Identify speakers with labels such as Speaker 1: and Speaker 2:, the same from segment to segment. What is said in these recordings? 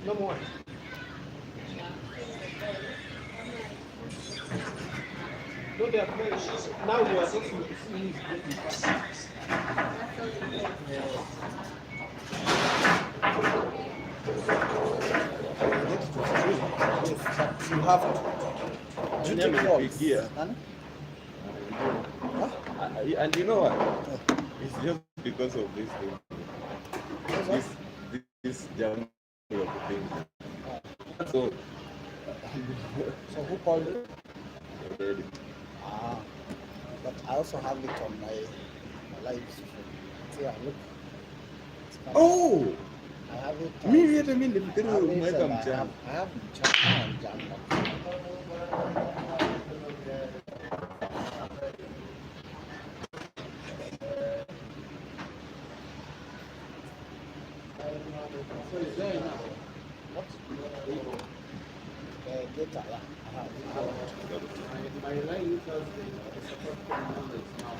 Speaker 1: No more. No, they are playing. Now we are talking to finish getting fast.
Speaker 2: You have to. You take calls.
Speaker 3: Here. And you know what? It's just because of this thing. This jungle of things. So
Speaker 2: who called you?
Speaker 3: Already.
Speaker 2: But I also have it on my live stream. See, look.
Speaker 3: Oh!
Speaker 2: I have it.
Speaker 3: I have
Speaker 1: So it's there now.
Speaker 2: What? Data, yeah.
Speaker 1: My line uses the support numbers now.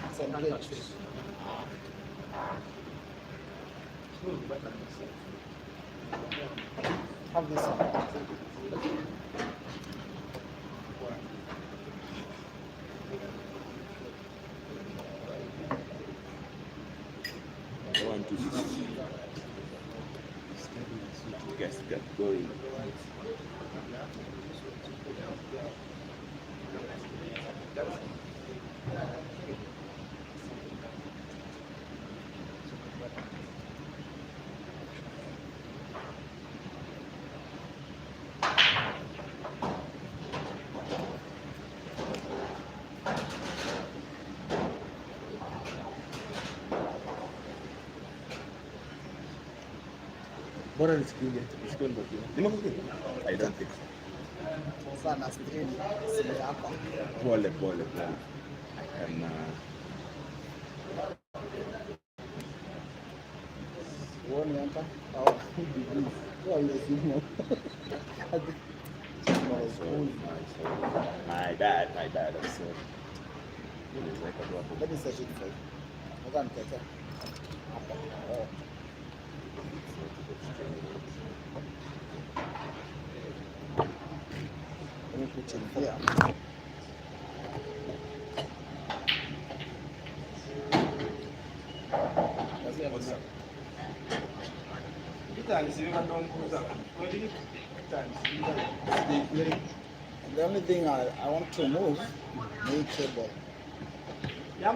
Speaker 2: It's engaged. Have this on.
Speaker 3: I want to get going. Bora nisikie. I don't think so.
Speaker 2: Sana stream simu yako.
Speaker 3: Pole. I can
Speaker 2: One enter. Oh, who are you seeing?
Speaker 3: My dad, I'm sorry.
Speaker 2: Let me search it for you. Hold on, Keke. Oh. Let me put it here.
Speaker 1: What's up?
Speaker 2: The only thing I want to move is cable. Let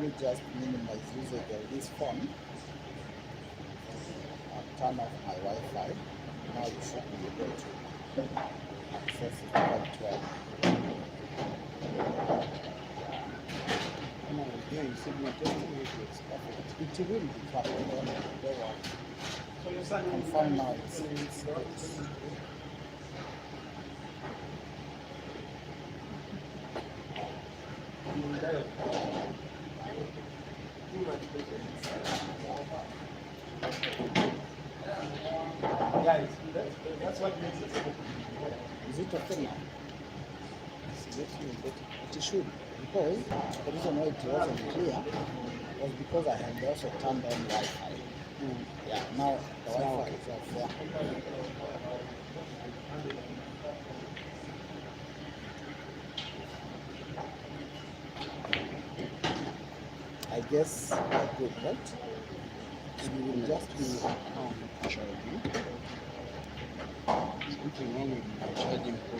Speaker 2: me just minimize usage of this phone and turn off my Wi-Fi. Now you should be able to access it quite well. Yeah, you see my testing is perfect. It will be perfect. So you confirm now it's good.
Speaker 1: Guys, that's what makes it simple.
Speaker 2: Is it okay now? It should, because the reason why it wasn't clear was because I had also turned on Wi-Fi. Yeah, now the Wi-Fi is off there. I guess we're good, right? We will just be something wrong with my charging port.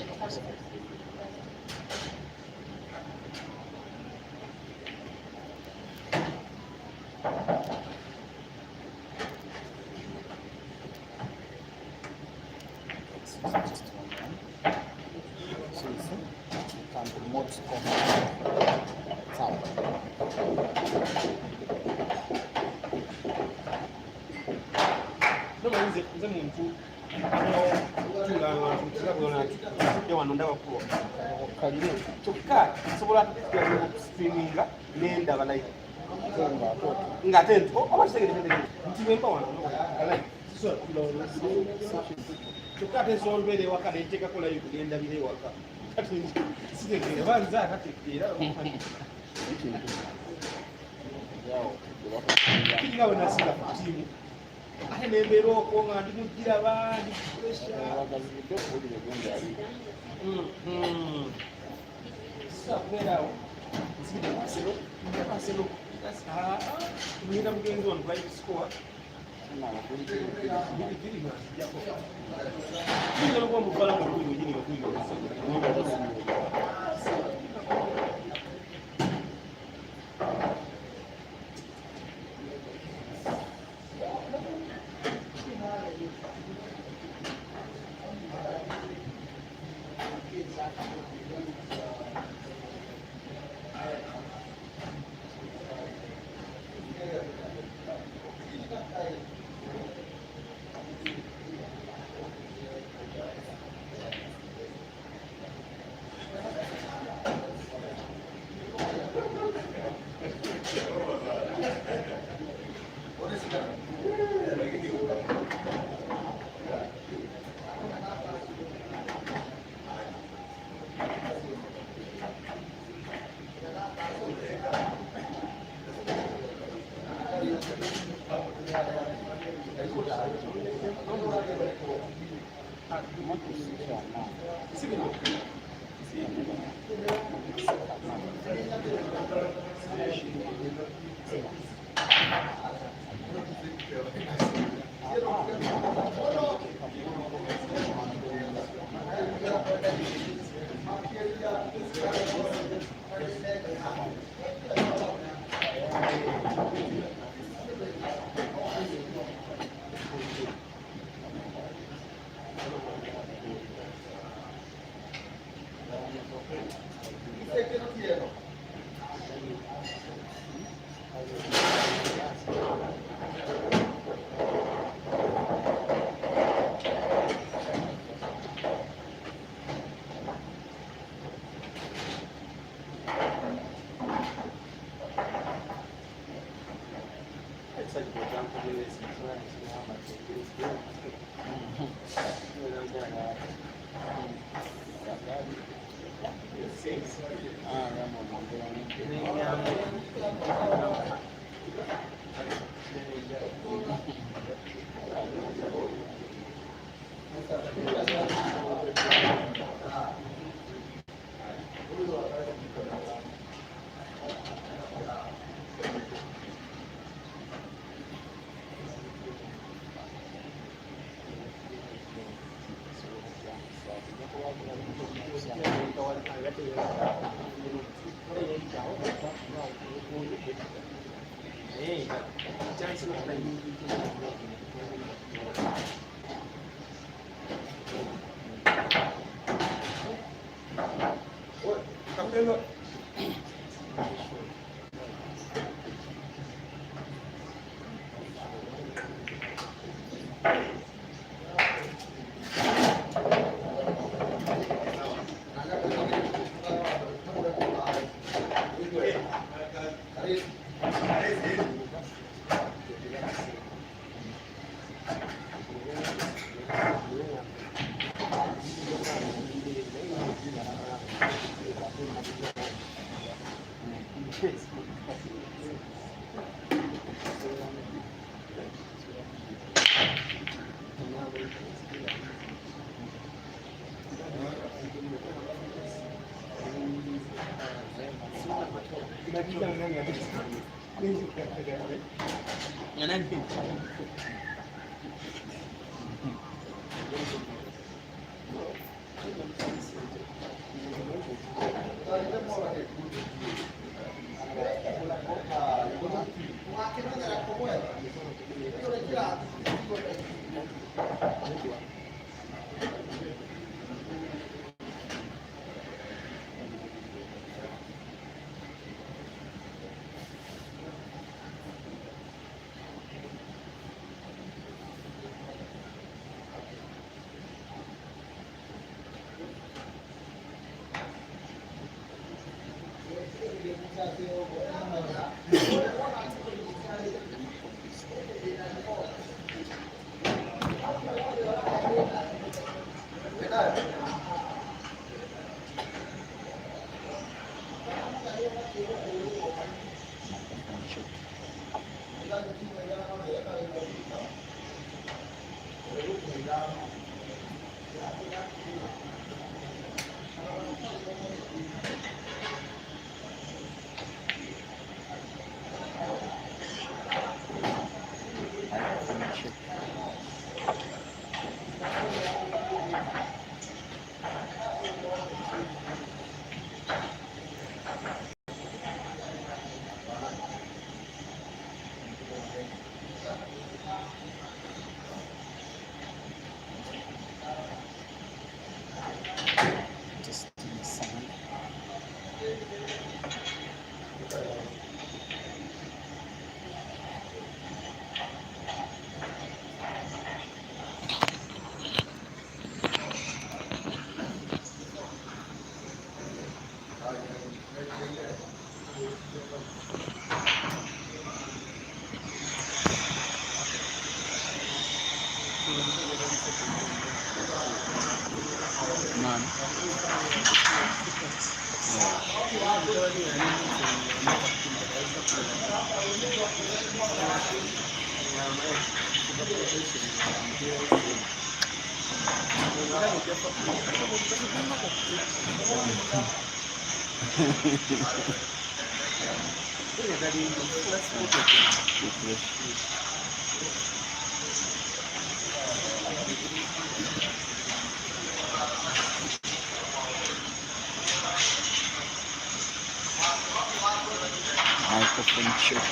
Speaker 2: Microphone check.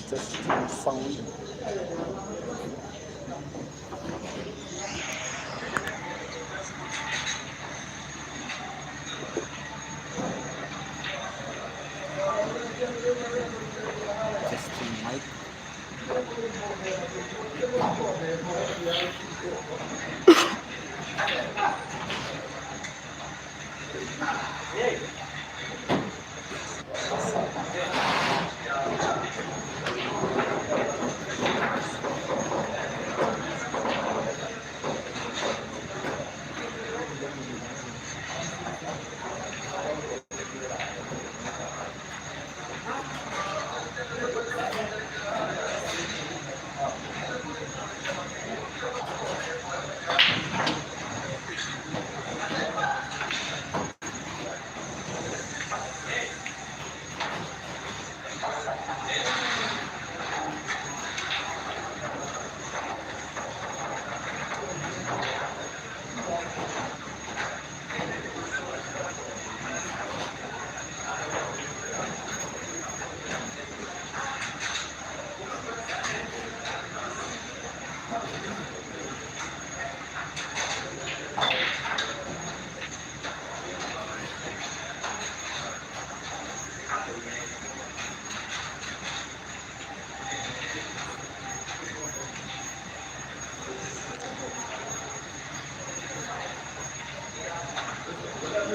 Speaker 2: Testing sound. Testing mic.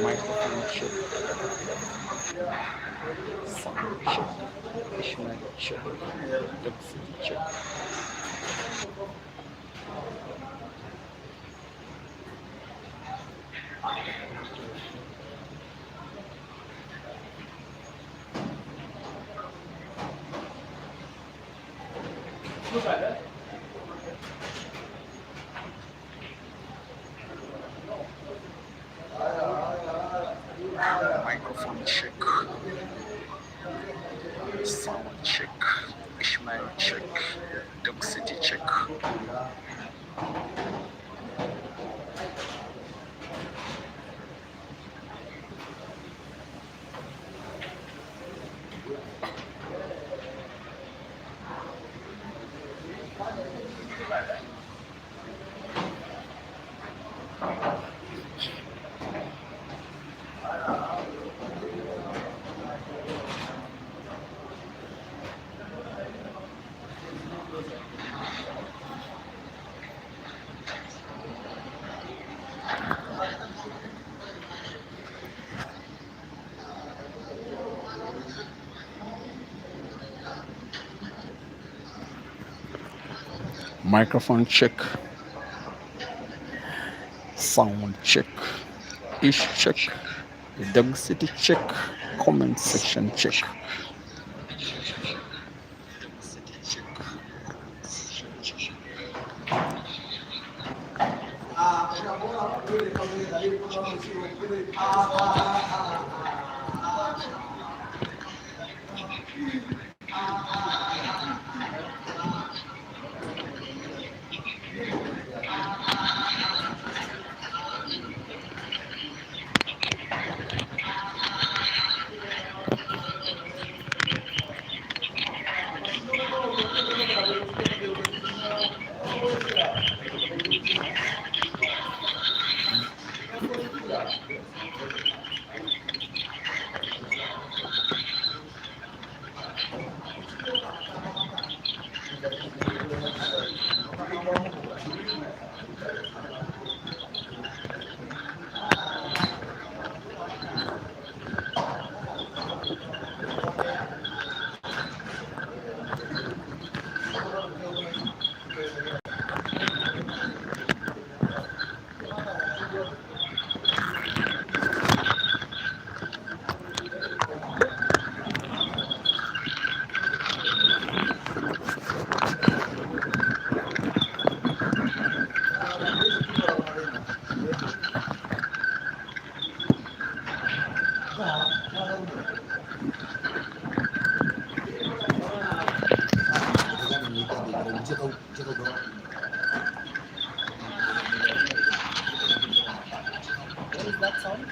Speaker 2: Microphone check. Sound check. ISHMAEL check. WAGABA check. Microphone check. Sound check. ISHMAEL check. WAGABA check. Microphone check. Sound check. Ish check. Dog city check. Comment section check. What is that sound?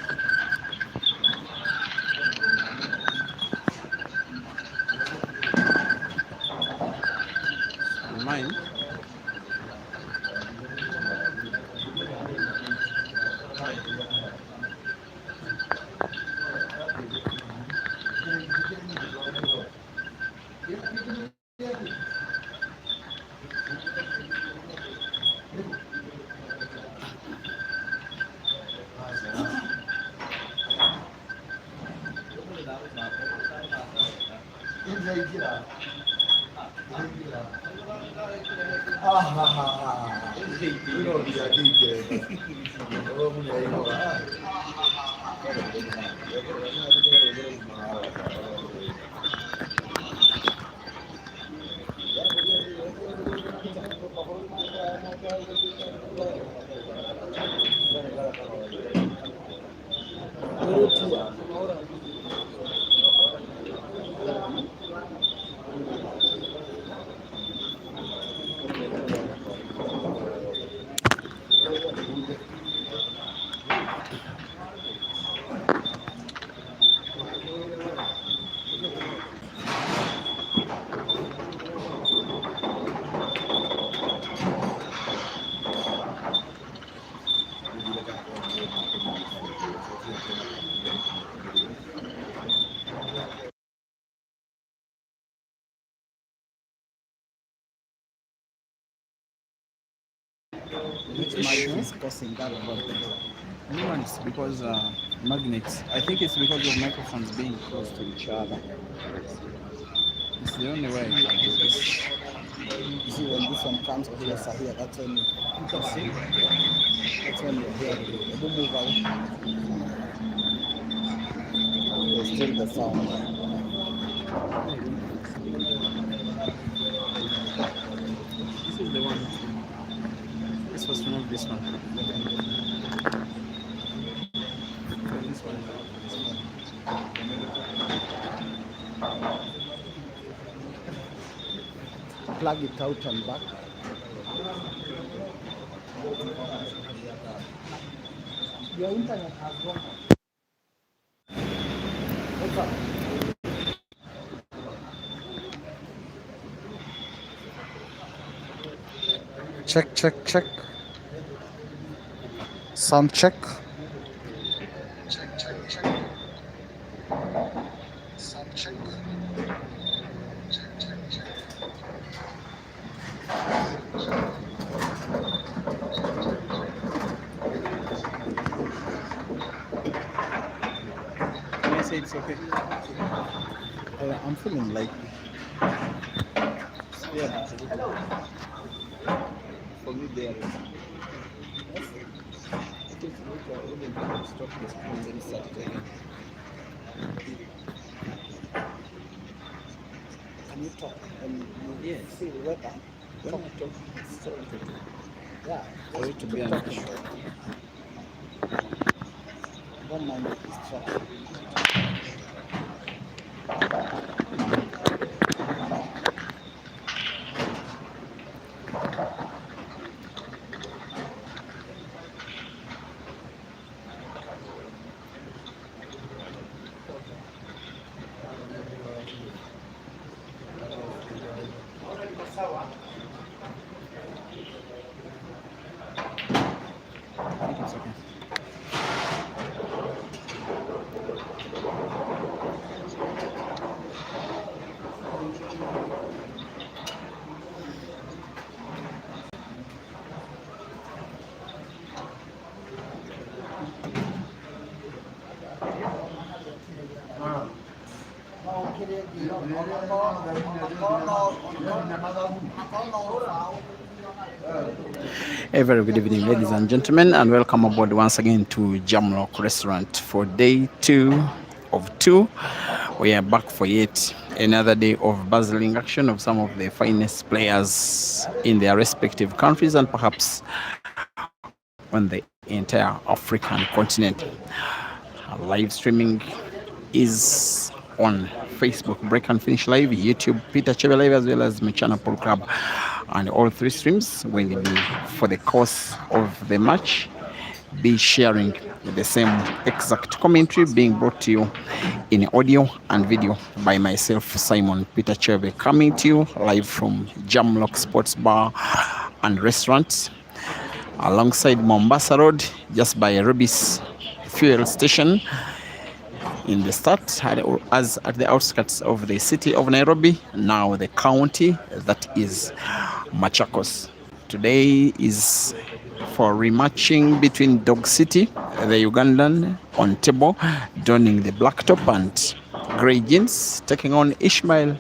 Speaker 3: Mine.
Speaker 2: Which issue is causing that problem?
Speaker 3: No, it's because magnets. I think it's because of microphones being close to each other. It's the only way I can do this.
Speaker 2: You see, when this one comes closer here, that's when you can see. That's when you hear it. You move out. There's still the sound.
Speaker 3: This is the one. This was remove this one. This one.
Speaker 2: Plug it out and back. Your internet has gone. What's up? Check, check, check. Sound check. Check, check, check. Sound check. Check, check, check.
Speaker 3: Can I say it's okay?
Speaker 2: I'm feeling like
Speaker 3: Yeah. For me, there is.
Speaker 2: Yes?
Speaker 3: It is later when you stop the screen, then start it again.
Speaker 2: Can you talk when you
Speaker 3: Yes.
Speaker 2: feel weather?
Speaker 3: When I talk, it's so irritating.
Speaker 2: Yeah,
Speaker 3: For
Speaker 2: just
Speaker 3: it to
Speaker 2: keep
Speaker 3: be an
Speaker 2: talking.
Speaker 3: issue.
Speaker 2: Don't mind the distraction.
Speaker 3: I think it's okay. A very good evening, ladies and gentlemen, and welcome aboard once again to Jamrock Restaurant for day 2 of 2. We are back for yet another day of bustling action of some of the finest players in their respective countries and perhaps on the entire African continent. Live streaming is on Facebook, Break and Finish Live, YouTube, Peter Chebe Live, as well as my channel, Paul Club. And all 3 streams will be for the course of the match, be sharing the same exact commentary being brought to you in audio and video by myself, Simon Peter Chebe, coming to you live from Jamlock Sports Bar and Restaurant alongside Mombasa Road, just by Rubis fuel station in the start, as at the outskirts of the city of Nairobi, now the county that is Machakos. Today is for rematching between Dog City, the Ugandan, on table, donning the black top and grey jeans, taking on ISHMAEL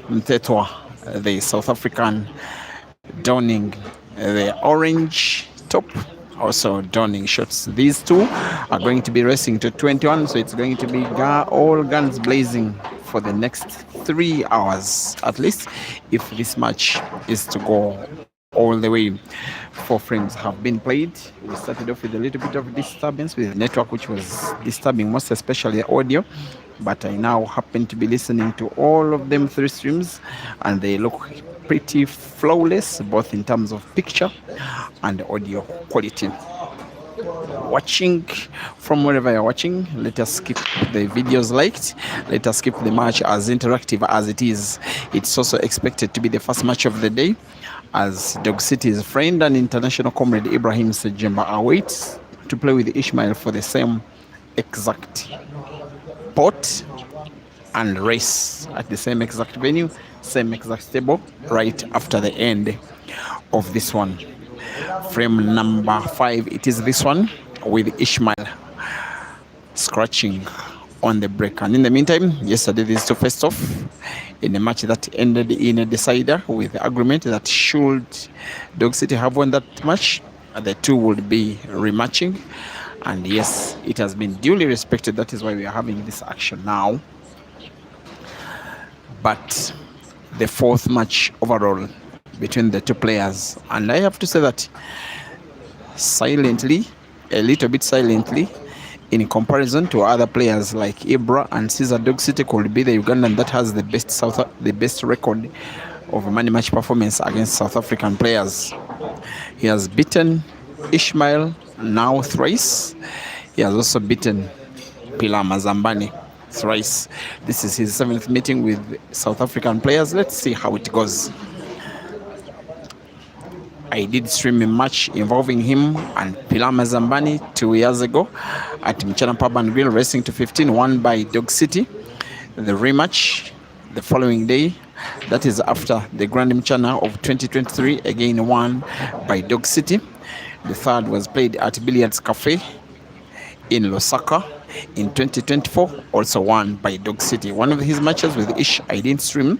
Speaker 3: MTHETHWA, the South African, donning the orange top, also donning shorts. These two are going to be racing to 21, so it's going to be all guns blazing for the next 3 hours at least, if this match is to go all the way. 4 frames have been played. We started off with a little bit of disturbance with the network, which was disturbing most especially the audio, but I now happen to be listening to all of them 3 streams, and they look pretty flawless both in terms of picture and audio quality. Watching from wherever you're watching, let us keep the videos liked, let us keep the match as interactive as it is. It's also expected to be the first match of the day, as Dog City's friend and international comrade Ibrahim Sejemba awaits to play with ISHMAEL for the same exact pot and race at the same exact venue, same exact table, right after the end of this one. Frame number 5, it is this one, with ISHMAEL scratching on the break. And in the meantime, yesterday these two faced off in a match that ended in a decider, with the agreement that should Dog City have won that match, the two would be rematching. And yes, it has been duly respected. That is why we are having this action now. But the 4th match overall between the 2 players, and I have to say that silently, a little bit silently, in comparison to other players like Ibra and Caesar, Dog City could be the Ugandan that has the best record of money match performance against South African players. He has beaten ISHMAEL now thrice. He has also beaten Pilar Mazambani thrice. This is his 7th meeting with South African players. Let's see how it goes. I did stream a match involving him and Pilar Mazambani 2 years ago at Mchana Pub and Grill, racing to 15, won by Dog City. The rematch the following day, that is after the Grand Mchana of 2023, again won by Dog City. The 3rd was played at Billiards Cafe in Lusaka. in 2024, also won by Dog City. One of his matches with Ish I didn't stream,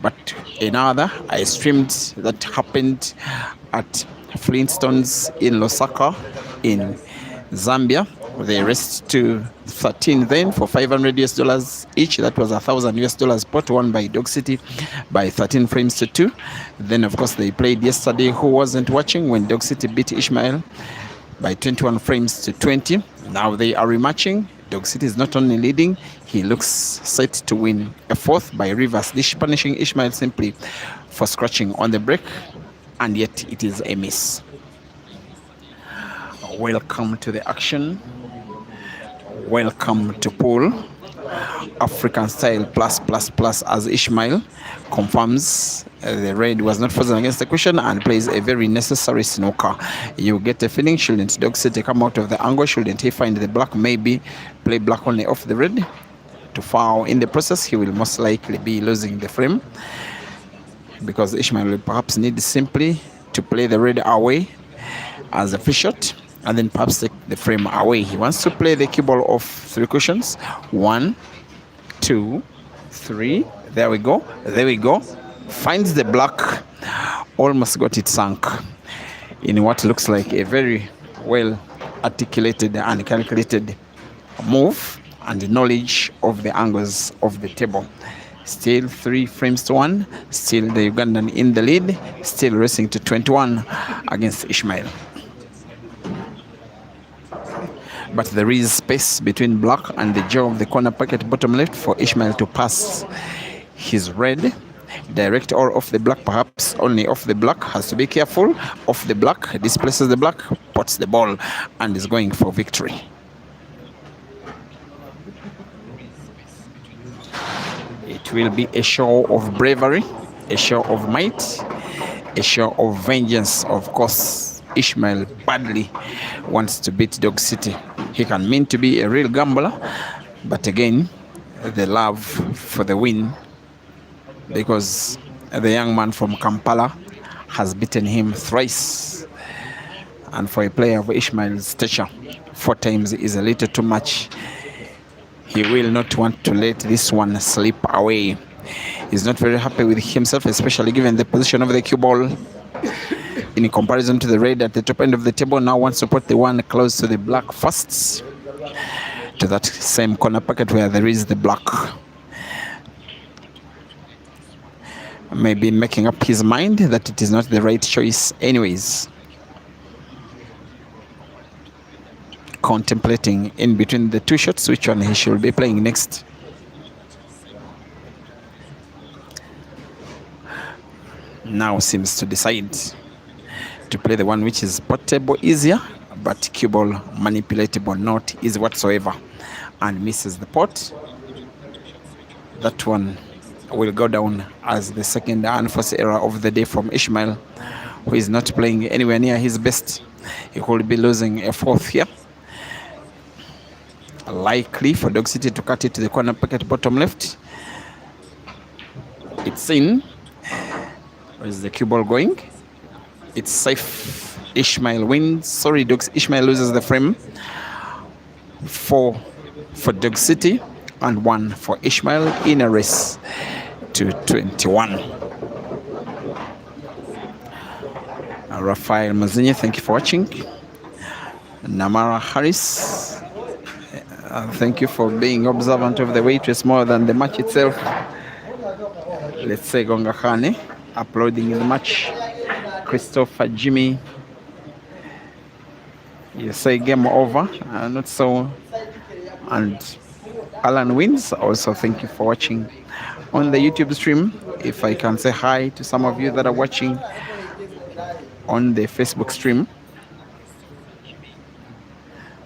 Speaker 3: but another I streamed that happened at Flintstones in Lusaka in Zambia. They raced to 13 then for $500 each. That was $1,000 pot, won by Dog City by 13 frames to 2. Then of course they played yesterday. Who wasn't watching when Dog City beat ISHMAEL by 21 frames to 20. Now they are rematching. Dog City is not only leading, he looks set to win a fourth by reverse dish, punishing ISHMAEL simply for scratching on the brake, and yet it is a miss. Welcome to the action. Welcome to pool. African style plus as ISHMAEL confirms the red was not frozen against the question and plays a very necessary snooker. You get a feeling, shouldn't Dog City come out of the angle? Shouldn't he find the black? Maybe play black only off the red to foul. In the process, he will most likely be losing the frame because ISHMAEL will perhaps need simply to play the red away as a free shot and then perhaps take the frame away. He wants to play the cue ball of 3 cushions. 1, 2, 3. There we go. Finds the black. Almost got it sunk in what looks like a very well articulated and calculated move and knowledge of the angles of the table. Still 3 frames to 1. Still the Ugandan in the lead. Still racing to 21 against ISHMAEL. But there is space between black and the jaw of the corner pocket bottom left for ISHMAEL to pass his red. Direct or off the black, perhaps only off the black. Has to be careful. Off the black, displaces the black, pots the ball, and is going for victory. It will be a show of bravery, a show of might, a show of vengeance. Of course, ISHMAEL badly wants to beat Dog City. He can mean to be a real gambler, but again, the love for the win, because the young man from Kampala has beaten him thrice, and for a player of ISHMAEL's stature, 4 times is a little too much. He will not want to let this one slip away. He's not very happy with himself, especially given the position of the cue ball in comparison to the red at the top end of the table. Now wants to put the one close to the black first, to that same corner pocket where there is the black. Maybe making up his mind that it is not the right choice anyways. Contemplating in between the 2 shots which one he should be playing next. Now seems to decide to play the one which is portable easier, but cue ball manipulatable not easy whatsoever, and misses the pot. That one will go down as the second unforced error of the day from ISHMAEL, who is not playing anywhere near his best. He could be losing a 4th here. Likely for Dog City to cut it to the corner pocket bottom left. It's in. Where is the cue ball going? It's safe. ISHMAEL wins. Sorry, ISHMAEL loses the frame. 4 for Dog City and 1 for ISHMAEL in a race to 21. Raphael Mazinye, thank you for watching. Namara Harris, thank you for being observant of the weight race more than the match itself. Let's say Gonga Khane uploading in the match. Christopher Jimmy, you say game over, not so. And Alan wins. Also, thank you for watching on the YouTube stream. If I can say hi to some of you that are watching on the Facebook stream,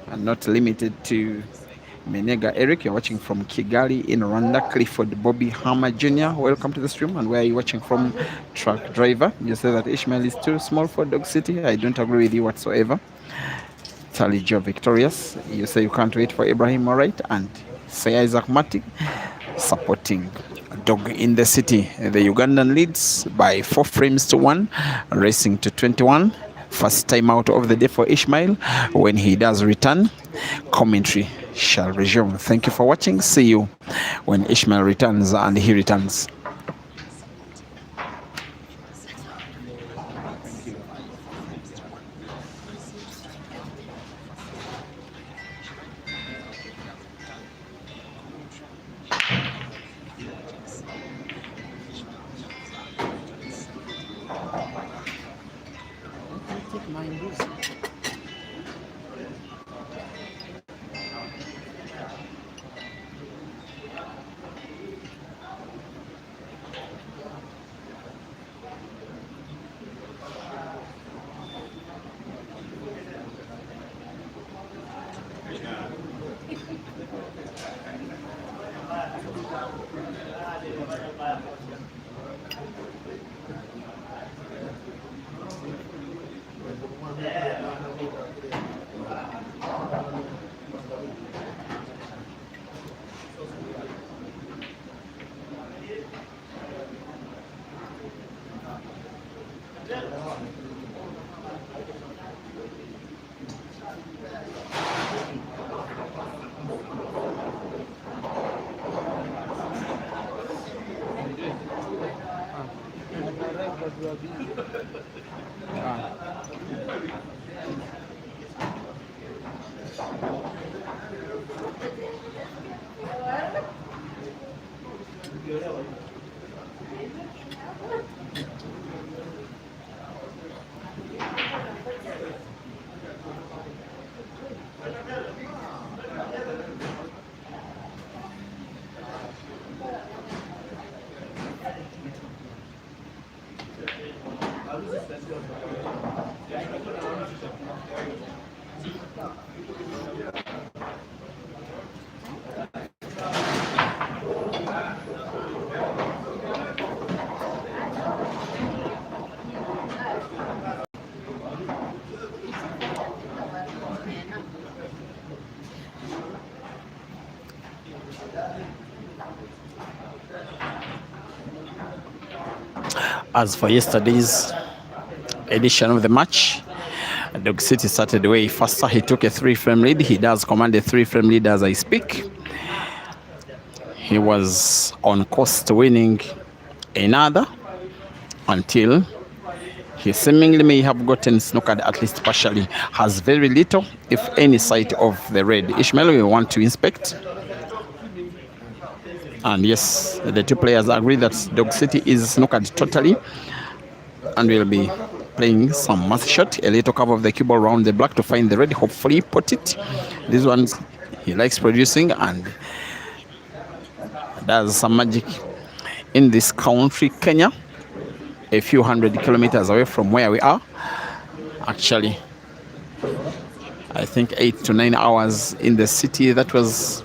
Speaker 3: and not limited to Menega Eric, you're watching from Kigali in Rwanda. Clifford Bobby Hammer Jr., welcome to the stream. And where are you watching from? Truck Driver, you say that ISHMAEL is too small for Dog City. I don't agree with you whatsoever. Tally Joe Victorious, you say you can't wait for Ibrahim, all right. And say Isaac Mati, supporting Dog in the City. The Ugandan leads by 4 frames to 1, racing to 21. First time out of the day for ISHMAEL. When he does return, commentary shall resume. Thank you for watching. See you when Ishmael returns, and he returns. As for yesterday's edition of the match, Dog City started way faster. He took a 3-frame lead. He does command a 3-frame lead as I speak. He was on course to winning another until he seemingly may have gotten snookered, at least partially. Has very little, if any, sight of the red. Ishmael, we want to inspect. And yes, the two players agree that Dog City is snookered totally, and will be playing some math shot, a little cover of the cue ball around the black to find the red, hopefully put it. This one he likes producing and does some magic in this country, Kenya, a few hundred kilometers away from where we are. Actually, I think 8 to 9 hours in the city. That was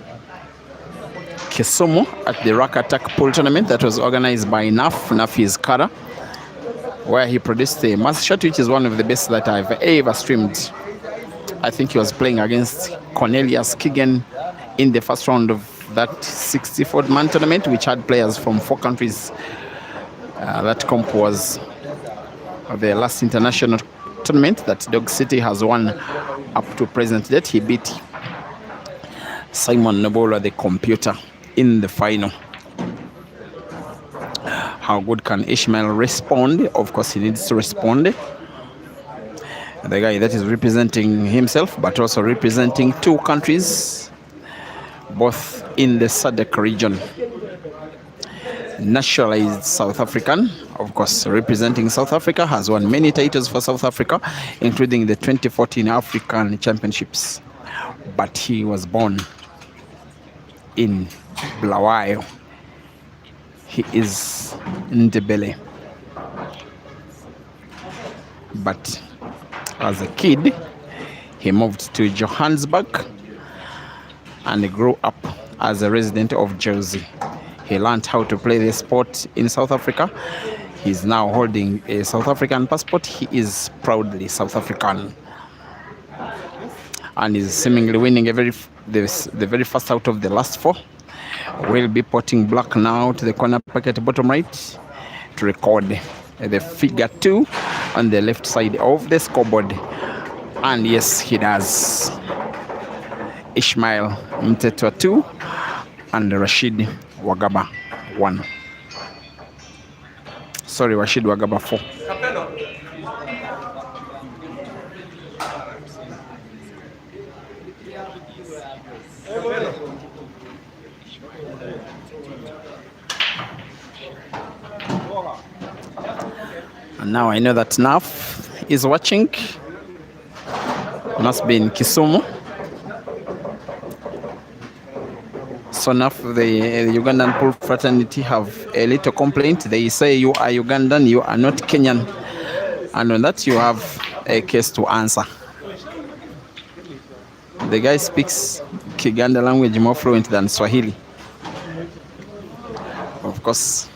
Speaker 3: Kisumu at the Rack Attack Pool Tournament that was organized by Nafi's Kara, where he produced a math shot, which is one of the best that I've ever streamed. I think he was playing against Cornelius Kigen in the first round of that 64-man tournament, which had players from 4 countries. That comp was the last international tournament that Dog City has won up to present date. He beat Simon Nobola, the computer, in the final. How good can Ishmael respond? Of course, he needs to respond. The guy that is representing himself, but also representing 2 countries, both in the SADC region. Naturalized South African, of course, representing South Africa, has won many titles for South Africa, including the 2014 African Championships. But he was born in Bulawayo. He is Ndebele. But as a kid, he moved to Johannesburg and grew up as a resident of Jersey. He learned how to play the sport in South Africa. He's now holding a South African passport. He is proudly South African, and is seemingly winning the very first out of the last 4. We'll be potting black now to the corner pocket bottom right to record the figure 2 on the left side of the scoreboard. And yes, he does. ISHMAEL MTHETHWA 2 and RASHID WAGABA 1. Sorry, RASHID WAGABA 4. And now I know that Naf is watching. Must be in Kisumu. So Naf, the Ugandan pool fraternity have a little complaint. They say you are Ugandan, you are not Kenyan. And on that you have a case to answer. The guy speaks Kiganda language more fluent than Swahili. Of course,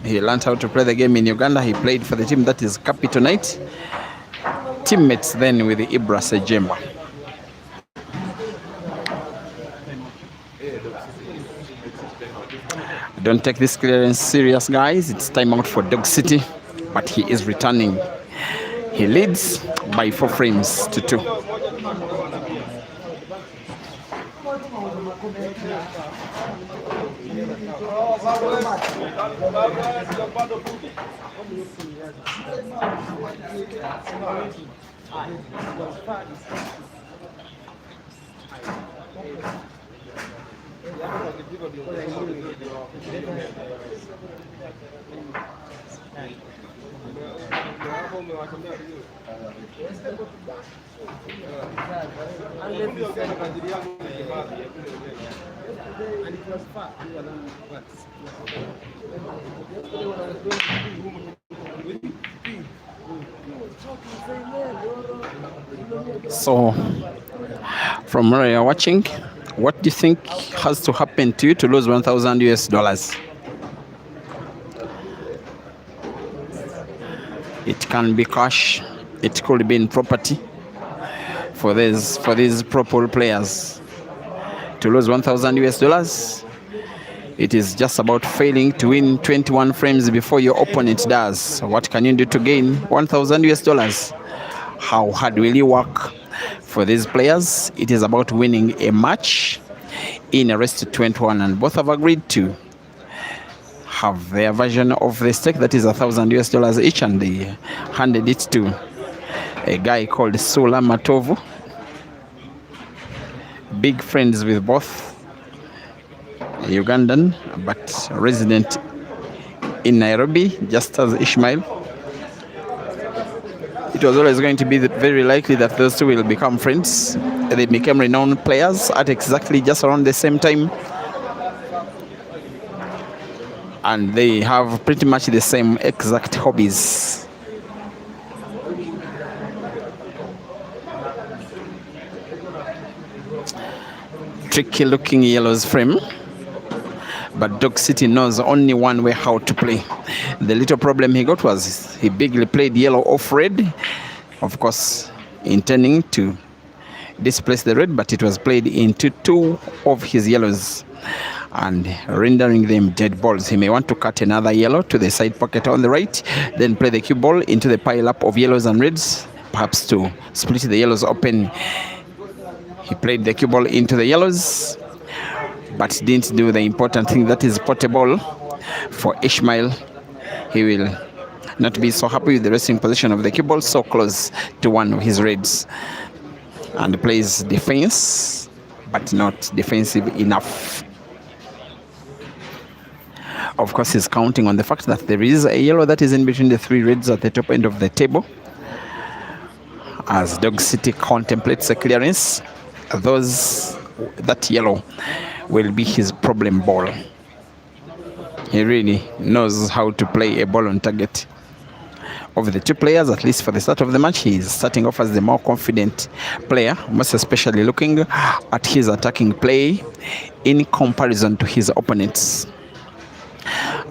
Speaker 3: he learned how to play the game in Uganda. He played for the team that is Capital Knight. Teammates then with Ibra Sejemba. Don't take this clearance serious, guys. It's time out for Dog City, but he is returning. He leads by 4 frames to 2. So, from where you're watching, what do you think has to happen to you to lose $1,000? It can be cash, it could be in property. For these pro pool players to lose $1,000, it is just about failing to win 21 frames before your opponent does. What can you do to gain $1,000? How hard will you work? For these players, it is about winning a match in a race to 21, and both have agreed to have their version of the stake, that is $1,000 each, and they handed it to a guy called Sula Matovu. Big friends with both, Ugandan but resident in Nairobi, just as ISHMAEL. It was always going to be very likely that those two will become friends. They became renowned players at exactly just around the same time. And they have pretty much the same exact hobbies. Tricky looking yellows frame. But Dog City knows only one way how to play. The little problem he got was he bigly played yellow off red, of course intending to displace the red, but it was played into 2 of his yellows and rendering them dead balls. He may want to cut another yellow to the side pocket on the right, then play the cue ball into the pile up of yellows and reds, perhaps to split the yellows open. He played the cue ball into the yellows, but didn't do the important thing, that is portable. For ISHMAEL, he will not be so happy with the resting position of the cue ball so close to one of his reds, and plays defense but not defensive enough. Of course, he's counting on the fact that there is a yellow that is in between the 3 reds at the top end of the table. As Dog City contemplates a clearance, that yellow will be his problem ball. He really knows how to play a ball on target. Of the 2 players, at least for the start of the match, he is starting off as the more confident player, most especially looking at his attacking play in comparison to his opponents.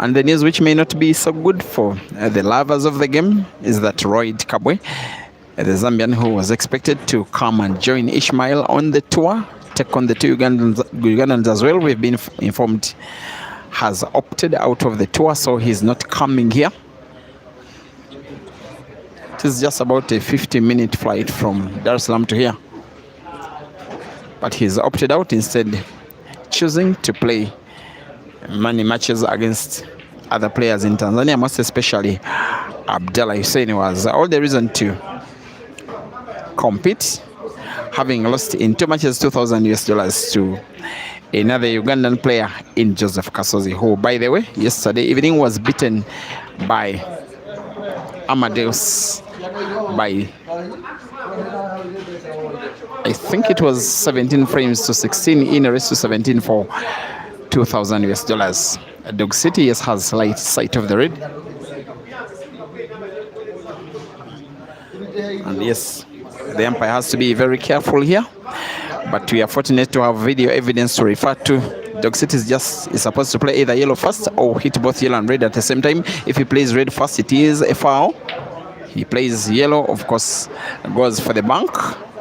Speaker 3: And the news which may not be so good for the lovers of the game is that Royd Kabwe, the Zambian who was expected to come and join ISHMAEL on the tour, take on the 2 Ugandans as well, we've been informed, has opted out of the tour, so he's not coming here. It is just about a 50-minute flight from Dar es Salaam to here. but he's opted out, instead choosing to play money matches against other players in Tanzania, most especially Abdallah Hussein was all the reason to compete, having lost in 2 matches $2,000 to another Ugandan player in Joseph Kasozi, who, by the way, yesterday evening was beaten by Amadeus by, I think it was 17 frames to 16 in a race to 17 for $2,000. Dog City, yes, has light sight of the red. And yes, the umpire has to be very careful here, but we are fortunate to have video evidence to refer to. Dog City is supposed to play either yellow first or hit both yellow and red at the same time. If he plays red first, it is a foul. He plays yellow, of course, goes for the bank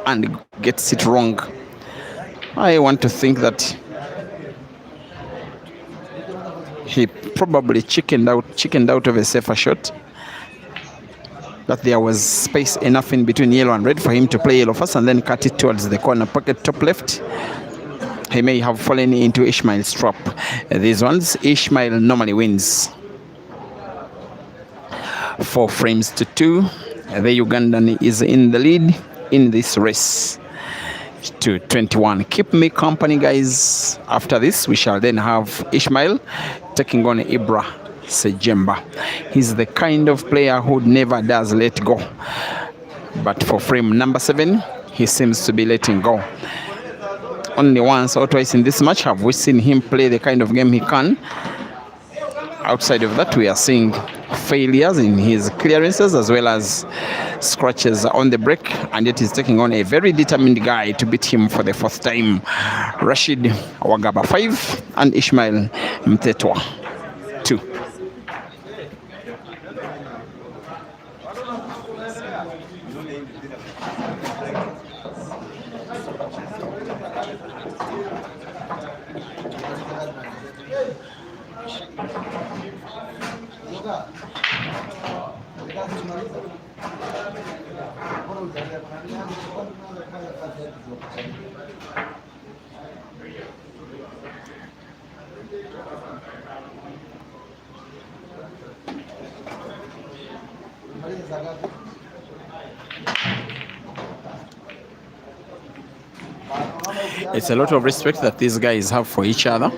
Speaker 3: and gets it wrong. I want to think that he probably chickened out of a safer shot, that there was space enough in between yellow and red for him to play yellow first and then cut it towards the corner pocket top left. He may have fallen into ISHMAEL's trap. These ones, ISHMAEL normally wins 4 frames to 2. The Ugandan is in the lead in this race to 21. Keep me company, guys. After this, we shall then have ISHMAEL taking on Ibra Sejemba. He's the kind of player who never does let go, but for frame number 7, he seems to be letting go. Only once or twice in this match have we seen him play the kind of game he can. Outside of that, we are seeing failures in his clearances as well as scratches on the break, and yet he's taking on a very determined guy to beat him for the 4th time. Rashid Wagaba 5 and ISHMAEL MTHETHWA 2. It's a lot of respect that these guys have for each other.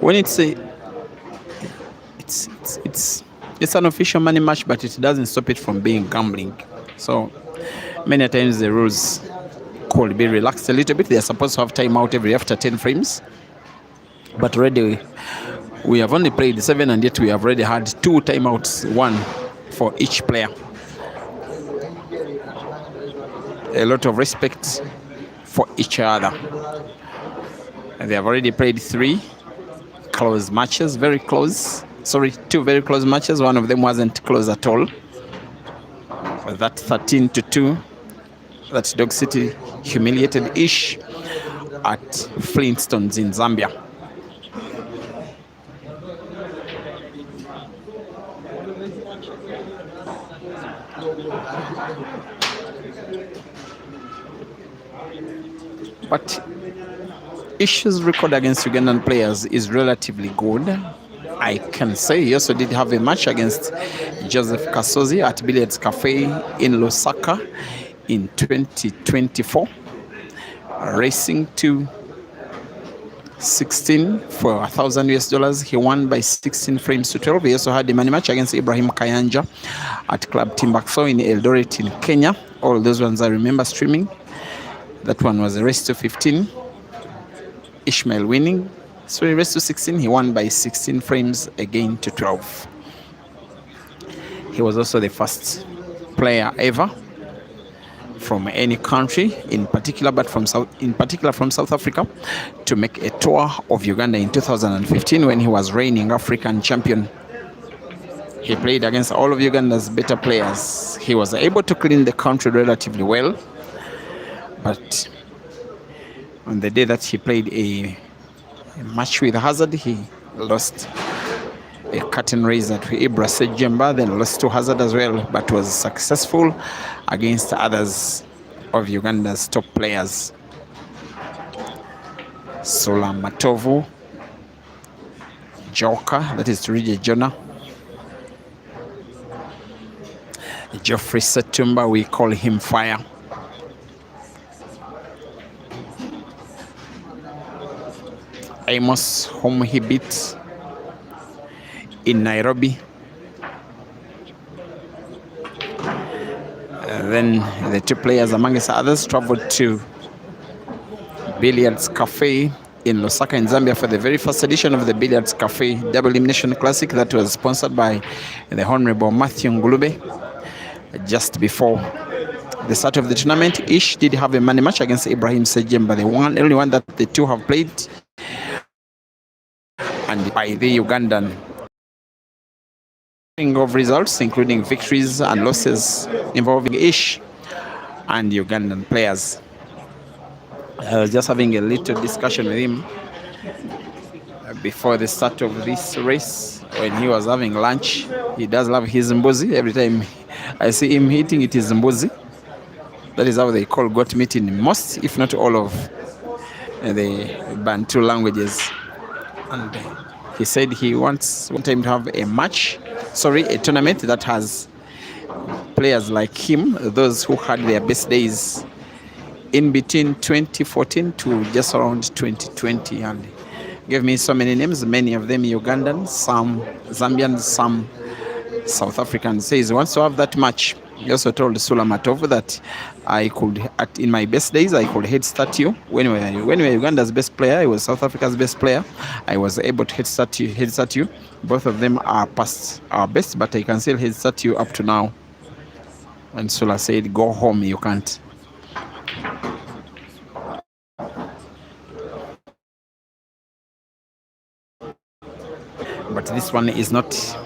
Speaker 3: When it's an official money match, but it doesn't stop it from being gambling. So many times the rules could be relaxed a little bit. They are supposed to have timeout after 10 frames, but already we have only played 7, and yet we have already had 2 timeouts, 1 for each player. A lot of respect for each other. And they have already played 3 close matches, very close. Sorry, 2 very close matches. One of them wasn't close at all. But that 13-2, that Dog City humiliated Ish at Flintstones in Zambia. But Ish's record against Ugandan players is relatively good. I can say he also did have a match against Joseph Kasozi at Billiards Cafe in Lusaka in 2024, racing to 16 for $1,000. He won by 16 frames to 12. He also had a money match against Ibrahim Kayanja at Club Timbakso in Eldoret in Kenya. All those ones I remember streaming. That one was a race to 15. ISHMAEL winning. So he raced to 16. He won by 16 frames again to 12. He was also the first player ever from any country, in particular from South Africa, to make a tour of Uganda in 2015 when he was reigning African champion. He played against all of Uganda's better players. He was able to clean the country relatively well, but on the day that he played a match with Hazard, he lost a curtain raiser to Ibra Sejemba, then lost to Hazard as well, but was successful against others of Uganda's top players. Sula Matovu, Joker, that is Turije Jonah, Geoffrey Setumba, we call him Fire. Amos, whom he beat in Nairobi. Then the two players, amongst others, traveled to Billiards Cafe in Lusaka in Zambia for the very first edition of the Billiards Cafe Double Elimination Classic that was sponsored by the Honorable Matthew Ngulube. Just before the start of the tournament, Ish did have a money match against Ibrahim Sejemba, the only one that the two have played, and by the Ugandan. Of results, including victories and losses involving Ish and Ugandan players. I was just having a little discussion with him before the start of this race when he was having lunch. He does love his mbuzi. Every time I see him eating, it is mbuzi. That is how they call goat meat in most, if not all, of the Bantu languages. And he said he wants one time to have a tournament that has players like him, those who had their best days in between 2014 to just around 2020, and gave me so many names, many of them Ugandans, some Zambians, some South Africans. Says he wants to have that match. He also told Sula Matov that I could, in my best days, I could head start you. When we were Uganda's best player, I was South Africa's best player. I was able to head start you. Both of them are past our best, but I can still head start you up to now. And Sula said, go home, you can't. But this one is not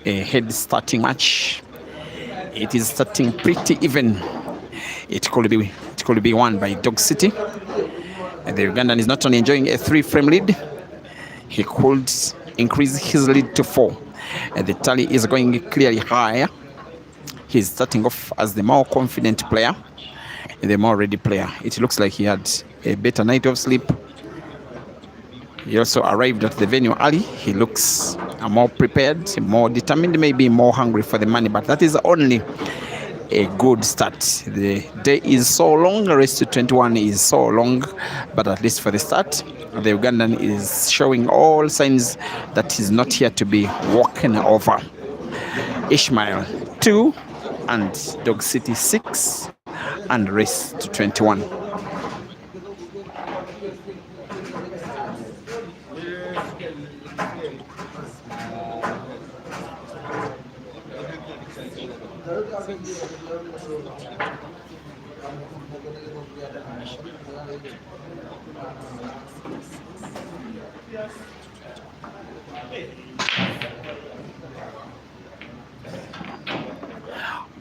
Speaker 3: a head starting match. It is starting pretty even. It could be won by Dog City. And the Ugandan is not only enjoying a 3-frame lead, he could increase his lead to 4. And the tally is going clearly higher. He's starting off as the more confident player and the more ready player. It looks like he had a better night of sleep. He also arrived at the venue early. He looks more prepared, more determined, maybe more hungry for the money, but that is only a good start. The day is so long, the race to 21 is so long, but at least for the start, the Ugandan is showing all signs that he's not here to be walking over. ISHMAEL 2 and Dog City 6 and race to 21.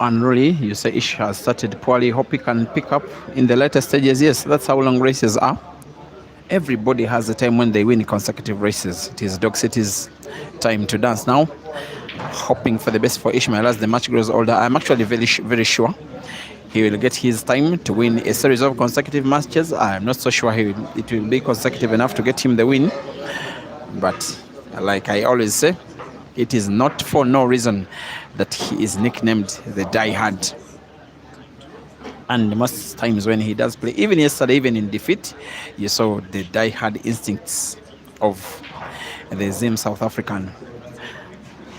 Speaker 3: Unruly, you say Ish has started poorly. Hope he can pick up in the later stages. Yes, that's how long races are. Everybody has a time when they win consecutive races. It is Dog City's time to dance now. Hoping for the best for ISHMAEL as the match grows older. I'm actually very sure he will get his time to win a series of consecutive matches. I'm not so sure it will be consecutive enough to get him the win. But like I always say, it is not for no reason that he is nicknamed the Die-Hard. And most times when he does play, even yesterday, even in defeat, you saw the Die-Hard instincts of the Zim South African.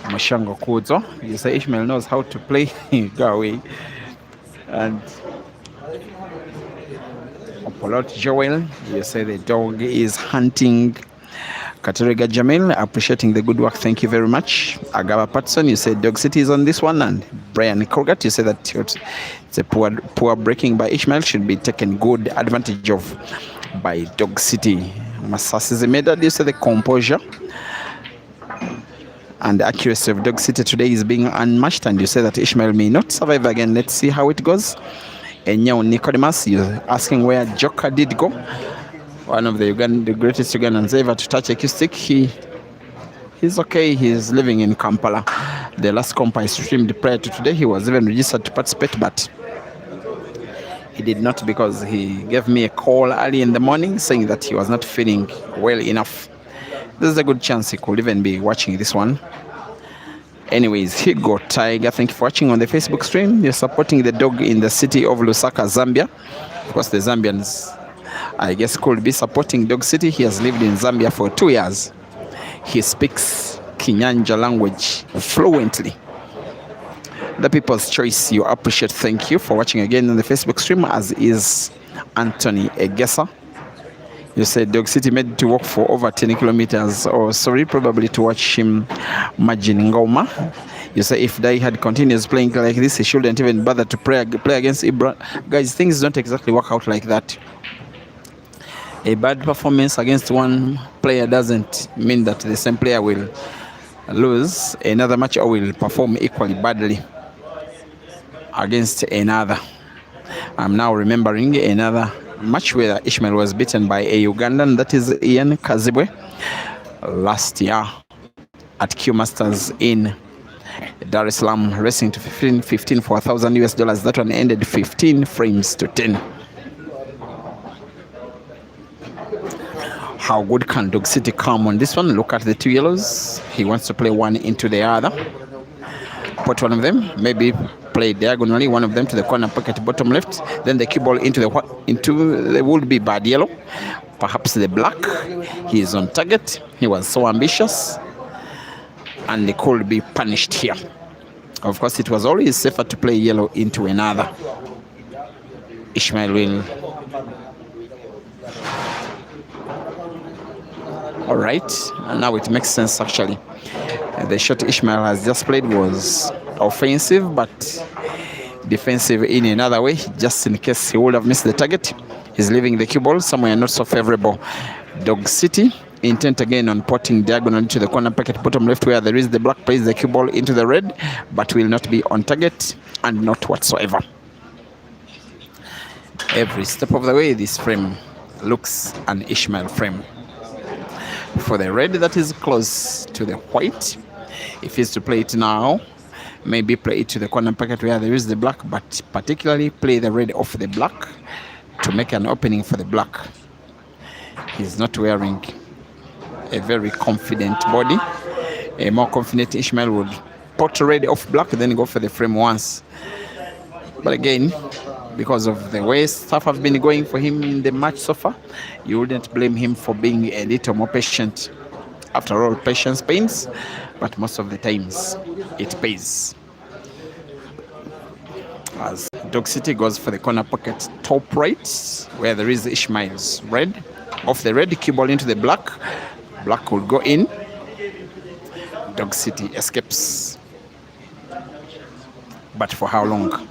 Speaker 3: Mashango Kudzo, you say ISHMAEL knows how to play. Go away. And Opolot Joel, you say the dog is hunting. Katerega Jamil, appreciating the good work. Thank you very much. Agaba Patson, you say Dog City is on this one. And Brian Krogat, you say that it's a poor breaking by ISHMAEL, should be taken good advantage of by Dog City. Masasi Zemeda, you say the composure and the accuracy of Dog City today is being unmatched, and you say that ISHMAEL may not survive again. Let's see how it goes. And now Nicodemus, you're asking where Joker did go. One of the greatest Ugandans ever to touch a cue stick. He's okay. He's living in Kampala. The last comp I streamed prior to today, he was even registered to participate, but He did not, because he gave me a call early in the morning saying that he was not feeling well enough. There's a good chance he could even be watching this one. Anyways, Higo Tiger, thank you for watching on the Facebook stream. You're supporting the dog in the city of Lusaka, Zambia. Of course, the Zambians, I guess, could be supporting Dog City. He has lived in Zambia for 2 years. He speaks Kinyanja language fluently. The People's Choice, you appreciate. Thank you for watching again on the Facebook stream, as is Anthony Egesa. You said Dog City made to walk for over 10 kilometers, or sorry, probably to watch him Majin Ngoma. You say if Dai had continues playing like this, he shouldn't even bother to play against Ibra. Guys, things don't exactly work out like that. A bad performance against one player doesn't mean that the same player will lose another match or will perform equally badly against another. I'm now remembering another match where Ishmael was beaten by a Ugandan, that is Ian Kazibwe, last year at Q Masters in Dar es Salaam, racing to 15 for $1,000 US. That one ended 15 frames to 10. How good can Dog City come on this one? Look at the two yellows. He wants to play one into the other. Put one of them, maybe play diagonally, one of them to the corner pocket bottom left. Then the cue ball into the would-be bad yellow, perhaps the black. He is on target. He was so ambitious, and they could be punished here. Of course, it was always safer to play yellow into another. Ishmael will. All right, and now it makes sense actually. The shot Ishmael has just played was offensive, but defensive in another way, just in case he would have missed the target. He's leaving the cue ball somewhere not so favorable. Dog City intent again on potting diagonally to the corner pocket bottom left, where there is the black, plays the cue ball into the red, but will not be on target, and not whatsoever. Every step of the way, this frame looks an Ishmael frame. For the red that is close to the white, if he's to play it now, maybe play it to the corner pocket where there is the black, but particularly play the red off the black to make an opening for the black. He's not wearing a very confident body. A more confident Ishmael would pot red off black, then go for the frame once. But again, because of the way stuff have been going for him in the match so far, you wouldn't blame him for being a little more patient. After all, patience pains, but most of the times it pays. As Dog City goes for the corner pocket top right, where there is Ishmael's red. Off the red, cue ball into the black. Black will go in. Dog City escapes. But for how long?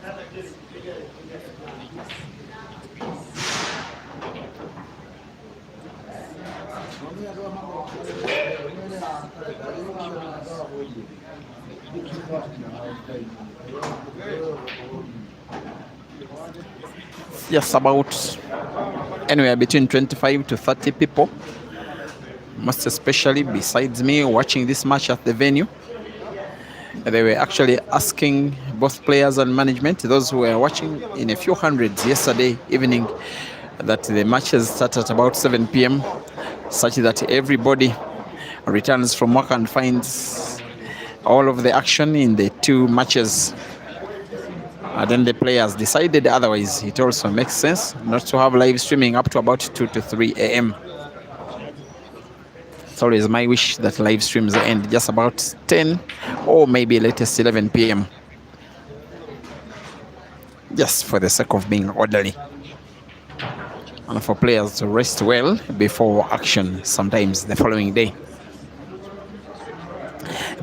Speaker 3: Just about anywhere between 25 to 30 people, most especially besides me, watching this match at the venue. They were actually asking both players and management, those who were watching in a few hundreds yesterday evening, that the matches start at about 7 p.m. such that everybody returns from work and finds all of the action in the two matches. And then the players decided otherwise. It also makes sense not to have live streaming up to about 2 to 3 a.m. It's always my wish that live streams end just about 10 or maybe latest 11 p.m. just for the sake of being orderly, and for players to rest well before action sometimes the following day.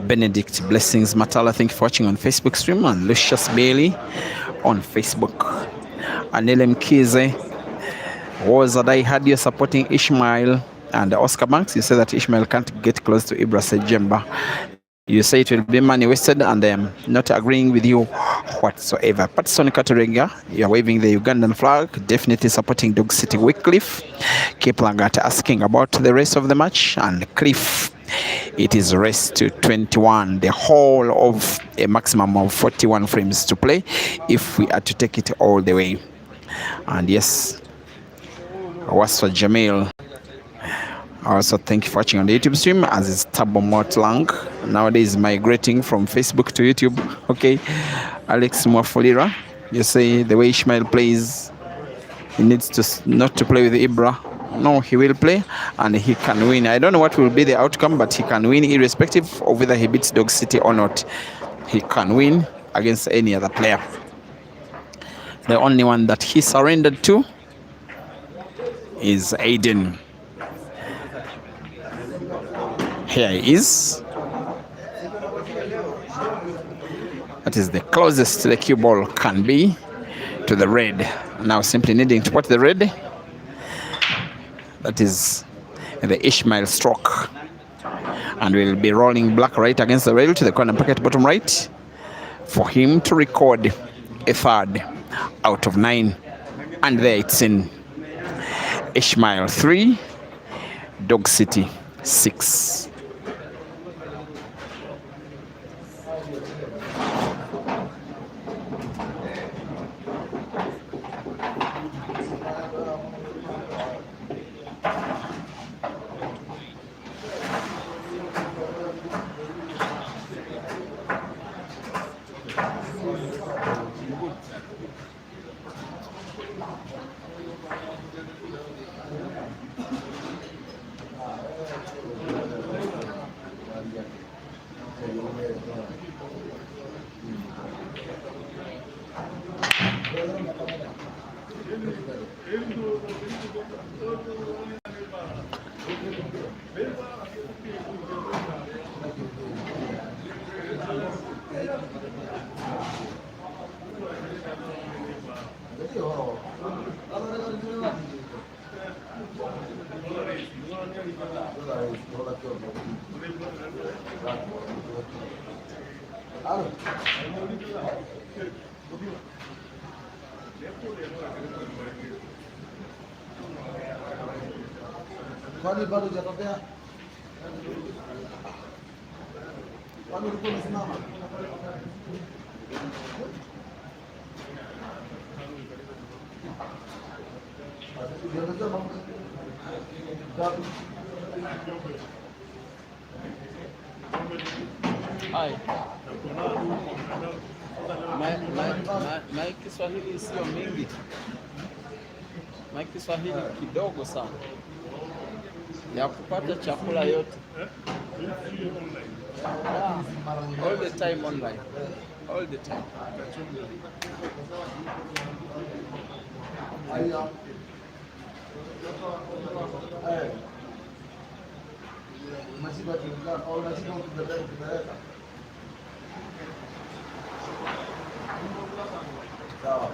Speaker 3: Benedict Blessings Matala, thank you for watching on Facebook stream, and Lucius Bailey on Facebook. Anelem Kize, was that I had you supporting Ishmael, and Oscar Banks, you say that Ishmael can't get close to Ibra Sejemba. You say it will be money wasted, and I am not agreeing with you whatsoever. Patson Katerega, you are waving the Ugandan flag, definitely supporting Dog City Wycliffe. Kiplagat asking about the rest of the match, and Cliff, it is race to 21, the whole of a maximum of 41 frames to play if we are to take it all the way. And yes, Wasfa Jamil. Also, thank you for watching on the YouTube stream, as is Tabo Motlang nowadays migrating from Facebook to YouTube. Okay, Alex Mwafulira, you say the way Ishmael plays, he needs to not to play with Ibra. No, he will play and he can win. I don't know what will be the outcome, but he can win irrespective of whether he beats Dog City or not. He can win against any other player. The only one that he surrendered to is Aiden. Here he is. That is the closest the cue ball can be to the red. Now simply needing to put the red. That is the Ishmael stroke. And we'll be rolling black right against the rail to the corner pocket bottom right for him to record a third out of 9. And there it's in. Ishmael 3, Dog City 6.
Speaker 2: Kwani bado hujatokea? Kwani ulikuwa umesimama?
Speaker 4: Hai. Maiki Kiswahili sio mingi. Maiki Kiswahili kidogo sana ya kupata chakula yote. All the time online. All the time.
Speaker 2: Sawa.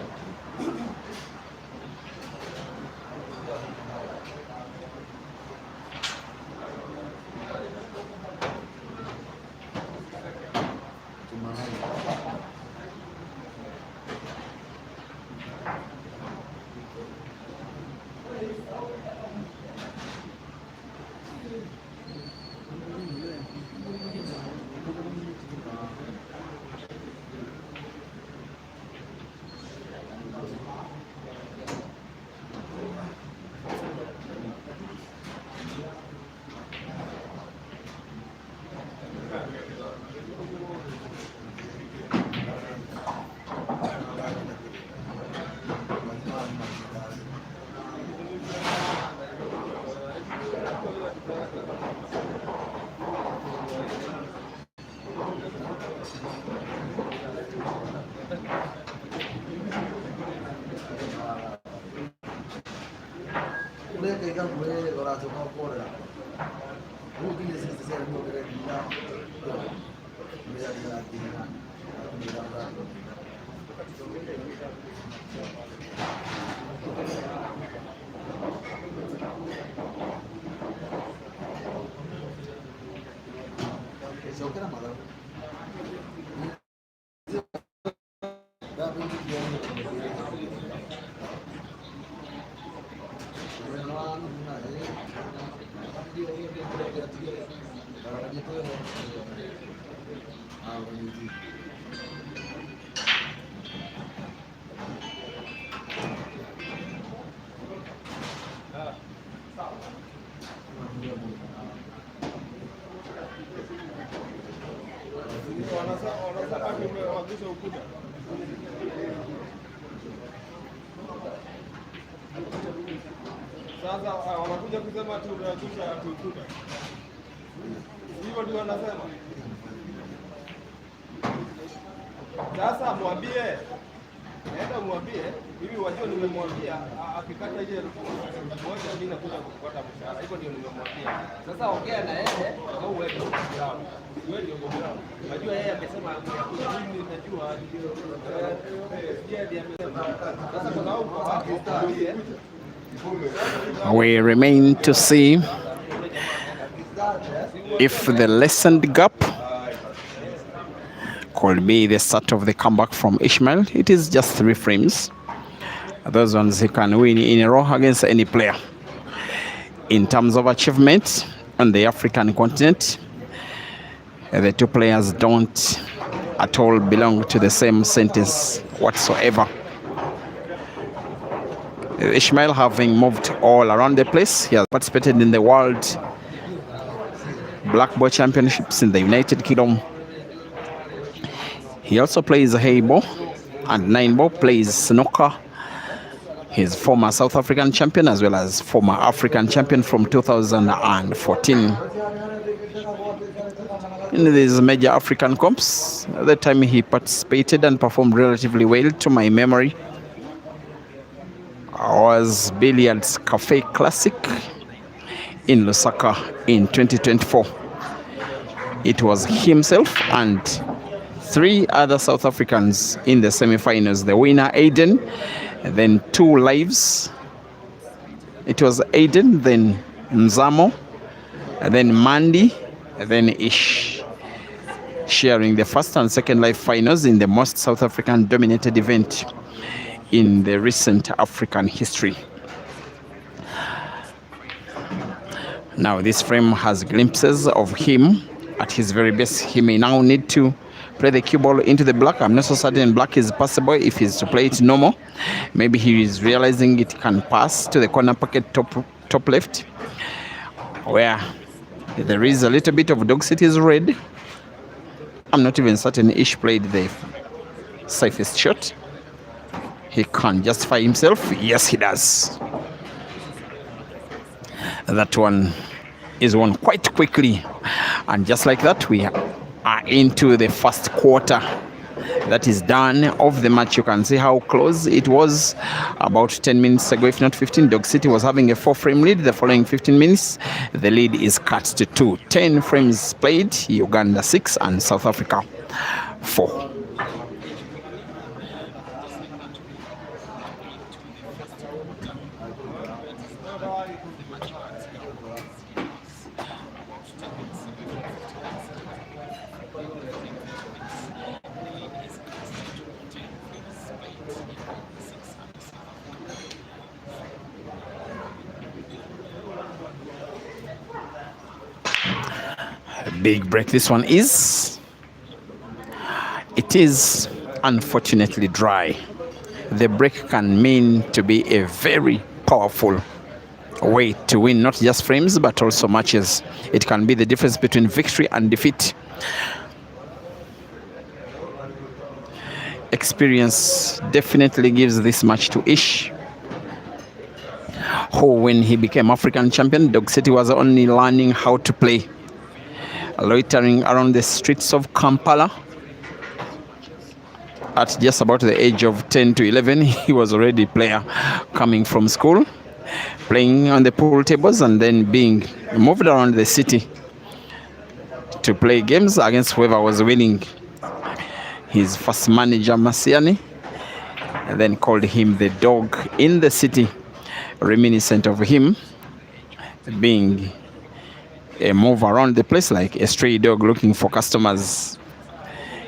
Speaker 1: wanasema tumewangusha ukuta. Sasa wanakuja kusema tunashusha ukuta. Hivyo ndio wanasema. Sasa mwambie, naenda mwambie hivi, wajua nimemwambia akikata ile moja mimi nakuja kupata mshahara. Hivyo ndio nimemwambia. Sasa ongea na yeye au wewe ndio grao. Wewe ndio grao. Najua yeye amesema mimi najua yeye amesema. Sasa kwa sababu kwa hapo
Speaker 3: we remain to see if the lessened gap could be the start of the comeback from Ishmael. It is just 3 frames. Those ones he can win in a row against any player. In terms of achievement on the African continent, the 2 players don't at all belong to the same sentence whatsoever. Ishmael, having moved all around the place, he has participated in the World Black Ball Championships in the United Kingdom. He also plays Heibo and 9-ball, plays snooker. He's former South African champion as well as former African champion from 2014. In these major African comps, at the time he participated and performed relatively well, to my memory, was Billiards Cafe Classic in Lusaka in 2024. It was himself and 3 other South Africans in the semi-finals. The winner, Aiden, then 2 lives. It was Aiden, then Nzamo, then Mandy, then Ish, sharing the first and second live finals in the most South African dominated event in the recent African history. Now this frame has glimpses of him at his very best. He may now need to play the cue ball into the black. I'm not so certain black is possible if he's to play it normal. Maybe he is realizing it can pass to the corner pocket top left, where there is a little bit of Dog City's red. I'm not even certain Ish played the safest shot. He can justify himself. Yes, he does. That one is won quite quickly. And just like that, we are into the first quarter. That is done of the match. You can see how close it was about 10 minutes ago, if not 15. Dog City was having a 4-frame lead. The following 15 minutes, the lead is cut to 2. 10 frames played, Uganda 6 and South Africa 4. Big break this one is. It is unfortunately dry. The break can mean to be a very powerful way to win not just frames but also matches. It can be the difference between victory and defeat. Experience definitely gives this match to Ish, who, when he became African champion, Dog City was only learning how to play. Loitering around the streets of Kampala at just about the age of 10 to 11, he was already a player coming from school, playing on the pool tables and then being moved around the city to play games against whoever was willing. His first manager, Masiani, and then called him the dog in the city, reminiscent of him being a move around the place like a stray dog looking for customers.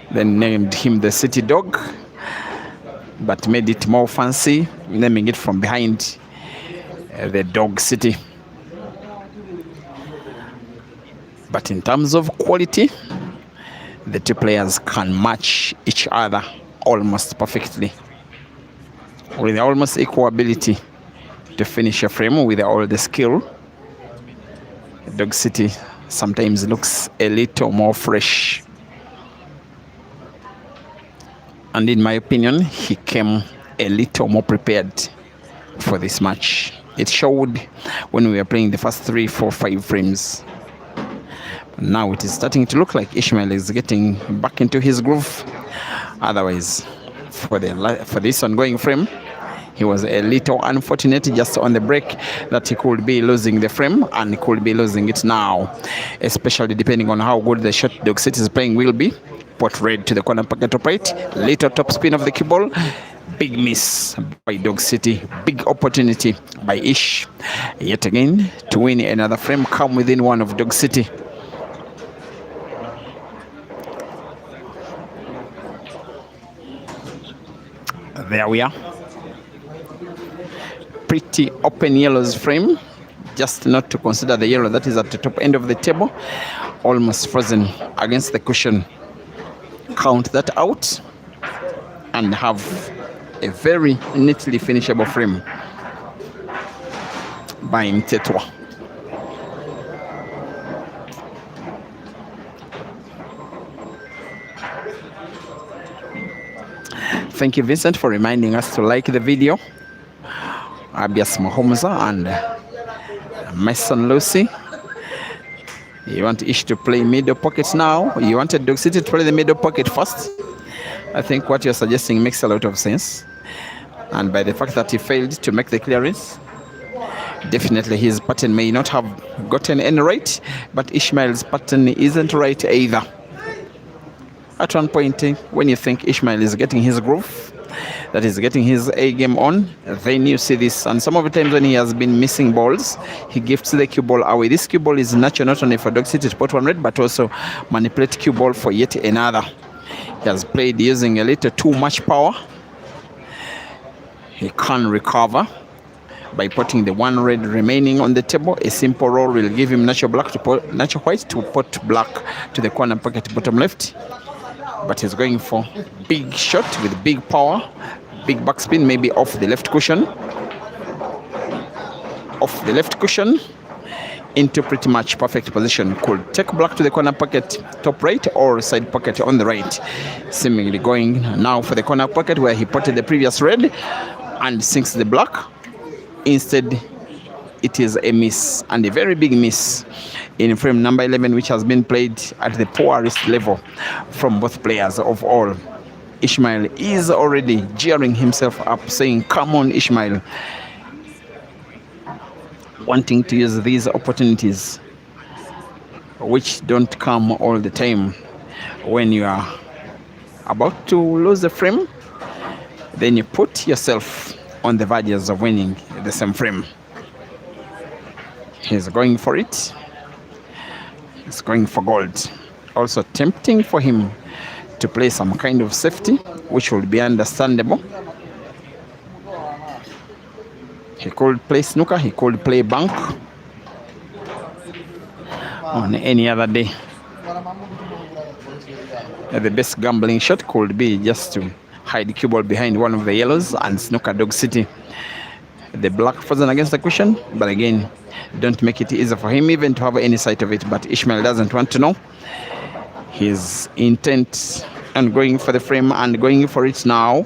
Speaker 3: Then named him the city dog, but made it more fancy, naming it from behind the Dog City. But in terms of quality, the 2 players can match each other almost perfectly, with almost equal ability to finish a frame with all the skill. Dog City sometimes looks a little more fresh. And in my opinion, he came a little more prepared for this match. It showed when we were playing the first 3, 4, 5 frames. Now it is starting to look like ISHMAEL is getting back into his groove. Otherwise, for this ongoing frame, he was a little unfortunate just on the break that he could be losing the frame, and he could be losing it now, especially depending on how good the shot Dog City is playing will be. Pot red to the corner pocket top right, little top spin of the cue ball. Big miss by Dog City, big opportunity by Ish yet again to win another frame, come within one of Dog City. There we are. Pretty open yellows frame, just not to consider the yellow that is at the top end of the table, almost frozen against the cushion. Count that out and have a very neatly finishable frame by MTHETHWA. Thank you, Vincent, for reminding us to like the video. Abias Mahomza and Mason Lucy. You want Ish to play middle pocket now. You wanted Dog City to play the middle pocket first. I think what you're suggesting makes a lot of sense. And by the fact that he failed to make the clearance, definitely his pattern may not have gotten any right, but ISHMAEL's pattern isn't right either. At one point, when you think ISHMAEL is getting his groove, that is getting his A game on, then you see this. And some of the times when he has been missing balls, he gifts the cue ball away. This cue ball is natural not only for Dog City to put one red, but also manipulate cue ball for yet another. He has played using a little too much power. He can recover by putting the one red remaining on the table. A simple roll will give him natural white to put black to the corner pocket bottom left. But he's going for big shot with big power, big backspin, maybe off the left cushion. Off the left cushion into pretty much perfect position. Could take black to the corner pocket top right or side pocket on the right. Seemingly going now for the corner pocket where he potted the previous red and sinks the black. Instead, it is a miss, and a very big miss in frame number 11, which has been played at the poorest level from both players of all. ISHMAEL is already gearing himself up, saying, come on, ISHMAEL. Wanting to use these opportunities, which don't come all the time. When you are about to lose the frame, then you put yourself on the verges of winning the same frame. He's going for it. He's going for gold. Also tempting for him to play some kind of safety, which would be understandable. He could play snooker, he could play bank on any other day. The best gambling shot could be just to hide the cue ball behind one of the yellows and snooker Dog City. The black frozen against the cushion, but again, don't make it easy for him even to have any sight of it. But ISHMAEL doesn't want to know. His intent on going for the frame and going for it now.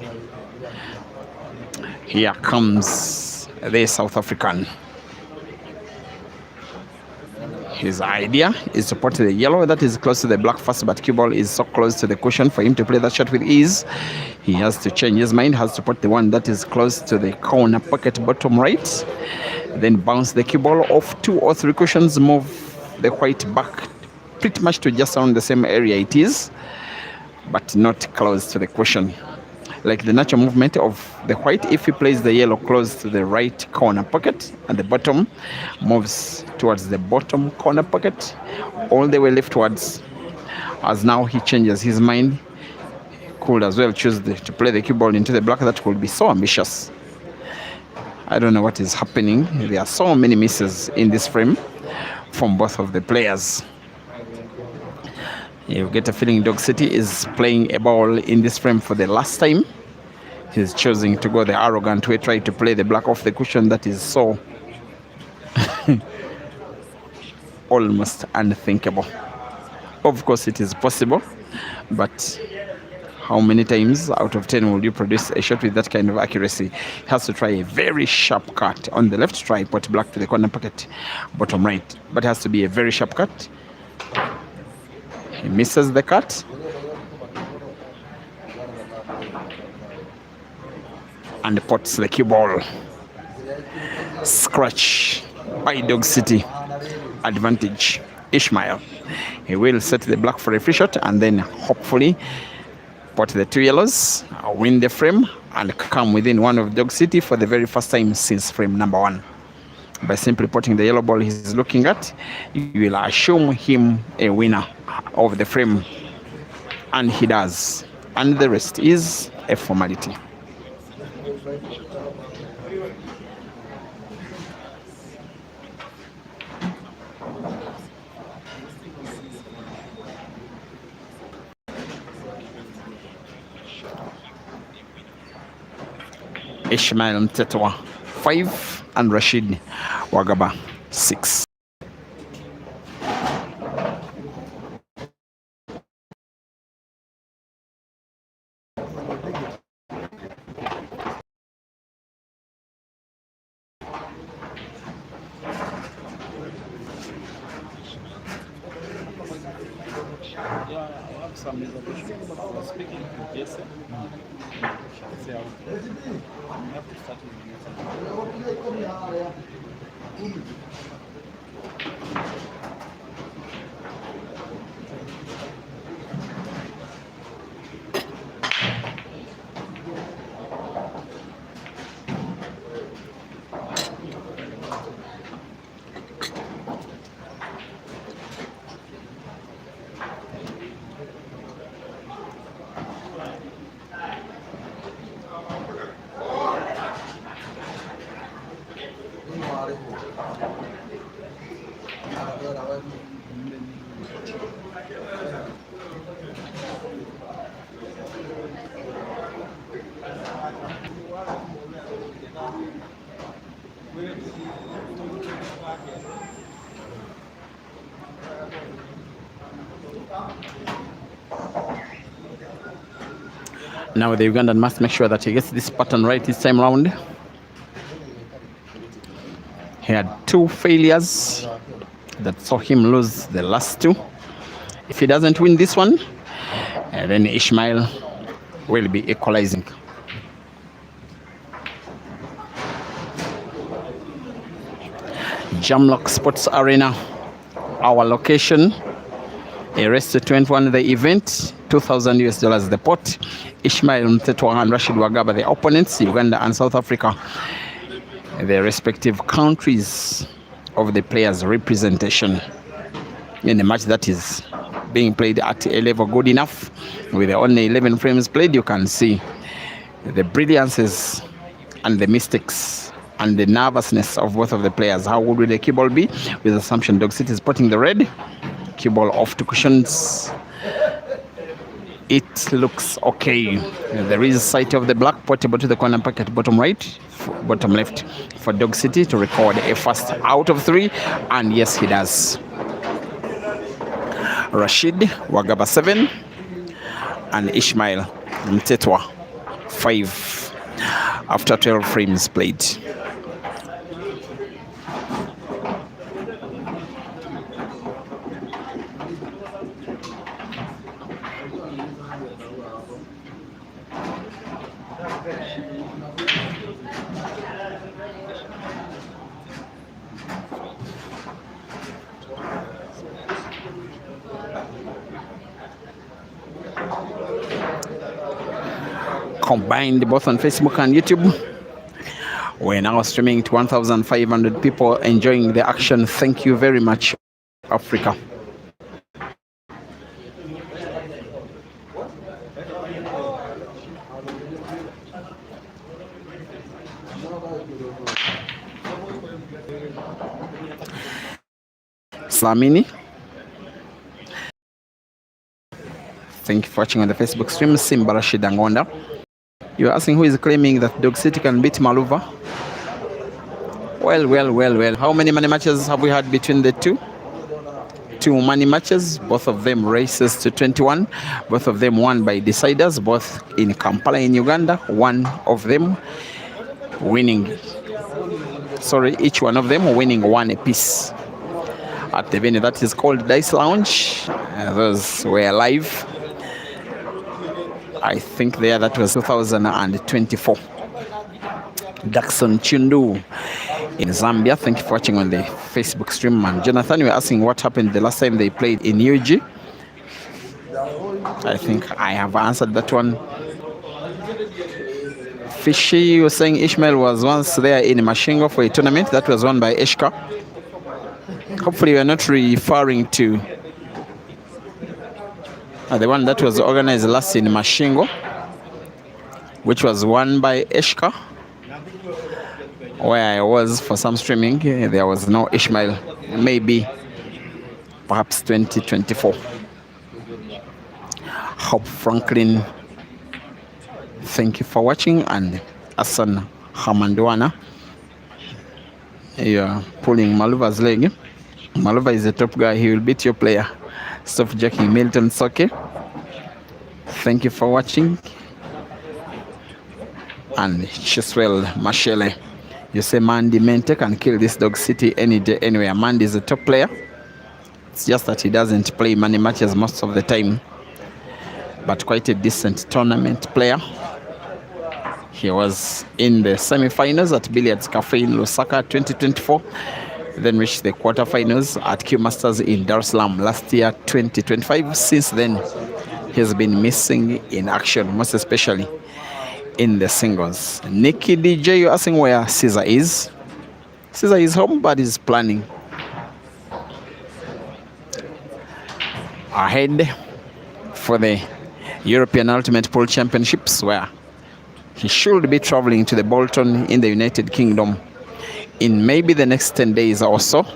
Speaker 3: Here comes the South African. His idea is to put the yellow that is close to the black first, but cue ball is so close to the cushion for him to play that shot with ease. He has to change his mind, has to put the one that is close to the corner pocket bottom right, then bounce the cue ball off 2 or 3 cushions, move the white back pretty much to just around the same area it is, but not close to the cushion. Like the natural movement of the white, if he plays the yellow close to the right corner pocket and the bottom moves towards the bottom corner pocket all the way leftwards, as now he changes his mind, he could as well choose to play the cue ball into the black. That could be so ambitious. I don't know what is happening. There are so many misses in this frame from both of the players. You get a feeling Dog City is playing a ball in this frame for the last time. He's choosing to go the arrogant way, try to play the black off the cushion. That is so almost unthinkable. Of course, it is possible, but How many times out of 10 will you produce a shot with that kind of accuracy? He has to try a very sharp cut on the left, try pot black to the corner pocket, bottom right. But it has to be a very sharp cut. He misses the cut. And pots the cue ball. Scratch by Dog City. Advantage. ISHMAEL. He will set the black for a free shot and then hopefully pot the 2 yellows, win the frame, and come within one of Dog City for the very first time since frame number 1. By simply potting the yellow ball he's looking at, you will assume him a winner of the frame. And he does. And the rest is a formality. ISHMAEL MTHETHWA 5 and RASHID WAGABA 6.
Speaker 4: Yeah, I have some reservations, but I was speaking to Jason. I have to start with
Speaker 3: Now the Ugandan must make sure that he gets this pattern right this time round. He had 2 failures that saw him lose the last 2. If he doesn't win this one, then ISHMAEL will be equalizing. Jamlock Sports Arena, our location. A race to 21 the event, $2,000 US the pot. ISHMAEL MTHETHWA and RASHID WAGABA the opponents, Uganda and South Africa, the respective countries of the players' representation in a match that is being played at a level good enough. With only 11 frames played, you can see the brilliances and the mistakes and the nervousness of both of the players. How good will the cue ball be? With assumption Dog City is putting the red. Cue ball off to cushions. It looks okay. There is sight of the black, portable to the corner pocket, bottom right, bottom left for Dog City to record a first out of 3. And yes, he does. RASHID WAGABA 7 and ISHMAEL MTHETHWA 5 after 12 frames played. Combined both on Facebook and YouTube. We're now streaming to 1,500 people enjoying the action. Thank you very much, Africa. Slamini, thank you for watching on the Facebook stream. Simba Rashid Angonda. You're asking who is claiming that Dog City can beat Maluva? Well. How many matches have we had between the two? two money matches, both of them races to 21, both of them won by deciders, both in Kampala in Uganda, one of them winning, each one of them winning one apiece at the venue that is called Dice Lounge. Those were live. I think that was 2024. Jackson Chundu in Zambia, thank you for watching on the Facebook stream. And Jonathan, you were asking what happened the last time they played in UG. I think I have answered that one. Fishy, you were saying ISHMAEL was once there in Mashingo for a tournament that was won by Eshka. Hopefully, we are not referring to the one that was organized last in Mashingo, which was won by Eshka, where I was for some streaming. There was no ISHMAEL, maybe perhaps 2024. Hope Franklin, thank you for watching. And Hassan Hamandwana, you are pulling Maluva's leg. Maluva is the top guy, he will beat your player. Stop jacking. Milton Soke, thank you for watching. And Chiswell Mashele, you say Mandy Mente can kill this Dog City any day, anywhere. Mandy is a top player. It's just that he doesn't play money matches most of the time, but quite a decent tournament player. He was in the semi-finals at Billiards Cafe in Lusaka 2024, then reached the quarterfinals at Q Masters in Dar es Salaam last year 2025. Since then, he's been missing in action, most especially in the singles. Nikki DJ, you're asking where Caesar is. Caesar is home, but he's planning ahead for the European Ultimate Pool Championships, where he should be traveling to the Bolton in the United Kingdom in maybe the next 10 days or so,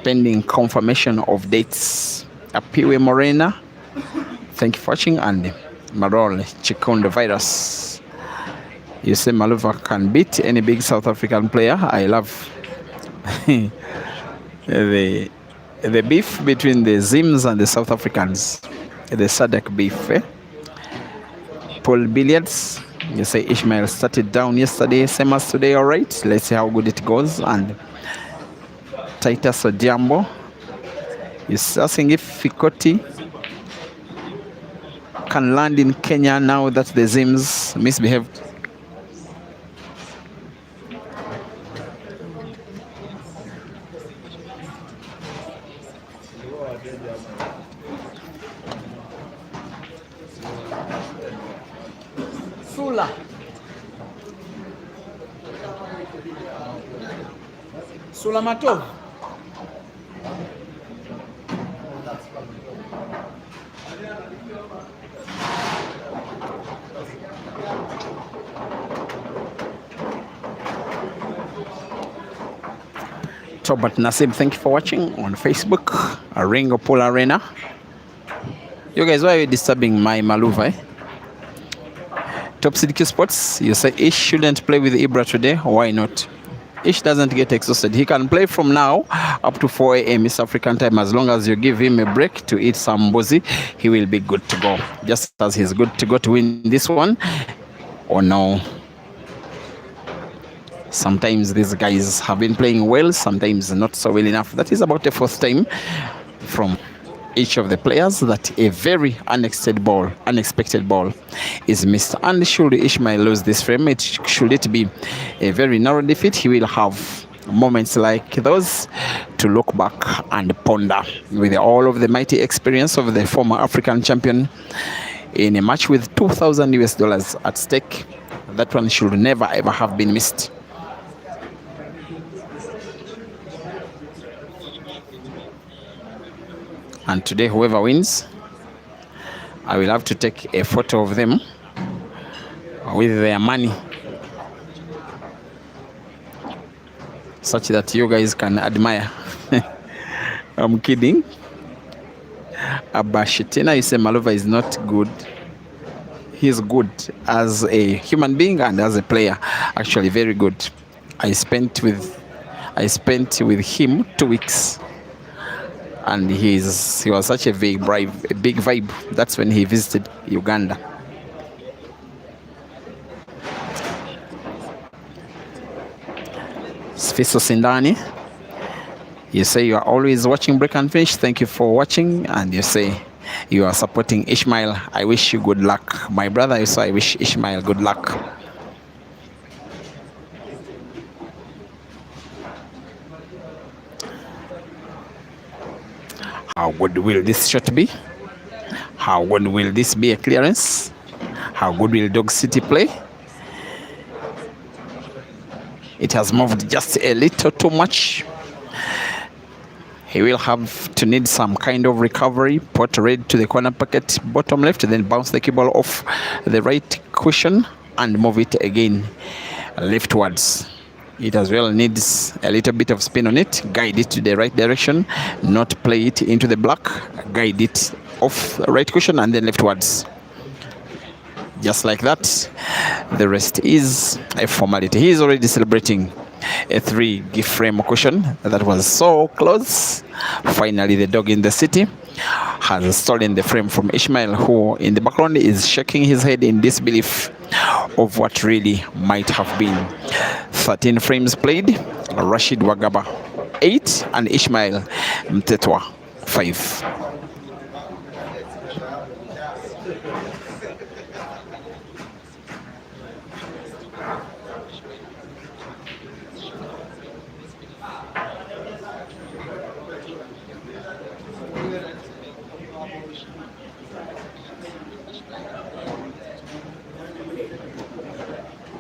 Speaker 3: pending confirmation of dates. Apiwe Morena, thank you for watching. And Marol Chikondo Virus, you say Maluva can beat any big South African player. I love the beef between the Zims and the South Africans, the SADC beef. Paul Billiards, you say ISHMAEL started down yesterday, same as today. All right, let's see how good it goes. And Titus Odiambo is asking if Fikoti can land in Kenya now that the Zims misbehaved. Sulamato. Tobat Nasib, thank you for watching on Facebook. Ringo Pool Arena. You guys, why are you disturbing my Maluva? Top CDQ Sports, you say Ish shouldn't play with Ibra today. Why not? Ish doesn't get exhausted. He can play from now up to 4 a.m. East African time. As long as you give him a break to eat some bozi, he will be good to go. Just as he's good to go to win this one. Or no. Sometimes these guys have been playing well, sometimes not so well enough. That is about the fourth time from each of the players that a very unexpected ball is missed. And should ISHMAEL lose this frame, should it be a very narrow defeat, he will have moments like those to look back and ponder with all of the mighty experience of the former African champion in a match with $2,000 at stake. That one should never ever have been missed. And today, whoever wins, I will have to take a photo of them with their money, such that you guys can admire. I'm kidding. Abashitina, you say Maluva is not good. He's good as a human being and as a player. Actually, very good. I spent with him 2 weeks and he was such a big vibe. That's when he visited Uganda. Sfiso Sindani, you say you are always watching Break and Finish. Thank you for watching. And you say you are supporting Ishmael. I wish you good luck, my brother. So I wish Ishmael good luck. How good will this shot be? How good will this be a clearance? How good will Dog City play? It has moved just a little too much. He will have to need some kind of recovery. Pot red to the corner pocket, bottom left, then bounce the cable off the right cushion and move it again leftwards. It as well needs a little bit of spin on it. Guide it to the right direction, not play it into the black. Guide it off the right cushion and then leftwards. Just like that. The rest is a formality. He is already celebrating a 3 gift frame cushion that was so close. Finally, the dog in the city has stolen the frame from Ishmael, who in the background is shaking his head in disbelief of what really might have been. 13 frames played. Rashid Wagaba 8 and Ishmael MTHETHWA 5.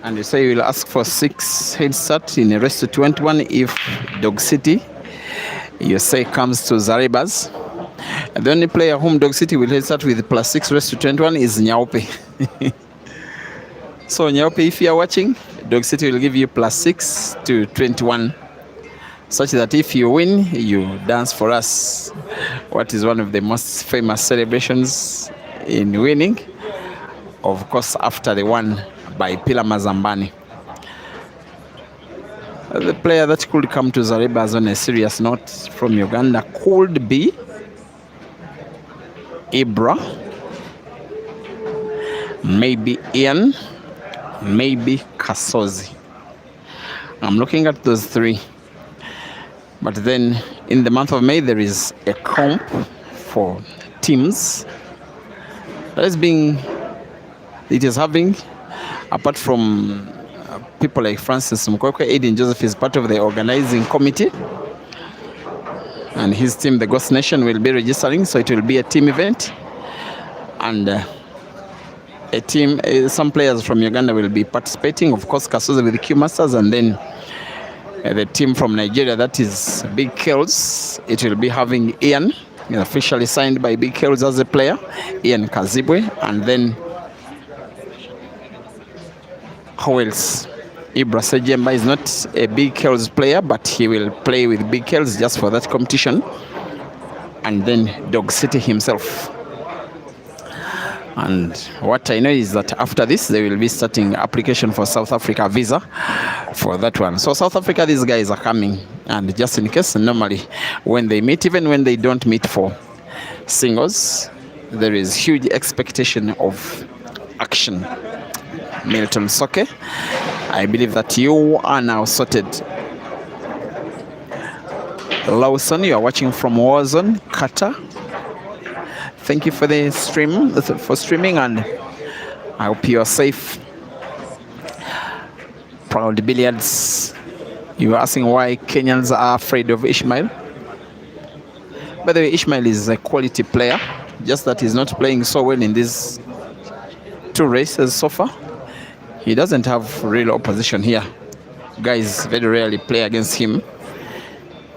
Speaker 3: And you say you will ask for 6 head start in a race to 21 if Dog City, you say, comes to Zaribas. And the only player whom Dog City will head start with +6 race to 21 is Nyaope. So Nyaope, if you are watching, Dog City will give you +6 to 21, such that if you win, you dance for us. What is one of the most famous celebrations in winning? Of course, after the one by Pila Mazambani. The player that could come to Zaribas on a serious note from Uganda could be Ibra, maybe Ian, maybe Kasozi. I'm looking at those 3. But then in the month of May, there is a comp for teams that it is having, apart from people like Francis Mkwekwe, Aiden Joseph is part of the organizing committee. And his team, the Ghost Nation, will be registering, so it will be a team event. And some players from Uganda will be participating. Of course, Kasoza with the Q Masters, and then the team from Nigeria, that is Big Kells. It will be having Ian, officially signed by Big Kells as a player, Ian Kazibwe, and then how else? Ibra Sejemba is not a Big Kells player, but he will play with Big Kells just for that competition. And then Dog City himself. And what I know is that after this, they will be starting application for South Africa visa for that one. So South Africa, these guys are coming. And just in case, normally when they meet, even when they don't meet for singles, there is huge expectation of action. Milton Soke, I believe that you are now sorted. Lawson, you are watching from Warzone, Qatar. Thank you for the streaming, and I hope you are safe. Proud Billiards, you are asking why Kenyans are afraid of Ishmael. By the way, Ishmael is a quality player, just that he's not playing so well in these 2 races so far. He doesn't have real opposition here. Guys very rarely play against him.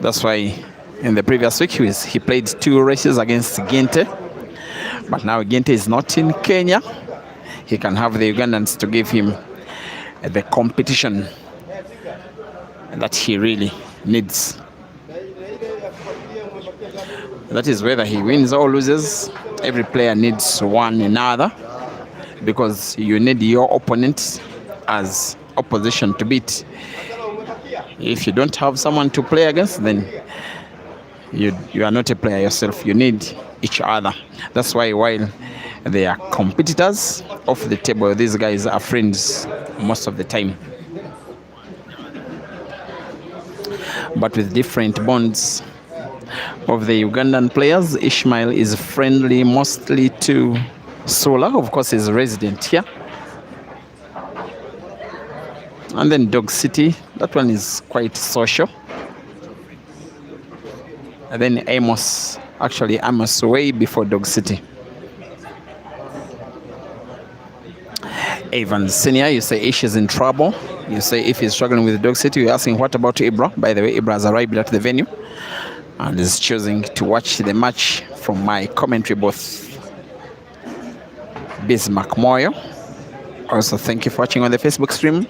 Speaker 3: That's why in the previous week he played 2 races against Gente. But now Gente is not in Kenya. He can have the Ugandans to give him the competition that he really needs. That is whether he wins or loses. Every player needs one another, because you need your opponent as opposition to beat. If you don't have someone to play against, then You are not a player yourself. You need each other. That's why while they are competitors off the table, these guys are friends most of the time, but with different bonds. Of the Ugandan players, Ishmael is friendly mostly to Sula. Of course, he's a resident here. And then Dog City, that one is quite social. And then Amos way before Dog City. Evans Senior, you say Ish is in trouble. You say if he's struggling with Dog City, you're asking what about Ibra? By the way, Ibra has arrived at the venue and is choosing to watch the match from my commentary booth. Bismarck Moyo, also thank you for watching on the Facebook stream.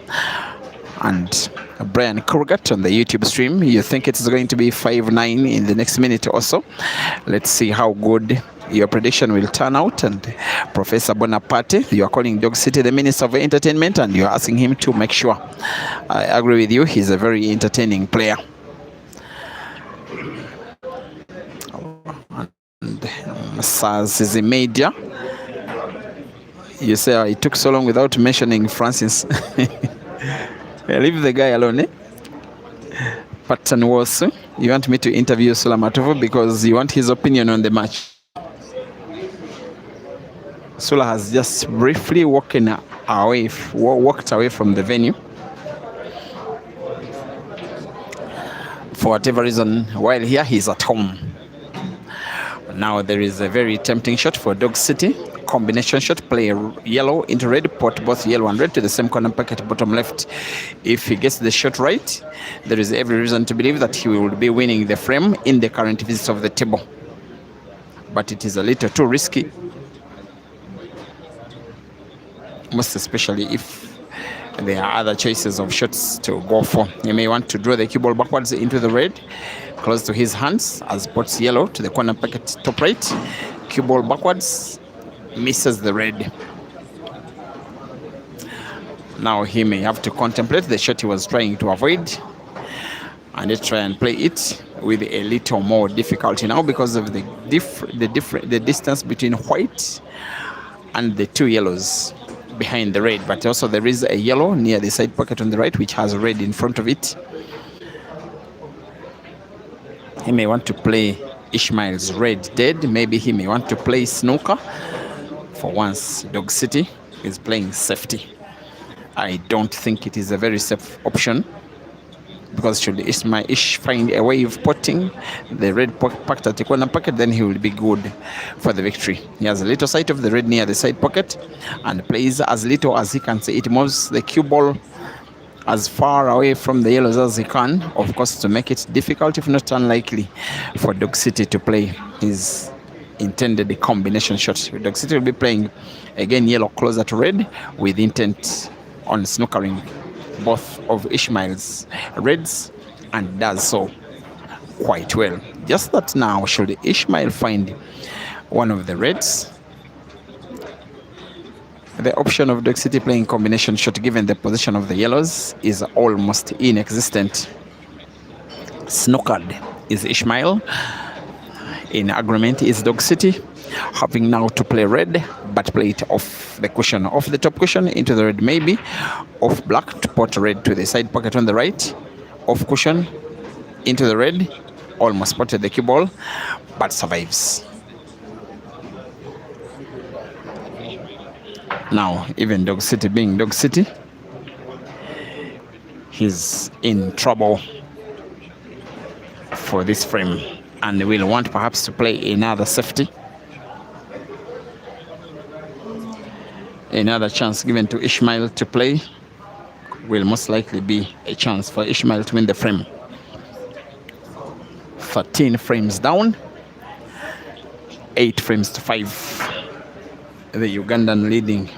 Speaker 3: And Brian Kurgat on the YouTube stream. You think it's going to be 5-9 in the next minute or so. Let's see how good your prediction will turn out. And Professor Bonaparte, you are calling Dog City the Minister of Entertainment, and you're asking him to make sure. I agree with you, he's a very entertaining player. And Saz is in media. You say it took so long without mentioning Francis. Leave the guy alone, eh? Patton was, you want me to interview Sulamatovo because you want his opinion on the match. Sula has just briefly walked away from the venue. For whatever reason, while here, he's at home. Now there is a very tempting shot for Dog City. Combination shot, play yellow into red, put both yellow and red to the same corner pocket bottom left. If he gets the shot right, there is every reason to believe that he will be winning the frame in the current visit of the table. But it is a little too risky, most especially if there are other choices of shots to go for. You may want to draw the cue ball backwards into the red, close to his hands, as puts yellow to the corner pocket top right. Cue ball backwards, misses the red. Now he may have to contemplate the shot he was trying to avoid and try and play it with a little more difficulty now because of the distance between white and the two yellows behind the red. But also there is a yellow near the side pocket on the right which has red in front of it. He may want to play Ishmael's red dead. Maybe he may want to play snooker. For once, Dog City is playing safety. I don't think it is a very safe option because should Ish find a way of putting the red pocket at the corner pocket, then he will be good for the victory. He has a little sight of the red near the side pocket and plays as little as he can. See, it moves the cue ball as far away from the yellows as he can, of course, to make it difficult, if not unlikely, for Dog City to play his intended combination shot. Dog City will be playing again yellow closer to red with intent on snookering both of Ishmael's reds, and does so quite well. Just that now, should Ishmael find one of the reds, the option of Dog City playing combination shot given the position of the yellows is almost inexistent. Snookered is Ishmael. In agreement is Dog City, having now to play red, but play it off the cushion, off the top cushion into the red, maybe off black to put red to the side pocket on the right, off cushion into the red, almost spotted the cue ball, but survives. Now, even Dog City being Dog City, he's in trouble for this frame and will want perhaps to play another safety. Another chance given to Ishmael to play will most likely be a chance for Ishmael to win the frame. 13 frames down, 8 frames to 5. The Ugandan leading.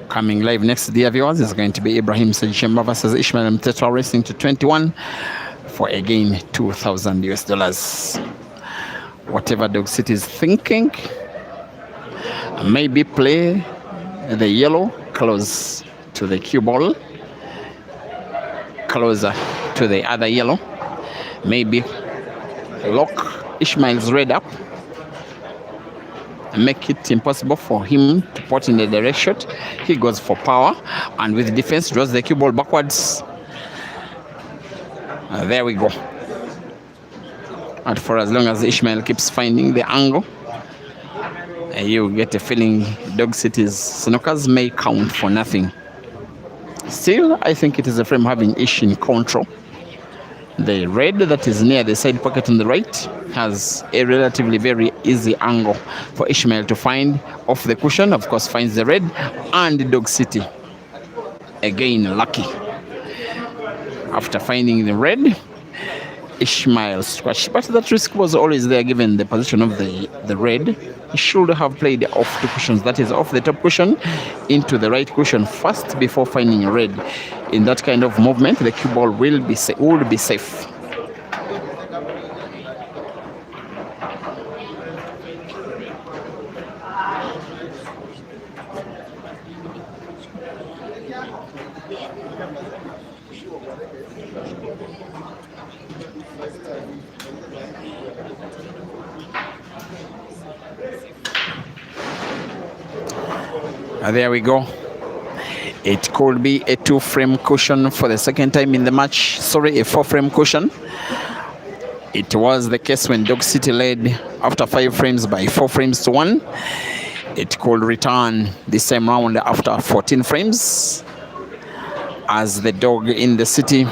Speaker 3: Coming live next, dear viewers, is going to be Ibrahim Sajishemba versus Ishmael MTHETHWA, racing to 21 for again $2,000. Whatever Dog City is thinking, maybe play the yellow close to the cue ball, closer to the other yellow. Maybe lock ISHMAEL's red up and make it impossible for him to pot in the direct shot. He goes for power and with defense draws the cue ball backwards. There we go. And for as long as ISHMAEL keeps finding the angle, you get a feeling Dog City's snookers may count for nothing. Still, I think it is a frame having Ish in control. The red that is near the side pocket on the right has a relatively very easy angle for ISHMAEL to find off the cushion. Of course, finds the red and Dog City. Again, lucky. After finding the red, ISHMAEL scratch. But that risk was always there given the position of the red. He should have played off two cushions, that is off the top cushion into the right cushion first before finding a red. In that kind of movement, the cue ball would be safe. There we go. It could be a 2-frame cushion for the second time in the match. Sorry, a 4-frame cushion. It was the case when Dog City led after 5 frames by 4 frames to 1. It could return this time round after 14 frames, as the dog in the city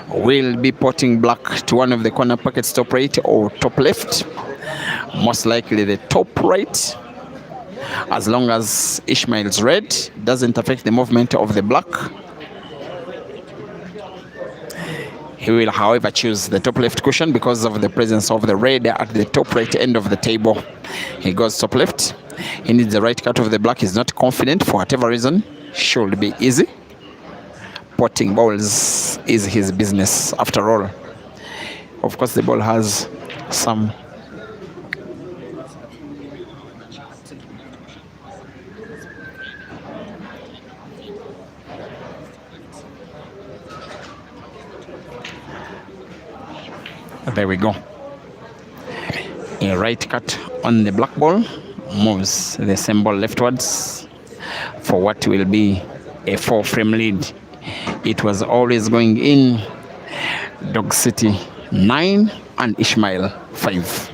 Speaker 3: will be potting black to one of the corner pockets, top right or top left. Most likely the top right. As long as ISHMAEL's red doesn't affect the movement of the black. He will, however, choose the top left cushion because of the presence of the red at the top right end of the table. He goes top left. He needs the right cut of the black. He's not confident for whatever reason. Should be easy. Potting balls is his business after all. Of course, the ball has some There we go. A right cut on the black ball moves the same ball leftwards for what will be a 4-frame lead. It was always going in. Dog City 9 and ISHMAEL 5.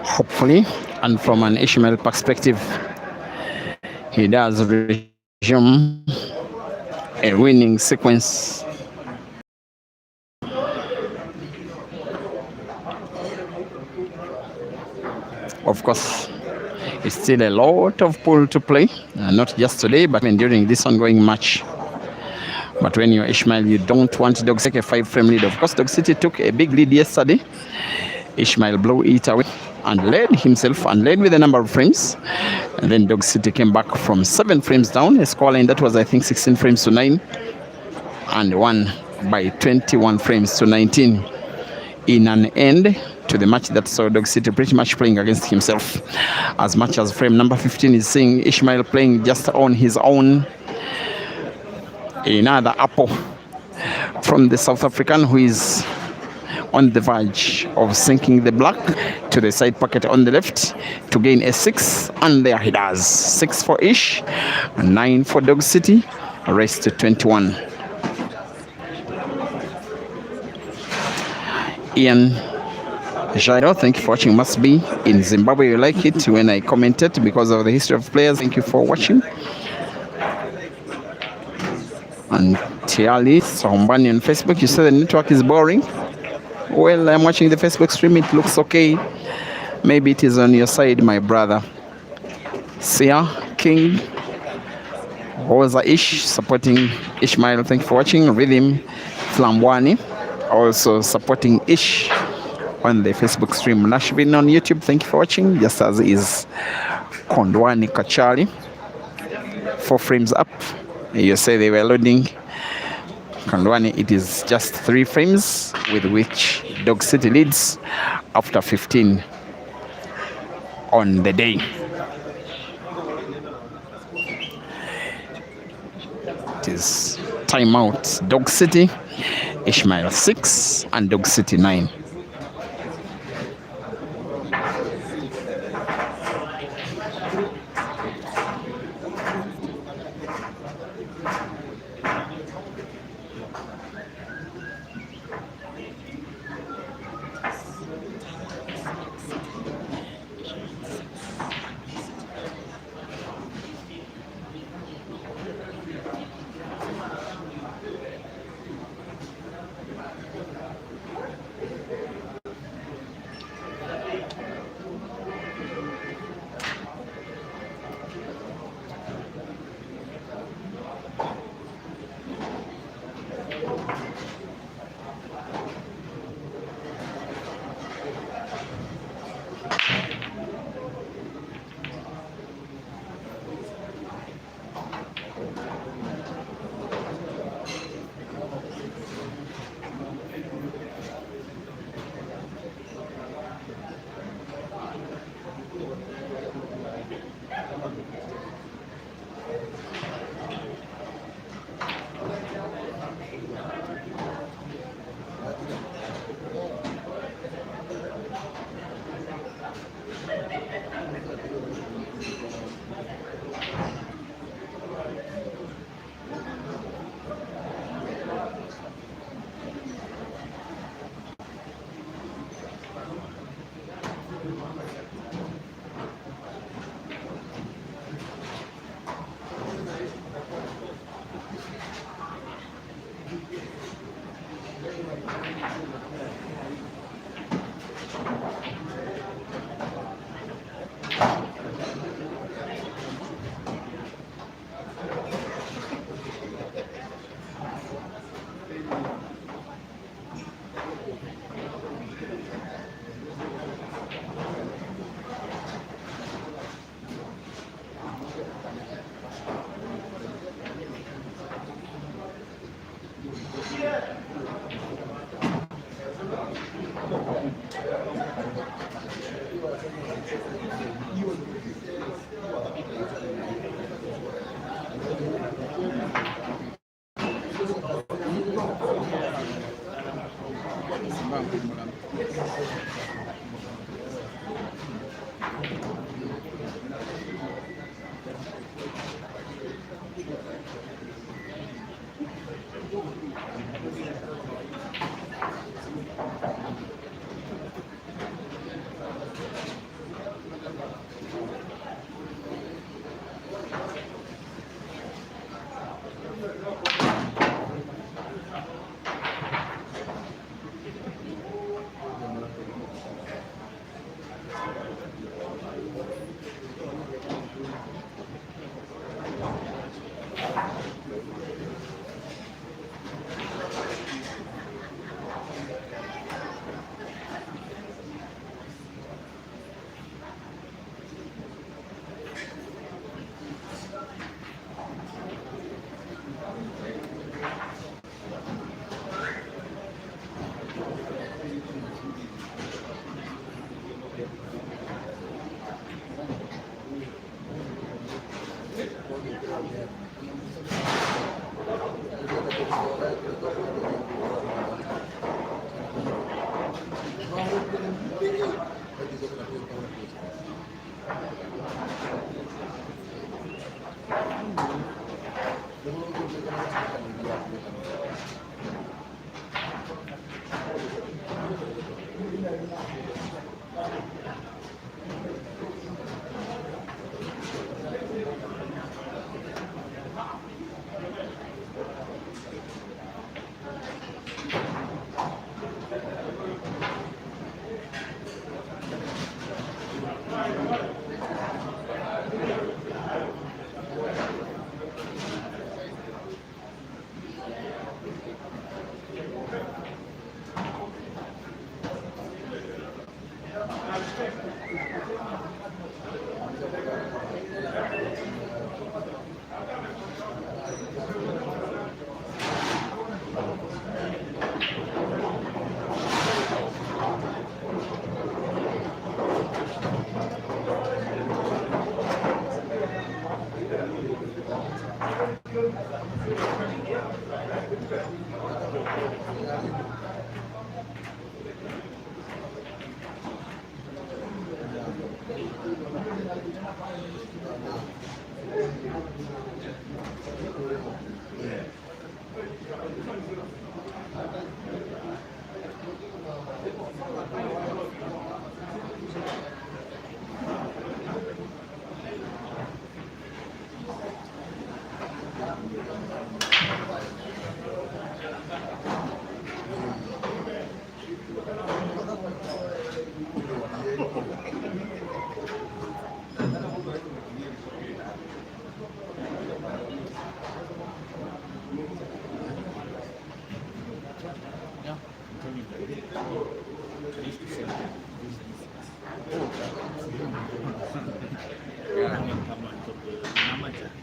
Speaker 3: Hopefully, and from an ISHMAEL perspective, he does resume a winning sequence. Of course, it's still a lot of pool to play, not just today, but during this ongoing match. But when you're ISHMAEL, you don't want Dog City take a 5-frame lead. Of course, Dog City took a big lead yesterday. ISHMAEL blew it away. and led himself and led with a number of frames. And then Dog City came back from 7 frames down, a scoreline that was, I think, 16 frames to 9, and won by 21 frames to 19 in an end to the match that saw Dog City pretty much playing against himself. As much as frame number 15 is seeing ISHMAEL playing just on his own. Another apple from the South African, who is on the verge of sinking the black to the side pocket on the left to gain a 6, and there he does. 6 for Ish, 9 for Dog City, rest to 21. Ian Jairo, thank you for watching. Must be in Zimbabwe. You like it when I commented because of the history of players. Thank you for watching. And Tiali Sohombani on Facebook, you say the network is boring. Well, I'm watching the Facebook stream. It looks okay. Maybe it is on your side, my brother. Sia King Rosa Ish supporting ISHMAEL. Thank you for watching. Rhythm Flambwani also supporting Ish on the Facebook stream. Nashvin on YouTube, thank you for watching. Just as is Kondwani Kachali. 4 frames up. You say they were loading. Kondwani, it is just 3 frames with which Dog City leads after 15 on the day. It is timeout. Dog City, ISHMAEL 6 and Dog City 9.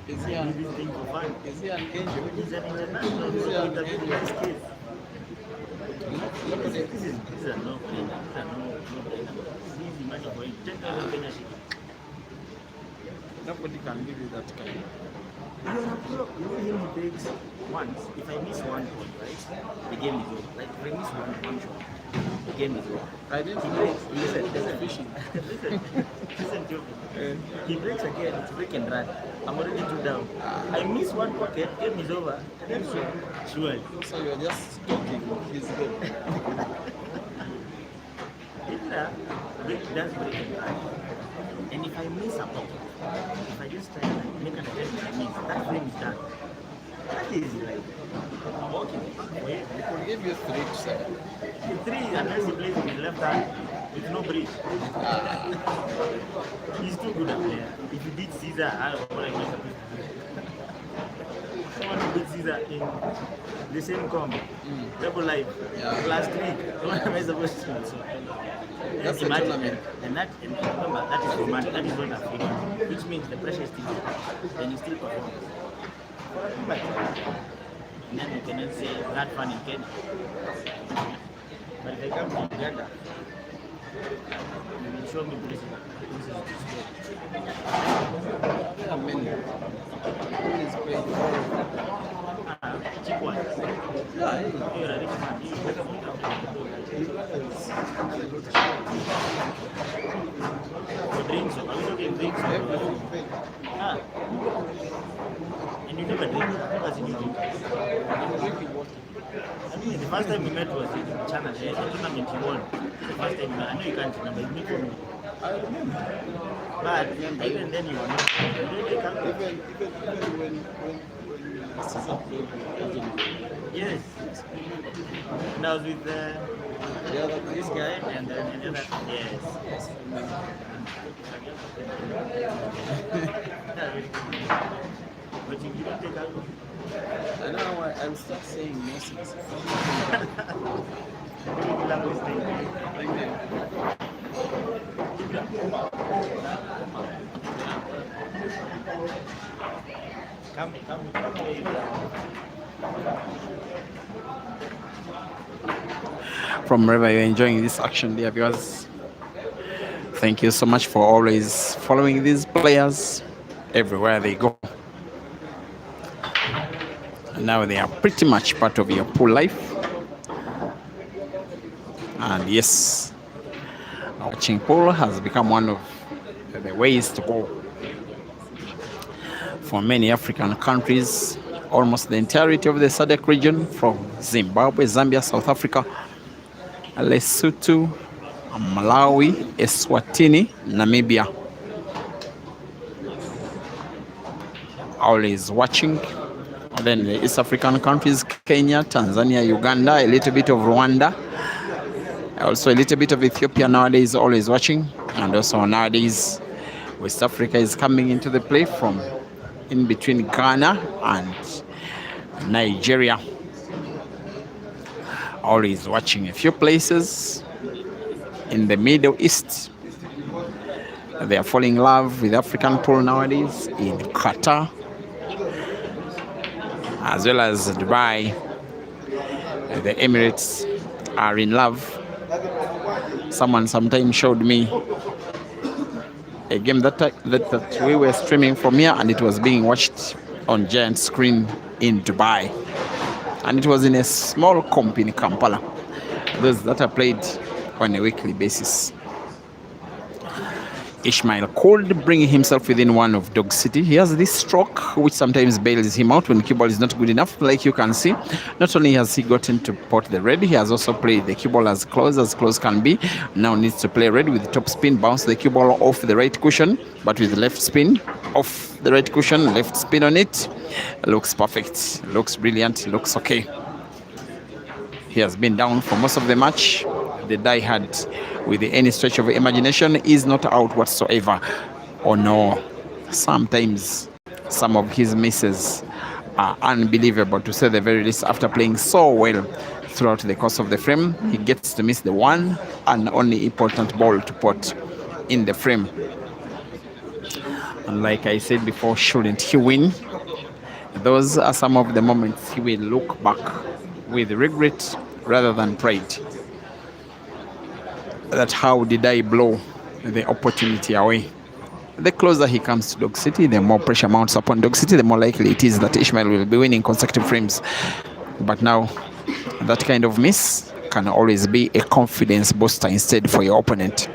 Speaker 3: Is he an angel?
Speaker 5: He's an international intermediate case. This is a no-brainer. Easy money for him. 10,000 Kenya shillings.
Speaker 3: Nobody can give you that kind.
Speaker 5: You know him, he breaks once. If I miss 1 point, right, the game is over. Like if I miss one shot, the game is over.
Speaker 3: I didn't
Speaker 5: He
Speaker 3: know.
Speaker 5: breaks. Listen,
Speaker 3: Fishing.
Speaker 5: listen to me. He breaks again. It's break and run. I'm already 2 down. I miss 1 pocket. Game is over. Sure.
Speaker 3: So you're just talking his game.
Speaker 5: Hitler does break and run. And if I miss a pocket, if I just try to make an attempt and I miss, that frame is done. That is like walking.
Speaker 3: We could give you 3 seconds.
Speaker 5: The 3 unless he plays with his left hand with no bridge. He's too good a player. If he beat Caesar, I don't know what I'm supposed to do. Someone who beat Caesar in the same combo, double life, last week, what am I supposed to do?
Speaker 3: That's a
Speaker 5: Imagine,
Speaker 3: tournament.
Speaker 5: and remember, that is romantic, that is not African, which means the pressure is still there, and you still perform. But then you cannot say you had fun in Kenya. But if I come to Uganda, you will show me places to score.
Speaker 3: There are many. Who is playing?
Speaker 5: Cheap ones.
Speaker 3: Yeah,
Speaker 5: You're a rich man. You better move for drinks, are we talking drinks?
Speaker 3: everything.
Speaker 5: Ah. And you never drink. Never seen you drink. I mean, the first time we met was in China, the tournament you won. The first time, I know you can't remember, you met me.
Speaker 3: I remember.
Speaker 5: But even then you were not. You really can't.
Speaker 3: Even when Caesar played with Argentina.
Speaker 5: Yes. And I was with
Speaker 3: The other
Speaker 5: this guy and then another. Yes.
Speaker 3: Yes, I remember.
Speaker 5: But you didn't take alcohol.
Speaker 3: And now I'm start saying nonsense. Like that.
Speaker 5: Come.
Speaker 3: From wherever you're enjoying this action, dear viewers, thank you so much for always following these players everywhere they go. Now they are pretty much part of your pool life. And yes, watching pool has become one of the ways to go for many African countries. Almost the entirety of the SADC region, from Zimbabwe, Zambia, South Africa, Lesotho, Malawi, Eswatini, Namibia. Always watching. And then the East African countries, Kenya, Tanzania, Uganda, a little bit of Rwanda, also a little bit of Ethiopia nowadays, always watching. And also nowadays, West Africa is coming into the play from in between Ghana and Nigeria. Always watching a few places in the Middle East. They are falling in love with African pool nowadays in Qatar, as well as Dubai. The Emirates are in love. Someone sometime showed me a game that we were streaming from here, and it was being watched on giant screen in Dubai. And it was in a small comp in Kampala. Those that are played on a weekly basis. ISHMAEL could bring himself within one of Dog City. He has this stroke which sometimes bails him out when cue ball is not good enough. Like you can see, not only has he gotten to pot the red, he has also played the cue ball as close can be. Now needs to play red with top spin, bounce the cue ball off the right cushion, but with left spin off the right cushion, left spin on it. Looks perfect, looks brilliant, looks okay. He has been down for most of the match. The diehard, with any stretch of imagination, is not out whatsoever. Oh no, sometimes some of his misses are unbelievable, to say the very least. After playing so well throughout the course of the frame, he gets to miss the one and only important ball to put in the frame. And like I said before, shouldn't he win? Those are some of the moments he will look back with regret rather than pride. That how did I blow the opportunity away? The closer he comes to Dog City, the more pressure mounts upon Dog City, the more likely it is that ISHMAEL will be winning consecutive frames. But now, that kind of miss can always be a confidence booster instead for your opponent.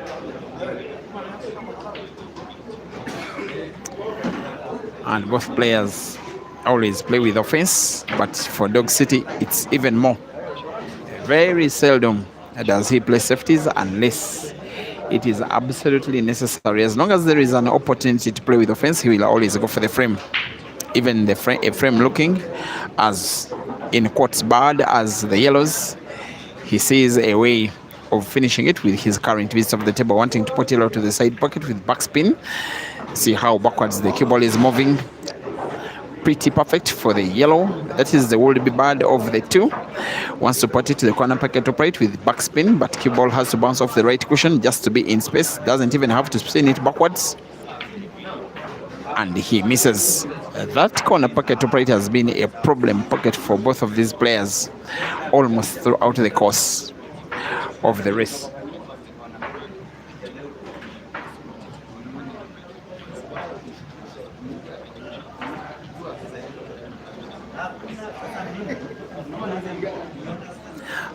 Speaker 3: And both players always play with offense, but for Dog City, it's even more. Very seldom does he play safeties unless it is absolutely necessary. As long as there is an opportunity to play with offense, he will always go for the frame. Even a frame looking as, in quotes, bad as the yellows, he sees a way of finishing it with his current visit of the table, wanting to put yellow to the side pocket with backspin. See how backwards the cue ball is moving. Pretty perfect for the yellow. That is the would be bad of the two. Wants to put it to the corner pocket upright with backspin, but cue ball has to bounce off the right cushion just to be in space. Doesn't even have to spin it backwards. And he misses. That corner pocket upright has been a problem pocket for both of these players almost throughout the course of the race.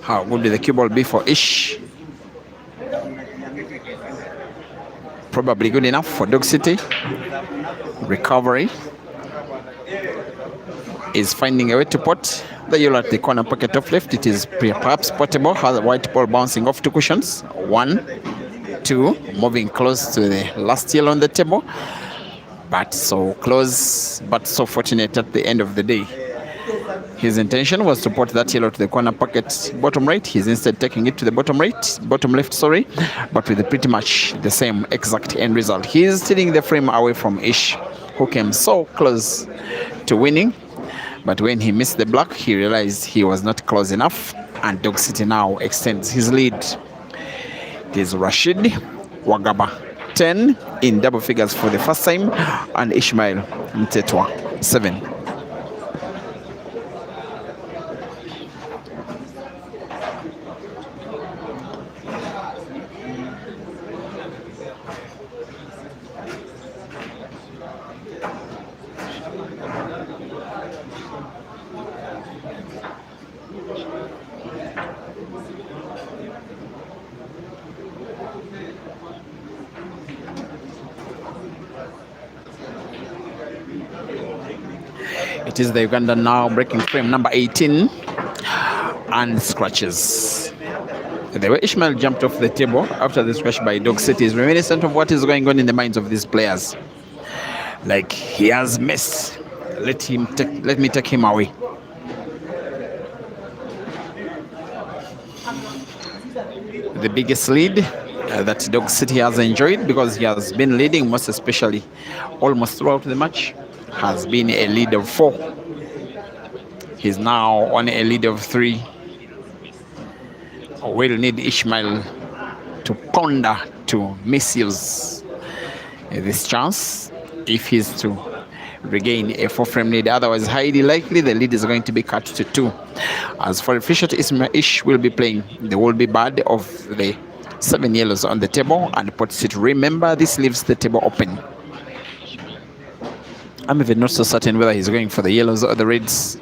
Speaker 3: How good will the cue ball be for Ish? Probably good enough for Dog City. Recovery is finding a way to put the yellow at the corner pocket of left. It is perhaps potable. Has a white ball bouncing off two cushions. 1, 2, moving close to the last yellow on the table. But so close, but so fortunate at the end of the day. His intention was to put that yellow to the corner pocket bottom right. He's instead taking it to the bottom left, sorry, but with pretty much the same exact end result. He's stealing the frame away from Ish, who came so close to winning. But when he missed the block, he realized he was not close enough, and Dog City now extends his lead. It is Rashid, WAGABA 10 in double figures for the first time, and ISHMAEL MTHETHWA 7. It is the Ugandan now breaking frame number 18 and scratches. The way ISHMAEL jumped off the table after the scratch by Dog City is reminiscent of what is going on in the minds of these players. Like, he has missed. Let me take him away. The biggest lead that Dog City has enjoyed, because he has been leading most especially almost throughout the match, has been a lead of 4. He's now on a lead of 3. We'll need ISHMAEL to ponder to misuse this chance if he's to regain a 4-frame lead. Otherwise, highly likely the lead is going to be cut to 2. As for the official, Ish will be playing the will be bad of the 7 yellows on the table and puts it. Remember, this leaves the table open. I'm even not so certain whether he's going for the yellows or the reds.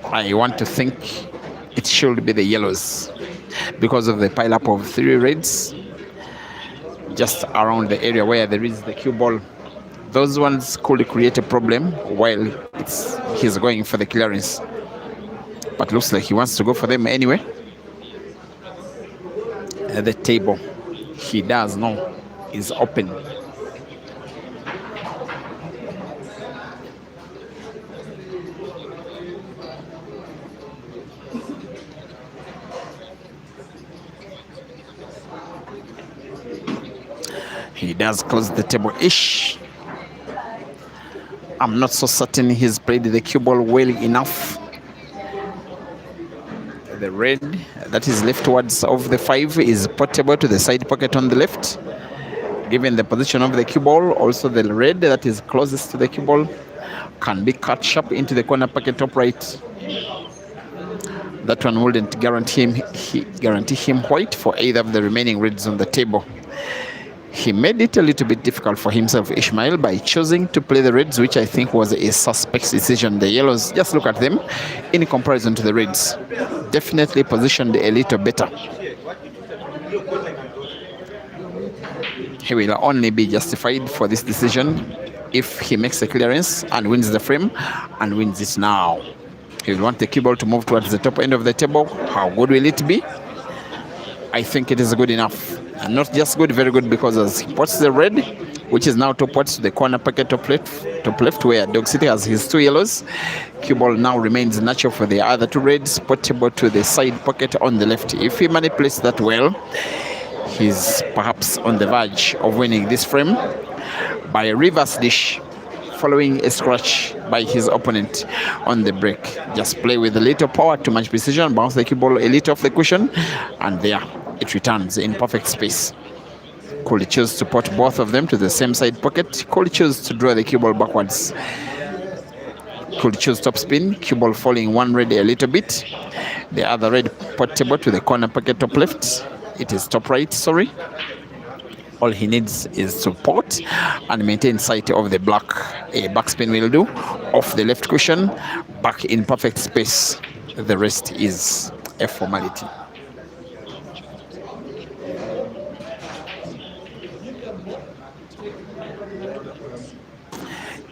Speaker 3: I want to think it should be the yellows because of the pile-up of 3 reds just around the area where there is the cue ball. Those ones could create a problem while he's going for the clearance. But looks like he wants to go for them anyway. At the table, he does know is open. He does close the table ish. I'm not so certain he's played the cue ball well enough. The red that is leftwards of the 5 is portable to the side pocket on the left. Given the position of the cue ball, also the red that is closest to the cue ball can be cut sharp into the corner pocket top right. That one wouldn't guarantee him white for either of the remaining reds on the table. He made it a little bit difficult for himself, ISHMAEL, by choosing to play the reds, which I think was a suspect decision. The yellows, just look at them in comparison to the reds. Definitely positioned a little better. He will only be justified for this decision if he makes a clearance and wins the frame, and wins it now. He will want the cue ball to move towards the top end of the table. How good will it be? I think it is good enough. And not just good, very good, because as he puts the red, which is now towards the corner pocket top left where Dog City has his 2 yellows, cue ball now remains natural for the other 2 reds, portable to the side pocket on the left. If he manipulates that well, he's perhaps on the verge of winning this frame by a reverse dish following a scratch by his opponent on the break. Just play with a little power, too much precision, bounce the cue ball a little off the cushion, and there it returns in perfect space. Could choose to put both of them to the same side pocket. Could choose to draw the cue ball backwards. Could choose top spin, cue ball falling one red a little bit. The other red portable to the corner pocket top left. It is top right, sorry. All he needs is to port and maintain sight of the black. A backspin will do. Off the left cushion, back in perfect space. The rest is a formality.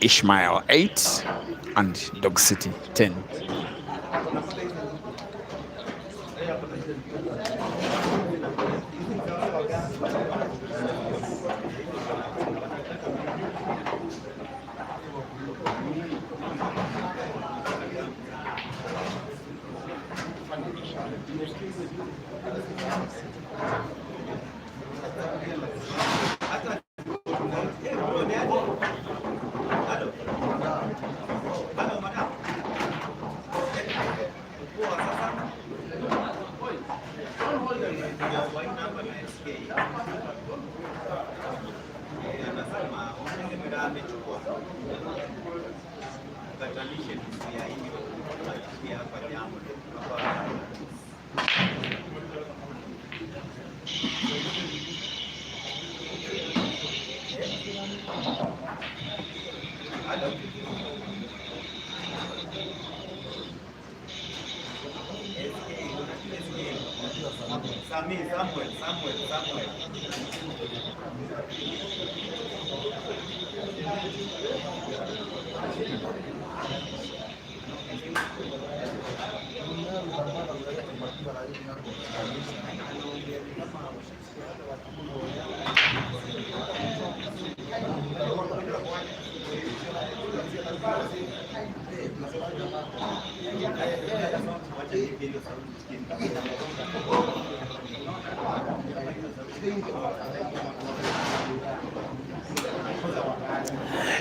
Speaker 3: ISHMAEL 8 and Dog City 10.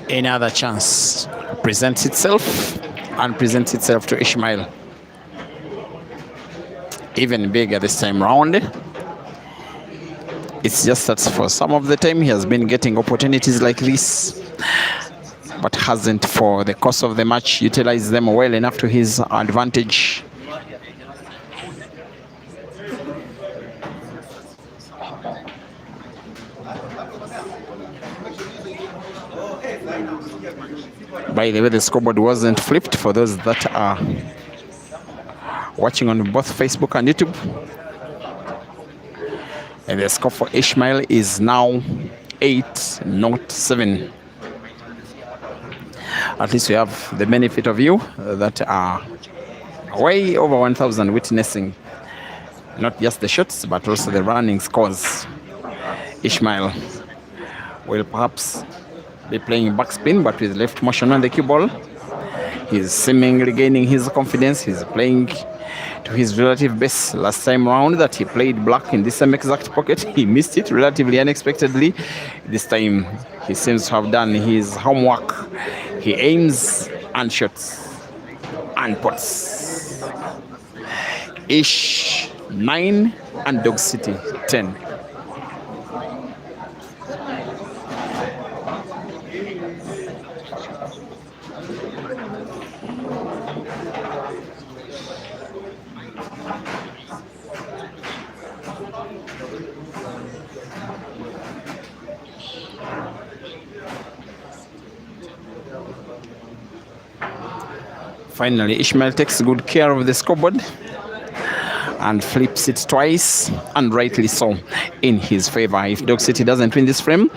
Speaker 3: Another chance presents itself and presents itself to Ishmael. Even bigger this time round. It's just that for some of the time he has been getting opportunities like this, but hasn't for the course of the match utilized them well enough to his advantage. By the way, the scoreboard wasn't flipped for those that are watching on both Facebook and YouTube. And the score for Ishmael is now 8-7. At least we have the benefit of you that are way over 1,000 witnessing not just the shots but also the running scores. Ishmael will perhaps be playing backspin but with left motion on the cue ball. He's seemingly gaining his confidence. He's playing to his relative best. Last time round that he played black in this same exact pocket, he missed it relatively unexpectedly. This time he seems to have done his homework. He aims and shoots and puts. Ish 9 and Dog City 10. Finally, Ishmael takes good care of the scoreboard and flips it twice, and rightly so, in his favor. If Dog City doesn't win this frame,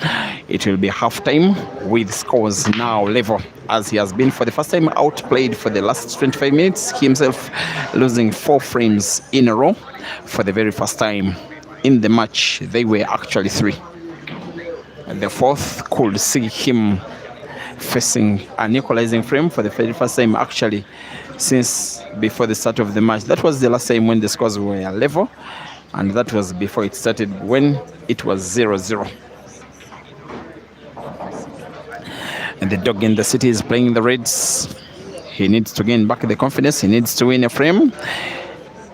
Speaker 3: it will be halftime with scores now level, as he has been for the first time outplayed for the last 25 minutes, himself losing 4 frames in a row. For the very first time in the match, they were actually 3. And the fourth could see him facing an equalizing frame for the very first time actually since before the start of the match. That was the last time when the scores were level, and that was before it started when it was 0-0. And the Dog in the City is playing the Reds. He needs to gain back the confidence. He needs to win a frame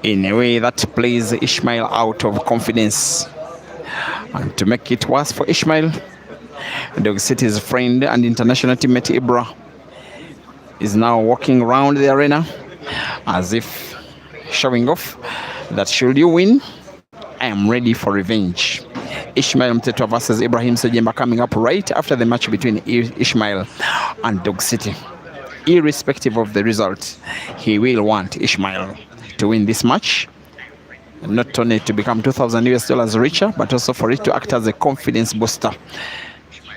Speaker 3: in a way that plays Ishmael out of confidence. And to make it worse for Ishmael, Dog City's friend and international teammate Ibra is now walking around the arena as if showing off that should you win, I am ready for revenge. Ishmael MTHETHWA versus Ibrahim Sejemba coming up right after the match between Ishmael and Dog City. Irrespective of the result, he will want Ishmael to win this match, not only to become $2,000 richer, but also for it to act as a confidence booster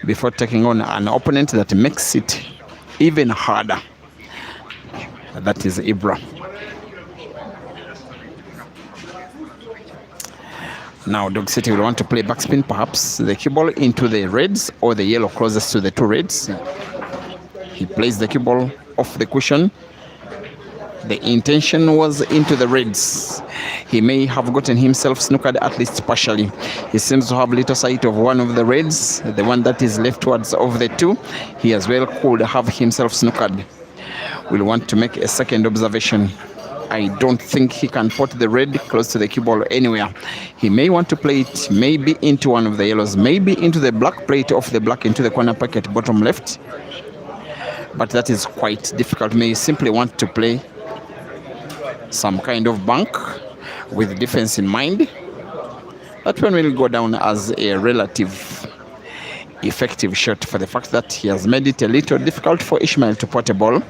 Speaker 3: before taking on an opponent that makes it even harder. That is Ibra. Now Dog City will want to play backspin, perhaps the cue ball into the Reds or the yellow closest to the 2 Reds. He plays the cue ball off the cushion. The intention was into the Reds. He may have gotten himself snookered at least partially. He seems to have little sight of one of the Reds, the one that is leftwards of the 2. He as well could have himself snookered. We'll want to make a second observation. I don't think he can put the red close to the cue ball anywhere. He may want to play it maybe into one of the yellows, maybe into the black plate of the black into the corner pocket bottom left. But that is quite difficult. May simply want to play some kind of bank with defense in mind. That one will go down as a relative effective shot for the fact that he has made it a little difficult for Ishmael to put a ball,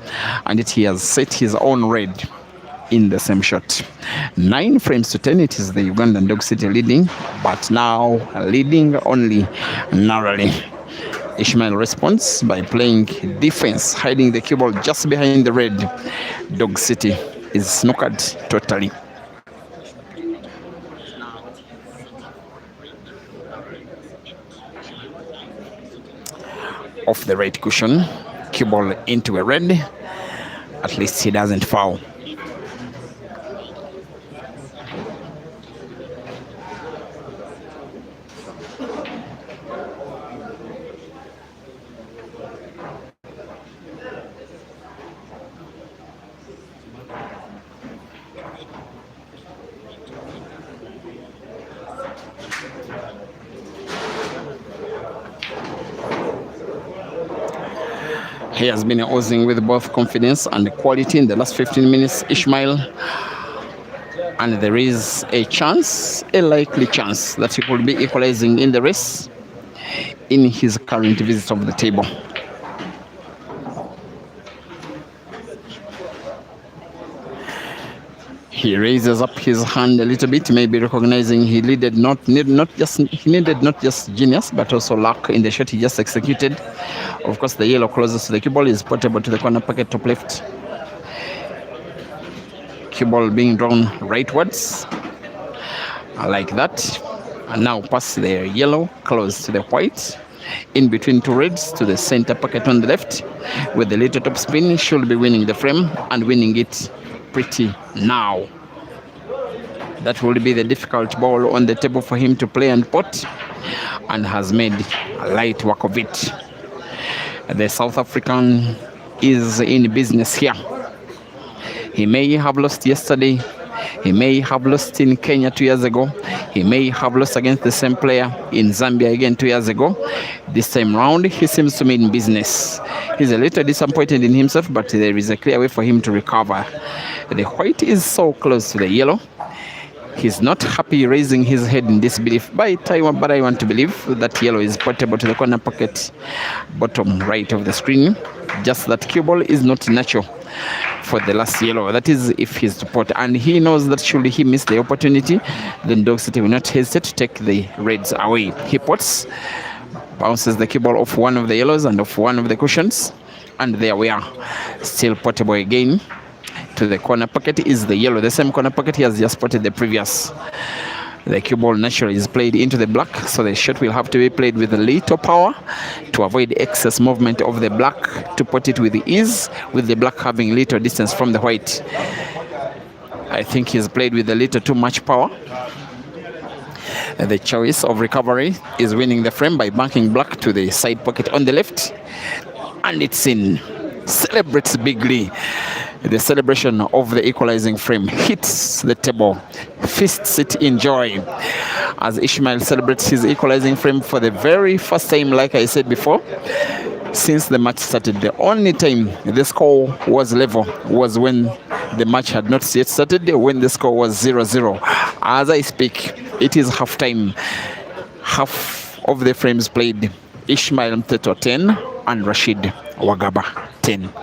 Speaker 3: and he has set his own red in the same shot. 9 frames to 10, it is the Ugandan Dog City leading, but now leading only narrowly. Ishmael responds by playing defense, hiding the cue ball just behind the red. Dog City is snookered totally. Off the right cushion, cue ball into a red. At least he doesn't foul. He has been oozing with both confidence and quality in the last 15 minutes, Ishmael. And there is a chance, a likely chance, that he could be equalizing in the race in his current visit of the table. He raises up his hand a little bit, maybe recognizing he needed not just genius, but also luck in the shot he just executed. Of course, the yellow closest to the cue ball is portable to the corner pocket top left. Cue ball being drawn rightwards, like that. And now pass the yellow close to the white, in between two reds to the center pocket on the left. With the little top spin, should be winning the frame and winning it pretty now. That will be the difficult ball on the table for him to play and pot, and has made a light work of it. The South African is in business here. He may have lost yesterday. He may have lost in Kenya 2 years ago. He may have lost against the same player in Zambia again 2 years ago. This time round, he seems to be in business. He's a little disappointed in himself, but there is a clear way for him to recover. The white is so close to the yellow. He's not happy raising his head in disbelief, but I want to believe that yellow is portable to the corner pocket, bottom right of the screen. Just that cue ball is not natural for the last yellow. That is if he's to pot, and he knows that should he miss the opportunity, then Dog City will not hesitate to take the reds away. He pots, bounces the cue ball off one of the yellows and off one of the cushions, and there we are, still portable again. To the corner pocket is the yellow, the same corner pocket he has just spotted the previous. The cue ball naturally is played into the black, so the shot will have to be played with a little power to avoid excess movement of the black, to put it with ease, with the black having little distance from the white. I think he's played with a little too much power. The choice of recovery is winning the frame by banking black to the side pocket on the left, and it's in. Celebrates bigly. The celebration of the equalizing frame hits the table, fists it in joy, as Ishmael celebrates his equalizing frame for the very first time, like I said before, since the match started. The only time the score was level was when the match had not yet started, when the score was 0-0. As I speak, it is half time. Half of the frames played. Ishmael MTHETHWA 10 and Rashid WAGABA 10.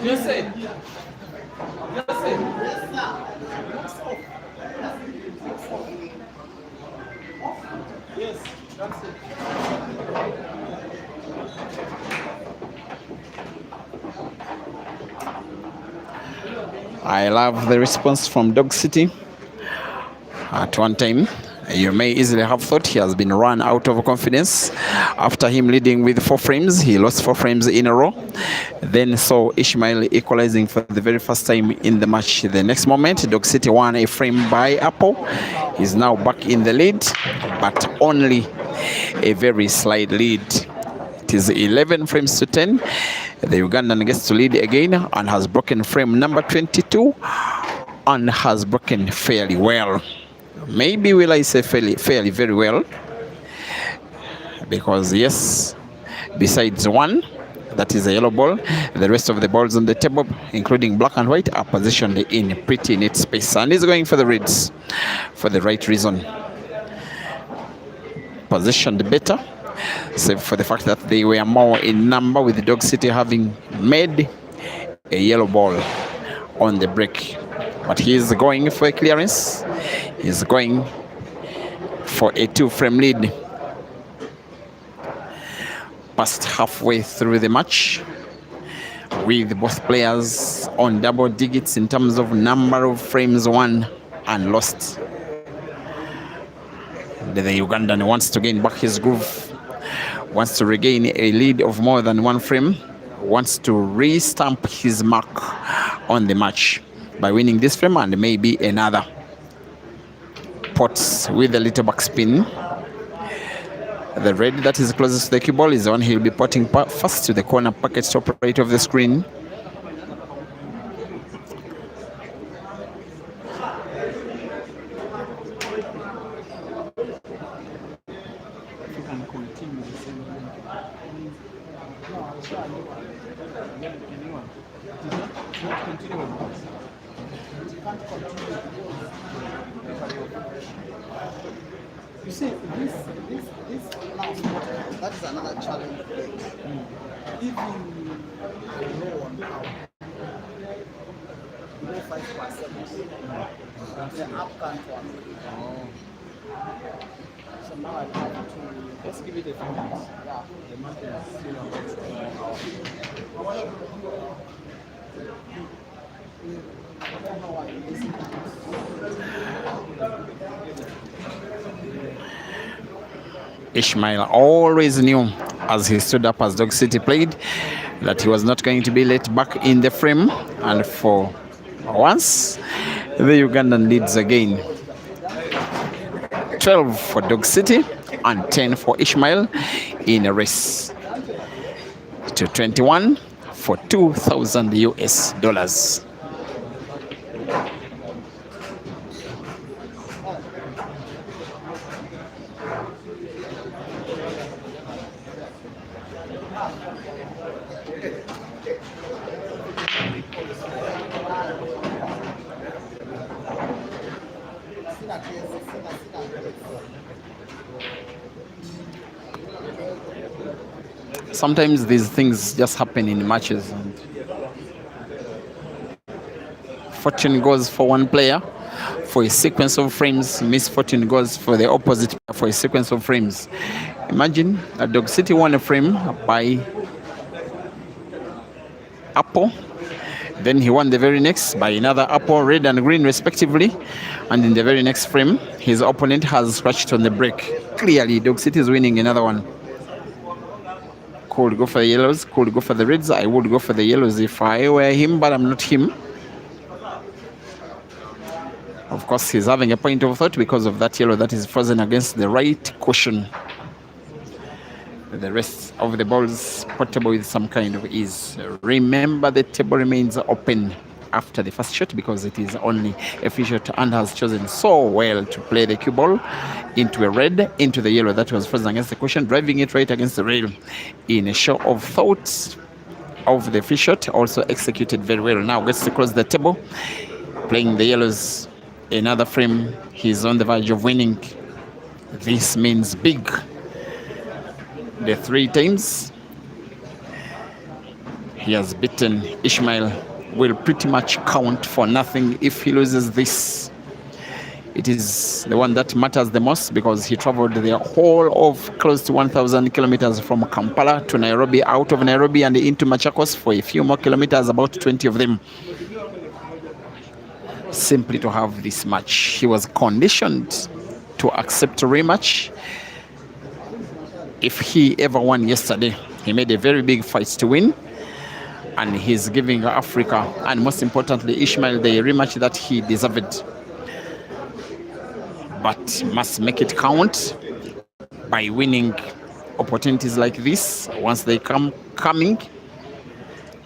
Speaker 1: Yes, sir. Yes, sir.
Speaker 3: I love the response from Dog City. At one time, you may easily have thought he has been run out of confidence. After him leading with 4 frames, he lost 4 frames in a row. Then saw ISHMAEL equalizing for the very first time in the match. The next moment, Dog City won a frame by Apple. He's now back in the lead, but only a very slight lead. It is 11 frames to 10. The Ugandan gets to lead again and has broken frame number 22 and has broken fairly well. Maybe will I say fairly very well, because yes, besides one, that is a yellow ball, the rest of the balls on the table, including black and white, are positioned in pretty neat space, and he's going for the reds for the right reason. Positioned better, save for the fact that they were more in number, with Dog City having made a yellow ball on the break. But he's going for a clearance. He's going for a 2-frame lead. Past halfway through the match, with both players on double digits in terms of number of frames won and lost. The Ugandan wants to gain back his groove, wants to regain a lead of more than 1 frame, wants to re-stamp his mark on the match by winning this frame and maybe another. Potts with a little backspin. The red that is closest to the cue ball is the one he'll be potting first to the corner pocket top right of the screen.
Speaker 2: You see, this last one, that is another challenge. Even low on power, below 5%, the up can't work. So now I have to,
Speaker 4: Let's give it a few minutes.
Speaker 2: yeah.
Speaker 4: The month is still about 2 hours.
Speaker 2: I don't know why it is.
Speaker 3: ISHMAEL always knew, as he stood up as Dog City played, that he was not going to be let back in the frame, and for once the Ugandan leads again. 12 for Dog City and 10 for ISHMAEL in a race to 21 for $2,000 US. Sometimes these things just happen in matches, and fortune goes for one player for a sequence of frames, misfortune goes for the opposite player for a sequence of frames. Imagine that Dog City won a frame by Apple, then he won the very next by another Apple, red and green respectively, and in the very next frame his opponent has scratched on the break. Clearly Dog City is winning another one. Could go for the yellows, could go for the reds. I would go for the yellows if I were him, but I'm not him. Of course, he's having a point of thought because of that yellow that is frozen against the right cushion. The rest of the balls portable with some kind of ease. Remember, the table remains open after the first shot because it is only a free shot, and has chosen so well to play the cue ball into a red, into the yellow that was frozen against the cushion, driving it right against the rail in a show of thought of the free shot, also executed very well. Now gets to close the table, playing the yellows another frame. He's on the verge of winning. This means big. The 3 times he has beaten ISHMAEL will pretty much count for nothing if he loses this. It is the one that matters the most because he traveled the whole of close to 1,000 kilometers from Kampala to Nairobi, out of Nairobi and into Machakos for a few more kilometers, about 20 of them. simply to have this match. He was conditioned to accept a rematch. If he ever won yesterday, he made a very big fight to win, and he's giving Africa, and most importantly Ishmael, the rematch that he deserved, but must make it count by winning. Opportunities like this, once they coming,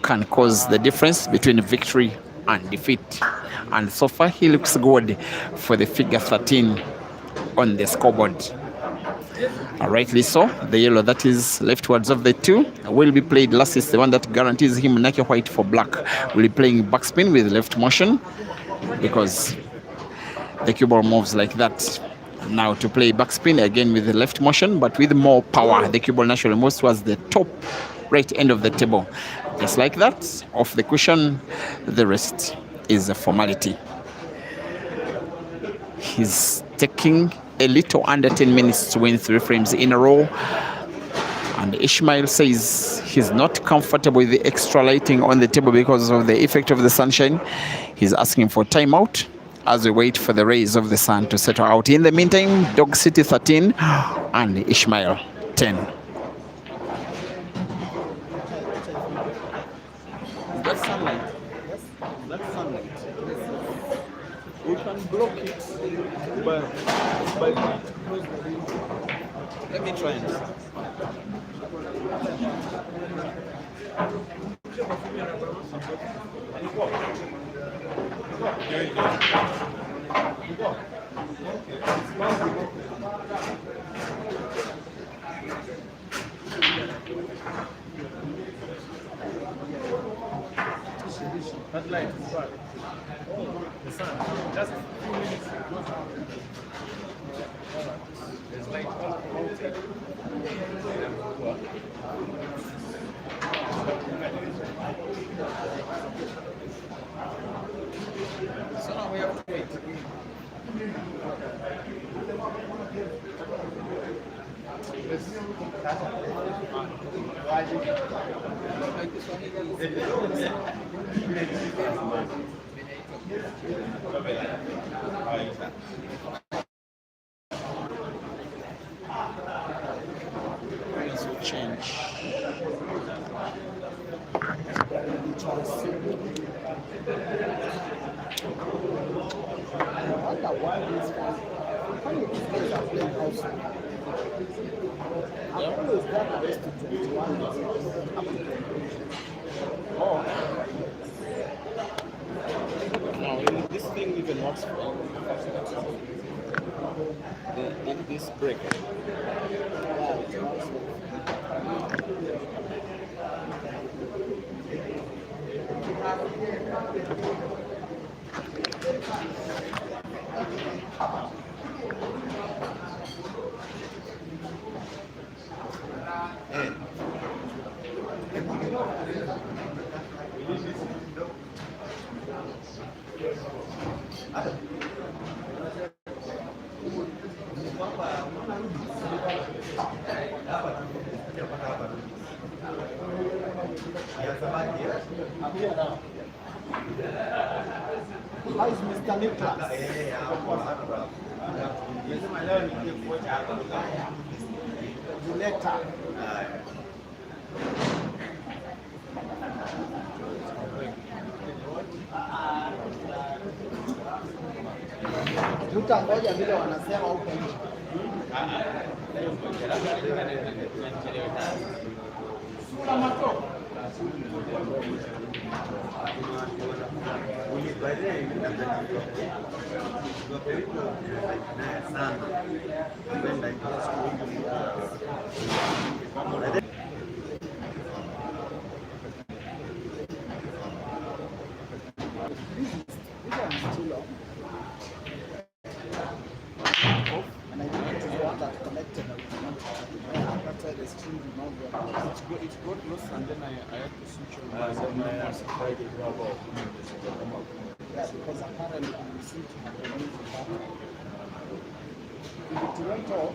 Speaker 3: can cause the difference between victory and defeat. And so far he looks good for the figure 13 on the scoreboard. Rightly so, the yellow that is leftwards of the two will be played last. Is the one that guarantees him Nike white for black. Will be playing backspin with left motion, because the cue ball moves like that. Now to play backspin again with the left motion, but with more power. The cue ball naturally moves towards the top right end of the table. Just like that, off the cushion, the rest is a formality. He's taking a little under 10 minutes to win 3 frames in a row. And Ishmael says he's not comfortable with the extra lighting on the table because of the effect of the sunshine. He's asking for timeout as we wait for the rays of the sun to settle out. In the meantime, Dog City 13 and Ishmael 10.
Speaker 4: That sunlight. Yes. That sunlight. We can block it by let me try and that light is bad. The sun, just a few minutes it goes out. There's light all outside. So now we have to wait.
Speaker 3: Things will change.
Speaker 4: Now, this thing even works for this break.
Speaker 2: How is Mr. Nicholas? Later. Tutangoja vile wanasema huko nje. Sura mato.
Speaker 4: It got lost and then I had to switch on my
Speaker 2: Yeah, because apparently we seem to have a new pattern. If it went off,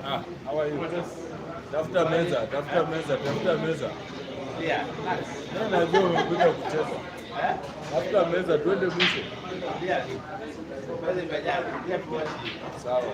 Speaker 6: Ah, how are you? Tafuta meza, tafuta meza, tafuta meza.
Speaker 1: Yeah, nice.
Speaker 6: Najua umekuja kucheza. Tafuta meza twende mwisho.
Speaker 1: Yeah. Meza imejaa, pia tuache.
Speaker 6: Sawa.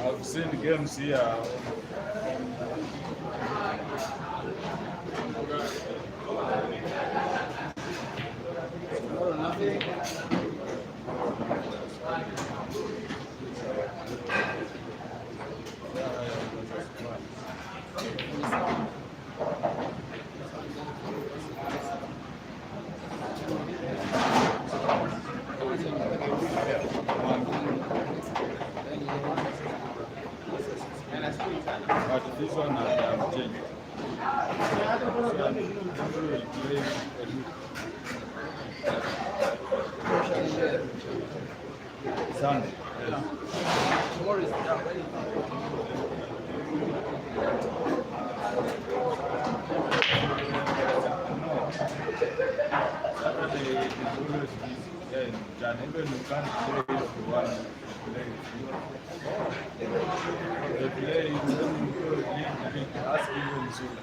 Speaker 6: I've seen games here. But this one I have changed. Sunday.
Speaker 1: Tomorrow is
Speaker 6: Saturday is always busy. Yeah, in Jan, even you can't play if you want to play. They play when you go league, ask even soon.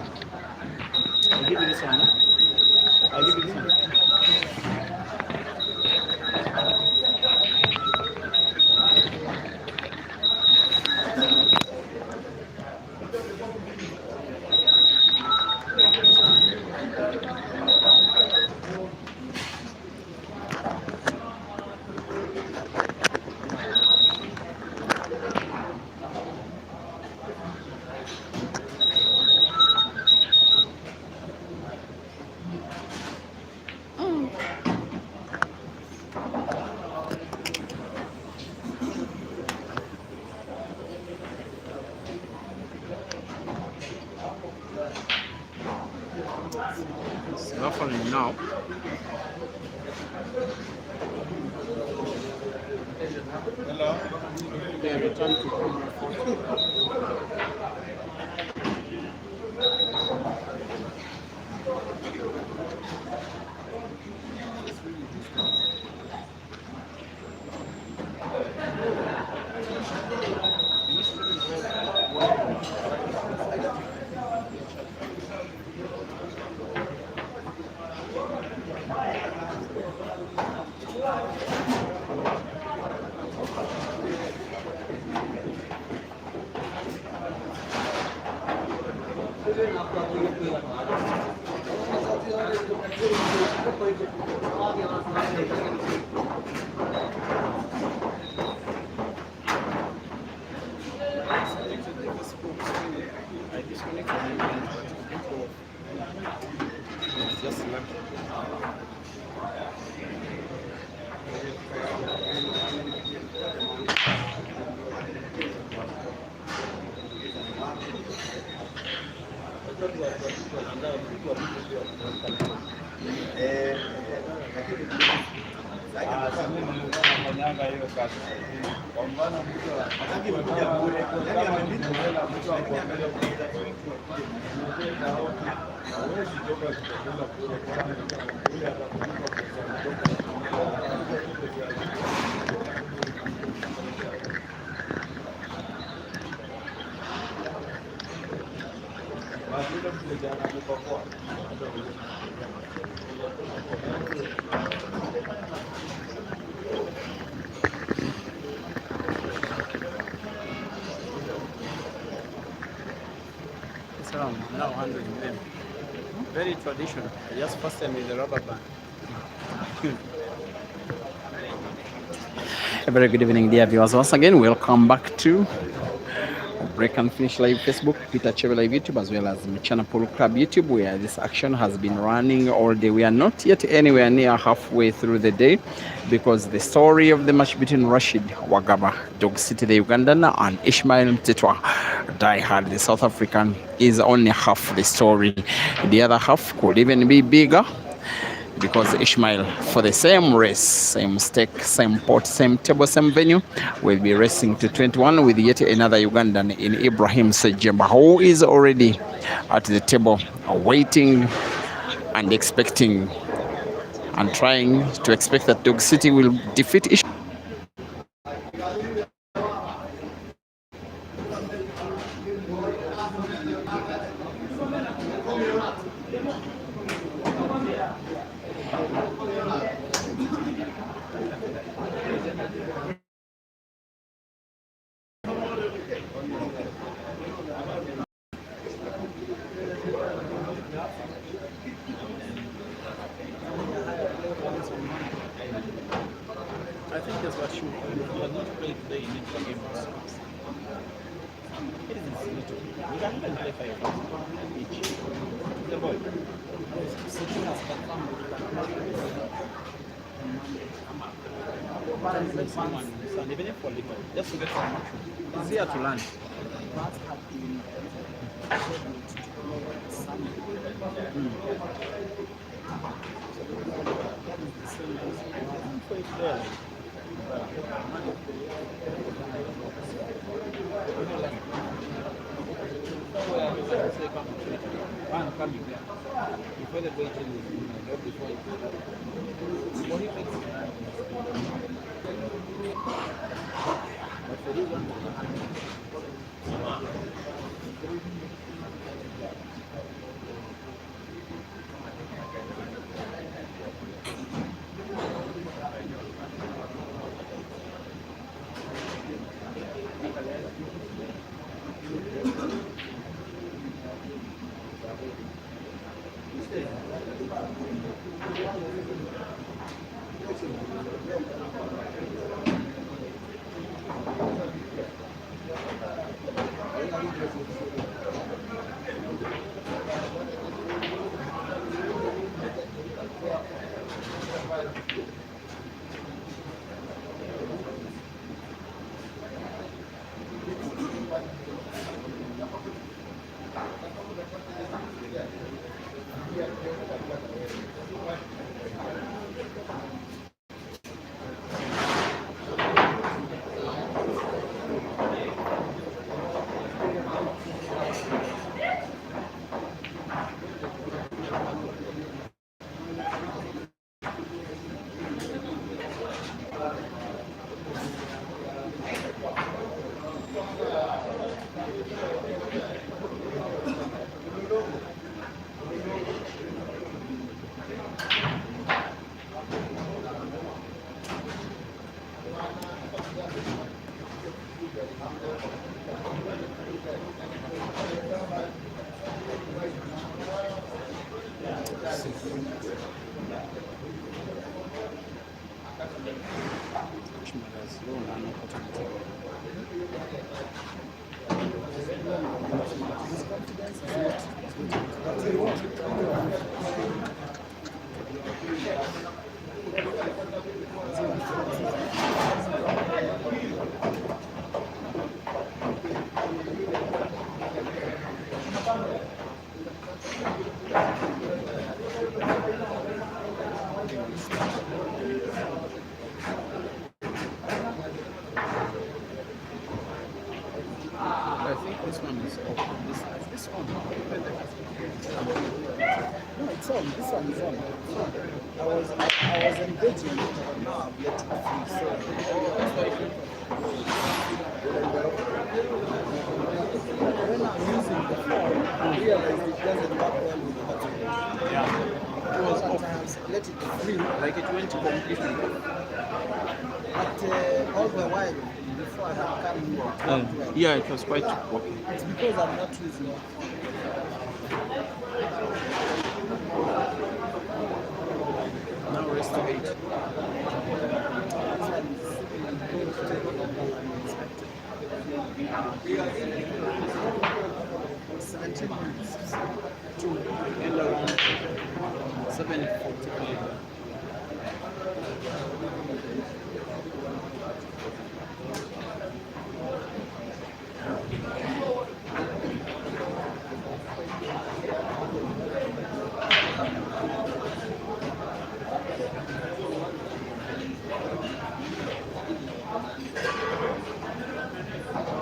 Speaker 5: I'll give you this one, no? I'll give you this one.
Speaker 3: It's buffering now.
Speaker 6: Hello?
Speaker 3: They return to
Speaker 6: Nafanyanga hiyo kazi. Kwa mfano mtu amekuja bure, yani amepita mtu akuangalia hawezi toka kutoka kule kwani kule atakulipa pesa.
Speaker 4: It's around now 100 million. Very traditional. Just first time with the rubber band.
Speaker 3: A very good evening, dear viewers. Once again, welcome back to Break and Finish Live Facebook, Peter Chebe Live YouTube, as well as Mchana Pool Club YouTube, where this action has been running all day. We are not yet anywhere near halfway through the day, because the story of the match between RASHID, WAGABA, Dog City, the Ugandan, and ISHMAEL MTHETHWA, Die Hard, the South African, is only half the story. The other half could even be bigger, because ISHMAEL, for the same race, same stake, same pot, same table, same venue, will be racing to 21 with yet another Ugandan in Ibrahim Sejemba, who is already at the table waiting and expecting and trying to expect that Dog City will defeat ISHMAEL.
Speaker 4: I think that's what you are not playing today in the game. It is little. You can even play 5 each. The boy. Even if for little, just to get some action. It's here to learn. I think this one is open. This one.
Speaker 2: No, it's on. This one is on. I was engaging it, but now I've let it free. So when I'm using the phone, realized it doesn't work well with the batsman.
Speaker 4: Yeah. It was off.
Speaker 2: Sometimes let it free,
Speaker 4: Like it went completely.
Speaker 2: but all the while, before I had come here, it worked well.
Speaker 4: Yeah, it was quite okay.
Speaker 2: It's because I'm not using it.
Speaker 4: Now rest to 8.
Speaker 2: This one is going to take longer than expected. 17 minutes to
Speaker 4: And around 7:45.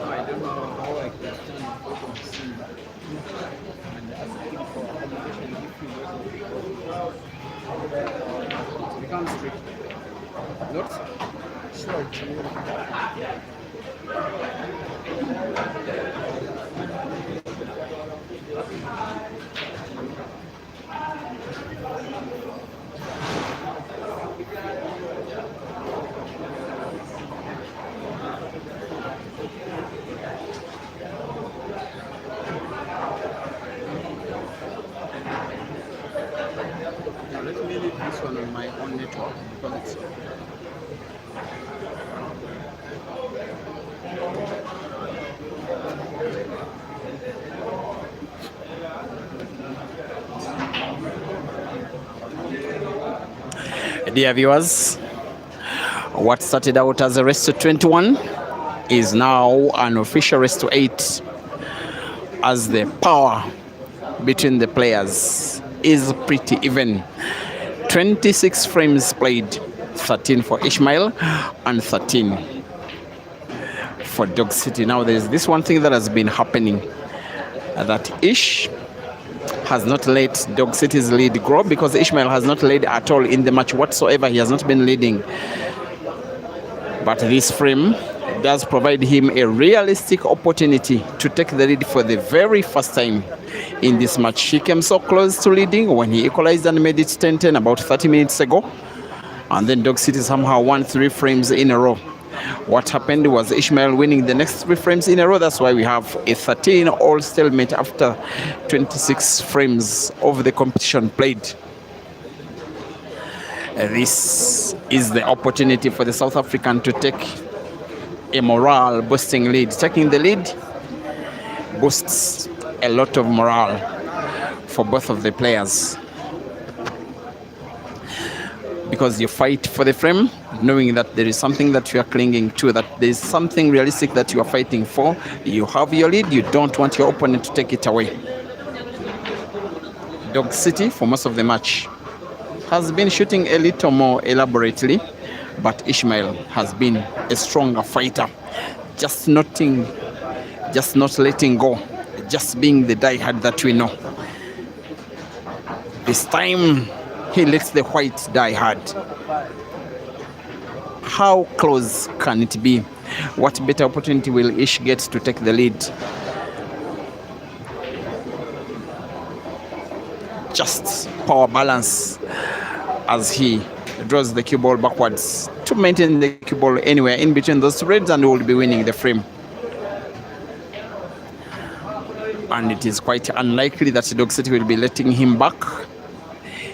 Speaker 4: I don't know how I can stand in front of Simba and ask him for accommodation if he doesn't. It becomes tricky. Not
Speaker 2: sure it will.
Speaker 4: Now let me leave this one on my own network because it's
Speaker 3: Dear viewers, what started out as a race to 21 is now an official race to 8, as the power between the players is pretty even. 26 frames played, 13 for ISHMAEL and 13 for Dog City. Now there's this one thing that has been happening, that Ish has not let Dog City's lead grow, because ISHMAEL has not led at all in the match whatsoever. He has not been leading. But this frame does provide him a realistic opportunity to take the lead for the very first time in this match. He came so close to leading when he equalized and made it 10-10 about 30 minutes ago. And then Dog City somehow won 3 frames in a row. What happened was ISHMAEL winning the next 3 frames in a row. That's why we have a 13-all stalemate after 26 frames of the competition played. This is the opportunity for the South African to take a morale-boosting lead. Taking the lead boosts a lot of morale for both of the players, because you fight for the frame knowing that there is something that you are clinging to, that there is something realistic that you are fighting for. You have your lead, you don't want your opponent to take it away. Dog City, for most of the match, has been shooting a little more elaborately, but ISHMAEL has been a stronger fighter, just not letting go, just being the diehard that we know. This time he lets the white die hard. How close can it be? What better opportunity will Ish get to take the lead? Just power balance as he draws the cue ball backwards to maintain the cue ball anywhere in between those two reds, and will be winning the frame. And it is quite unlikely that Dog City will be letting him back.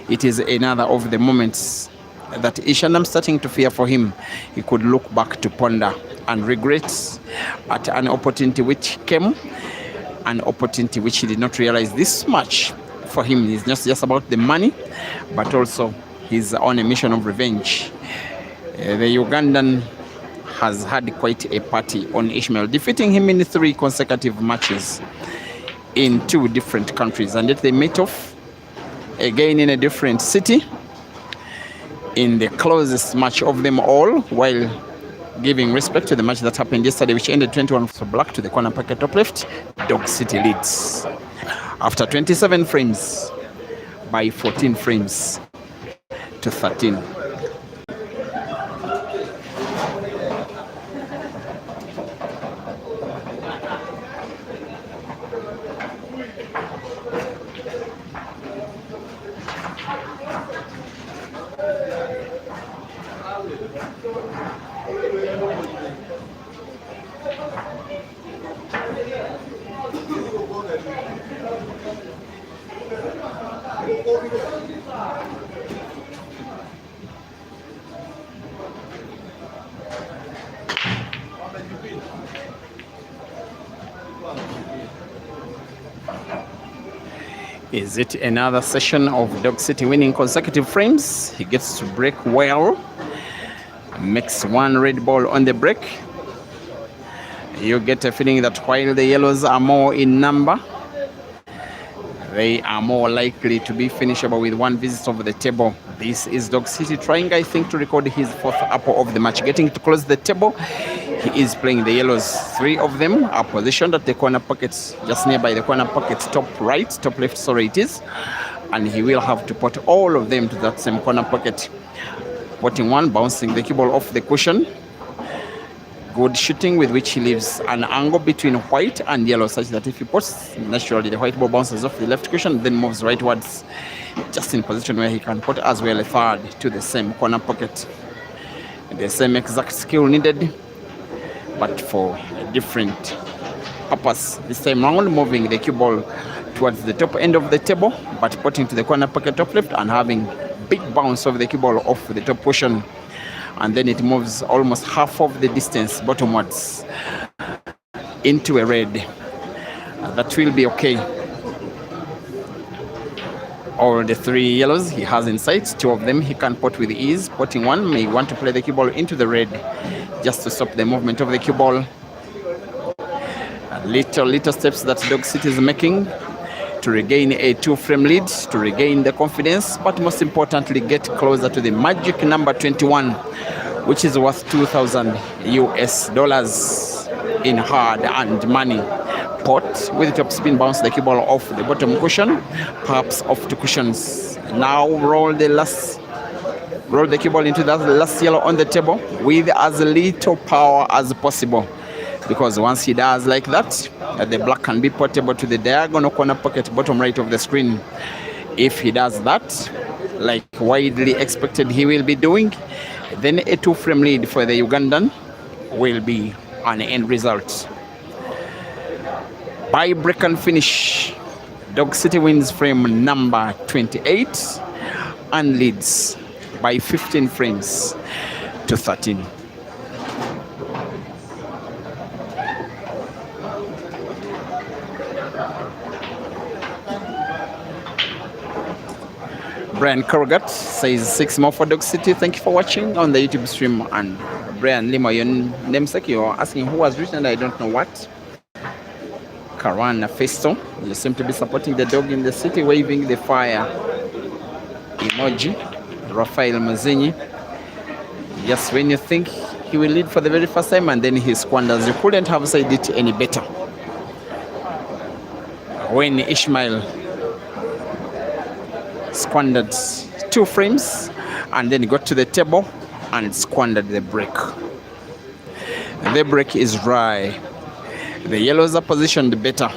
Speaker 3: It is another of the moments that Ish, and I'm starting to fear for him, he could look back to ponder and regret at an opportunity which came, an opportunity which he did not realize. This match for him is not just about the money, but also he's on a mission of revenge. The Ugandan has had quite a party on ISHMAEL, defeating him in 3 consecutive matches in 2 different countries, and yet they met off again in a different city in the closest match of them all, while giving respect to the match that happened yesterday, which ended 21 for black to the corner pocket top left. Dog City leads after 27 frames by 14 frames to 13. Is it another session of Dog City winning consecutive frames? He gets to break well. Makes one red ball on the break. You get a feeling that while the yellows are more in number, they are more likely to be finishable with one visit over the table. This is Dog City trying, I think, to record his fourth apple of the match. Getting to close the table, he is playing the yellows. 3 of them are positioned at the corner pockets, just nearby the corner pockets, top right, top left, sorry it is. And he will have to put all of them to that same corner pocket. Potting one, bouncing the cue ball off the cushion. Good shooting with which he leaves an angle between white and yellow such that if he puts, naturally the white ball bounces off the left cushion, then moves rightwards, just in position where he can put as well a third to the same corner pocket. The same exact skill needed, but for a different purpose. This time round, moving the cue ball towards the top end of the table, but putting to the corner pocket top left and having big bounce of the cue ball off the top cushion. And then it moves almost half of the distance bottomwards into a red. That will be okay. All the 3 yellows he has in sight, 2 of them he can pot with ease. Potting one may want to play the cue ball into the red just to stop the movement of the cue ball. Little steps that Dog City is making to regain a 2-frame lead, to regain the confidence, but most importantly get closer to the magic number 21, which is worth $2,000 US in hard and money. Pot with the top spin, bounce the cue ball off the bottom cushion, perhaps off 2 cushions. Now roll the cue ball into that last yellow on the table with as little power as possible, because once he does like that, the black can be portable to the diagonal corner pocket bottom right of the screen. If he does that, like widely expected he will be doing, then a 2-frame lead for the Ugandan will be an end result. By break and finish, Dog City wins frame number 28 and leads by 15 frames to 13. Brian Corrigat says 6 more for Dog City. Thank you for watching on the YouTube stream. And Brian Limo, your namesake, you're asking who has written, I don't know what. Karan Festo, you seem to be supporting the dog in the city, waving the fire emoji. Rafael Muzinyi, just when you think he will lead for the very first time and then he squanders. You couldn't have said it any better. When Ishmael squandered 2 frames and then got to the table and squandered the break. The break is dry. The yellows are positioned better,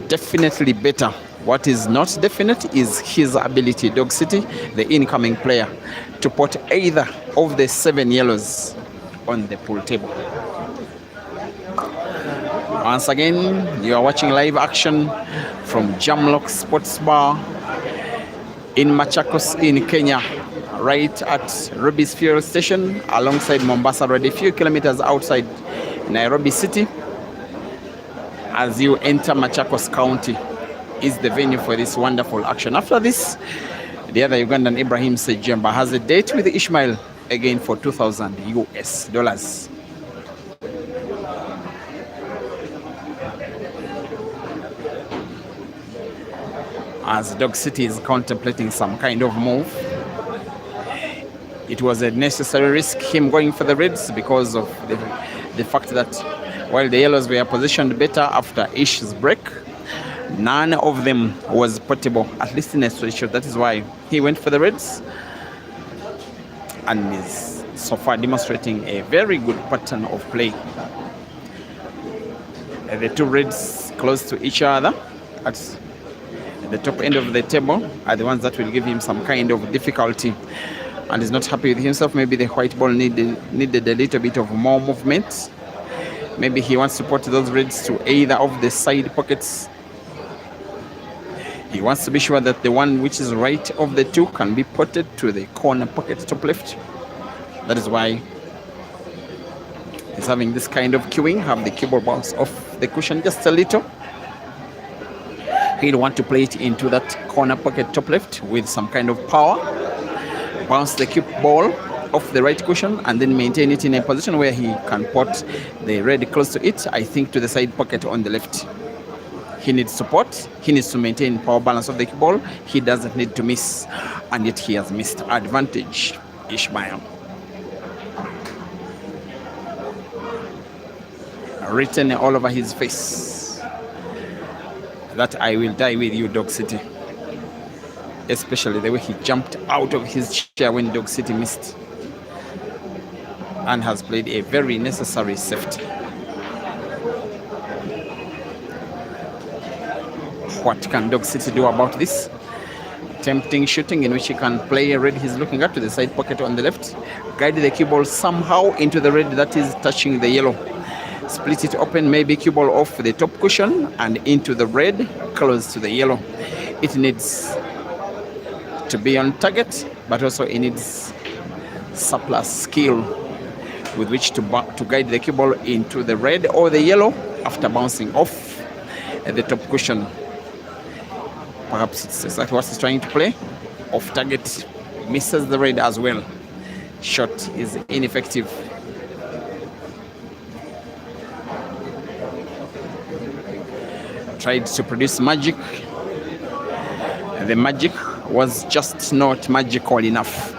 Speaker 3: definitely better. What is not definite is his ability, Dog City, the incoming player, to put either of the 7 yellows on the pool table. Once again, you are watching live action from Jamlock Sports Bar in Machakos in Kenya, right at Ruby's Fuel Station alongside Mombasa Road, a few kilometers outside Nairobi City. As you enter Machakos County is the venue for this wonderful action. After this, the other Ugandan, Ibrahim Sejemba, has a date with Ishmael again for $2,000 US. As Dog City is contemplating some kind of move, it was a necessary risk him going for the reds because of the fact that while the yellows were positioned better after Ish's break, none of them was portable, at least in a straight shot. That is why he went for the reds and is so far demonstrating a very good pattern of play. The 2 reds close to each other at the top end of the table are the ones that will give him some kind of difficulty, and is not happy with himself. Maybe the white ball needed a little bit of more movement. Maybe he wants to put those reds to either of the side pockets. He wants to be sure that the one which is right of the two can be potted to the corner pocket top left. That is why he's having this kind of queuing, have the cue ball bounce off the cushion just a little. He'll want to play it into that corner pocket top left with some kind of power. Bounce the cue ball off the right cushion and then maintain it in a position where he can pot the red close to it, I think to the side pocket on the left. He needs support, he needs to maintain power balance of the cue ball, he doesn't need to miss, and yet he has missed. Advantage, ISHMAEL. Written all over his face that I will die with you, Dog City. Especially the way he jumped out of his chair when Dog City missed, and has played a very necessary safety. What can Dog City do about this? Tempting shooting in which he can play a red he's looking at to the side pocket on the left, guide the cue ball somehow into the red that is touching the yellow, split it open, maybe cue ball off the top cushion and into the red close to the yellow. It needs to be on target, but also it needs surplus skill with which to guide the cue ball into the red or the yellow after bouncing off the top cushion. Perhaps it's exactly what he's trying to play. Off target, misses the red as well. Shot is ineffective. Tried to produce magic. The magic was just not magical enough.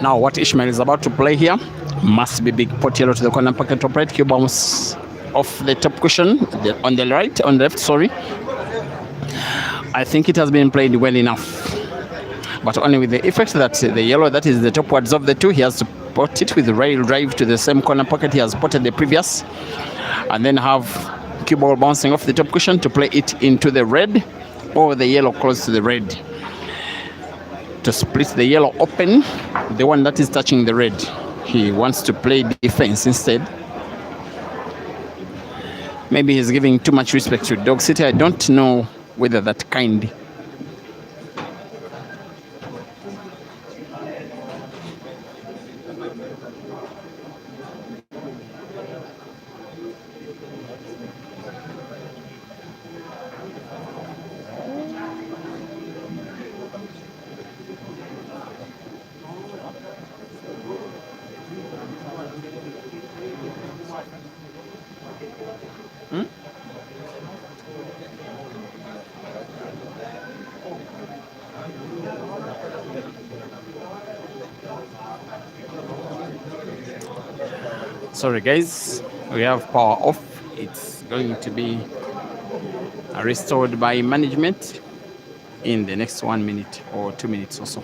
Speaker 3: Now what ISHMAEL is about to play here must be big pot yellow to the corner pocket top right, cue bounce off the top cushion on the left, sorry. I think it has been played well enough, but only with the effect that the yellow that is the topwards of the two, he has to pot it with the rail drive to the same corner pocket he has potted the previous, and then have cue ball bouncing off the top cushion to play it into the red or the yellow close to the red, to split the yellow open, the one that is touching the red. He wants to play defense instead. Maybe he's giving too much respect to Dog City. I don't know whether that kind. Sorry guys, we have power off. It's going to be restored by management in the next 1 minute or 2 minutes or so.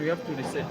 Speaker 4: we have to reset.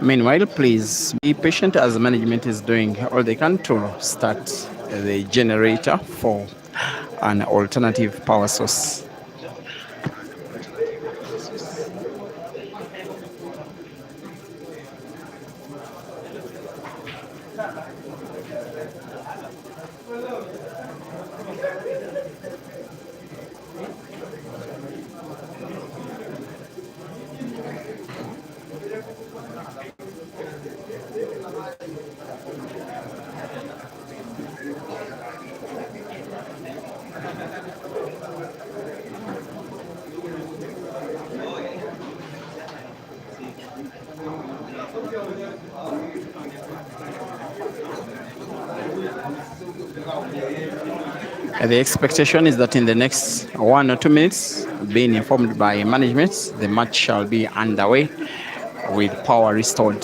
Speaker 3: Meanwhile, please be patient as management is doing all they can to start the generator for an alternative power source. The expectation is that in the next 1 or 2 minutes, been informed by management, the match shall be underway with power restored.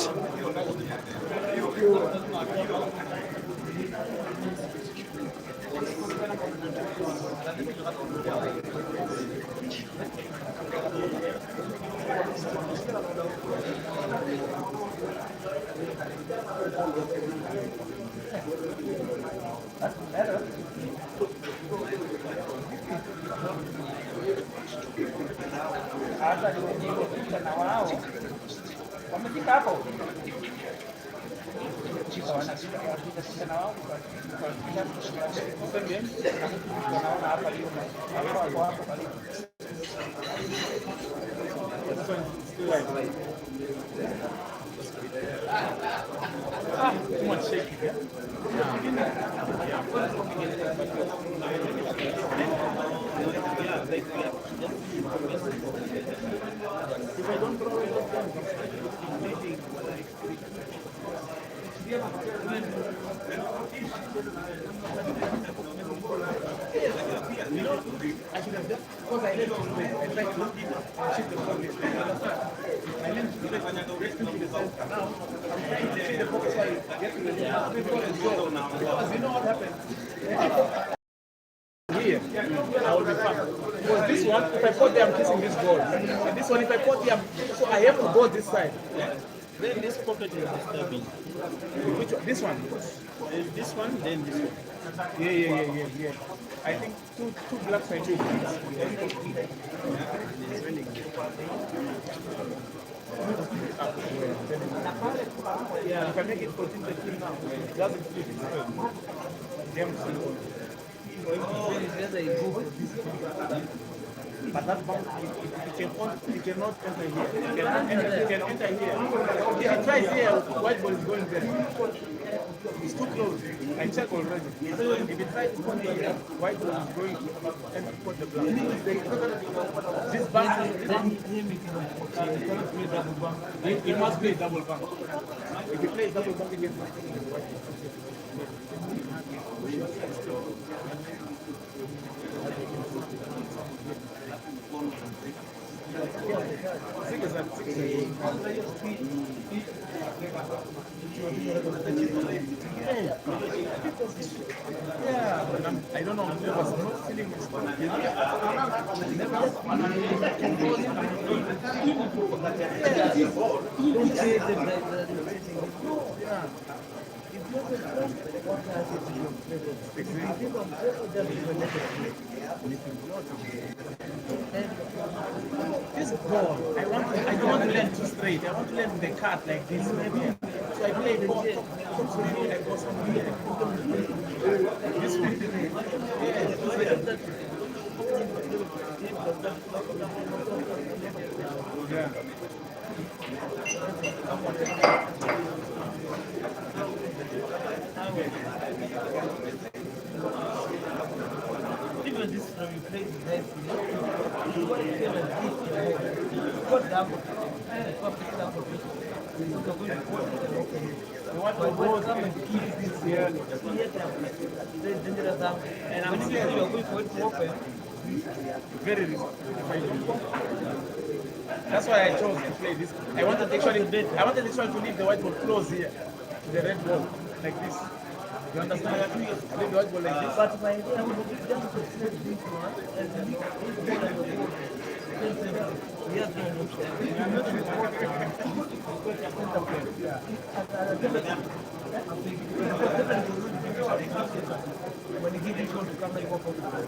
Speaker 4: Here, I will be fine. Because this one, if I put there, I'm kissing this ball. And this one, if I put there, so I have to go this side.
Speaker 5: Then this pocket is disturbing.
Speaker 4: Which one? This one?
Speaker 5: There's this one, then this one.
Speaker 4: Yeah. I think two blacks and two greens. Yeah, if I make it 14-13 now, it doesn't fit. But that bomb, it cannot enter here. It can enter here. If it tries here, white ball is going there. It's too close. I checked already. If it tries to come here, white ball is going and put the black. This bank, it must be a double bank. If you play double bank against white. I don't know. I was not feeling this. This ball, I don't want to land too straight. I want to land the cut like this. So I play ball. I go somewhere. This one. Yeah.
Speaker 5: Even this from you play the best. You got to feel like this in your head. You got double. Come and keep this here. It's dangerous. And I'm saying you're going for it to open.
Speaker 4: Very risky. That's why I chose to play this. I wanted actually to leave the white ball close here to the red ball like this. You understand? I leave the white ball like this.
Speaker 5: But my idea was just to set this one and leave this ball on the board. Yes, when you give this one to come and go for the ball.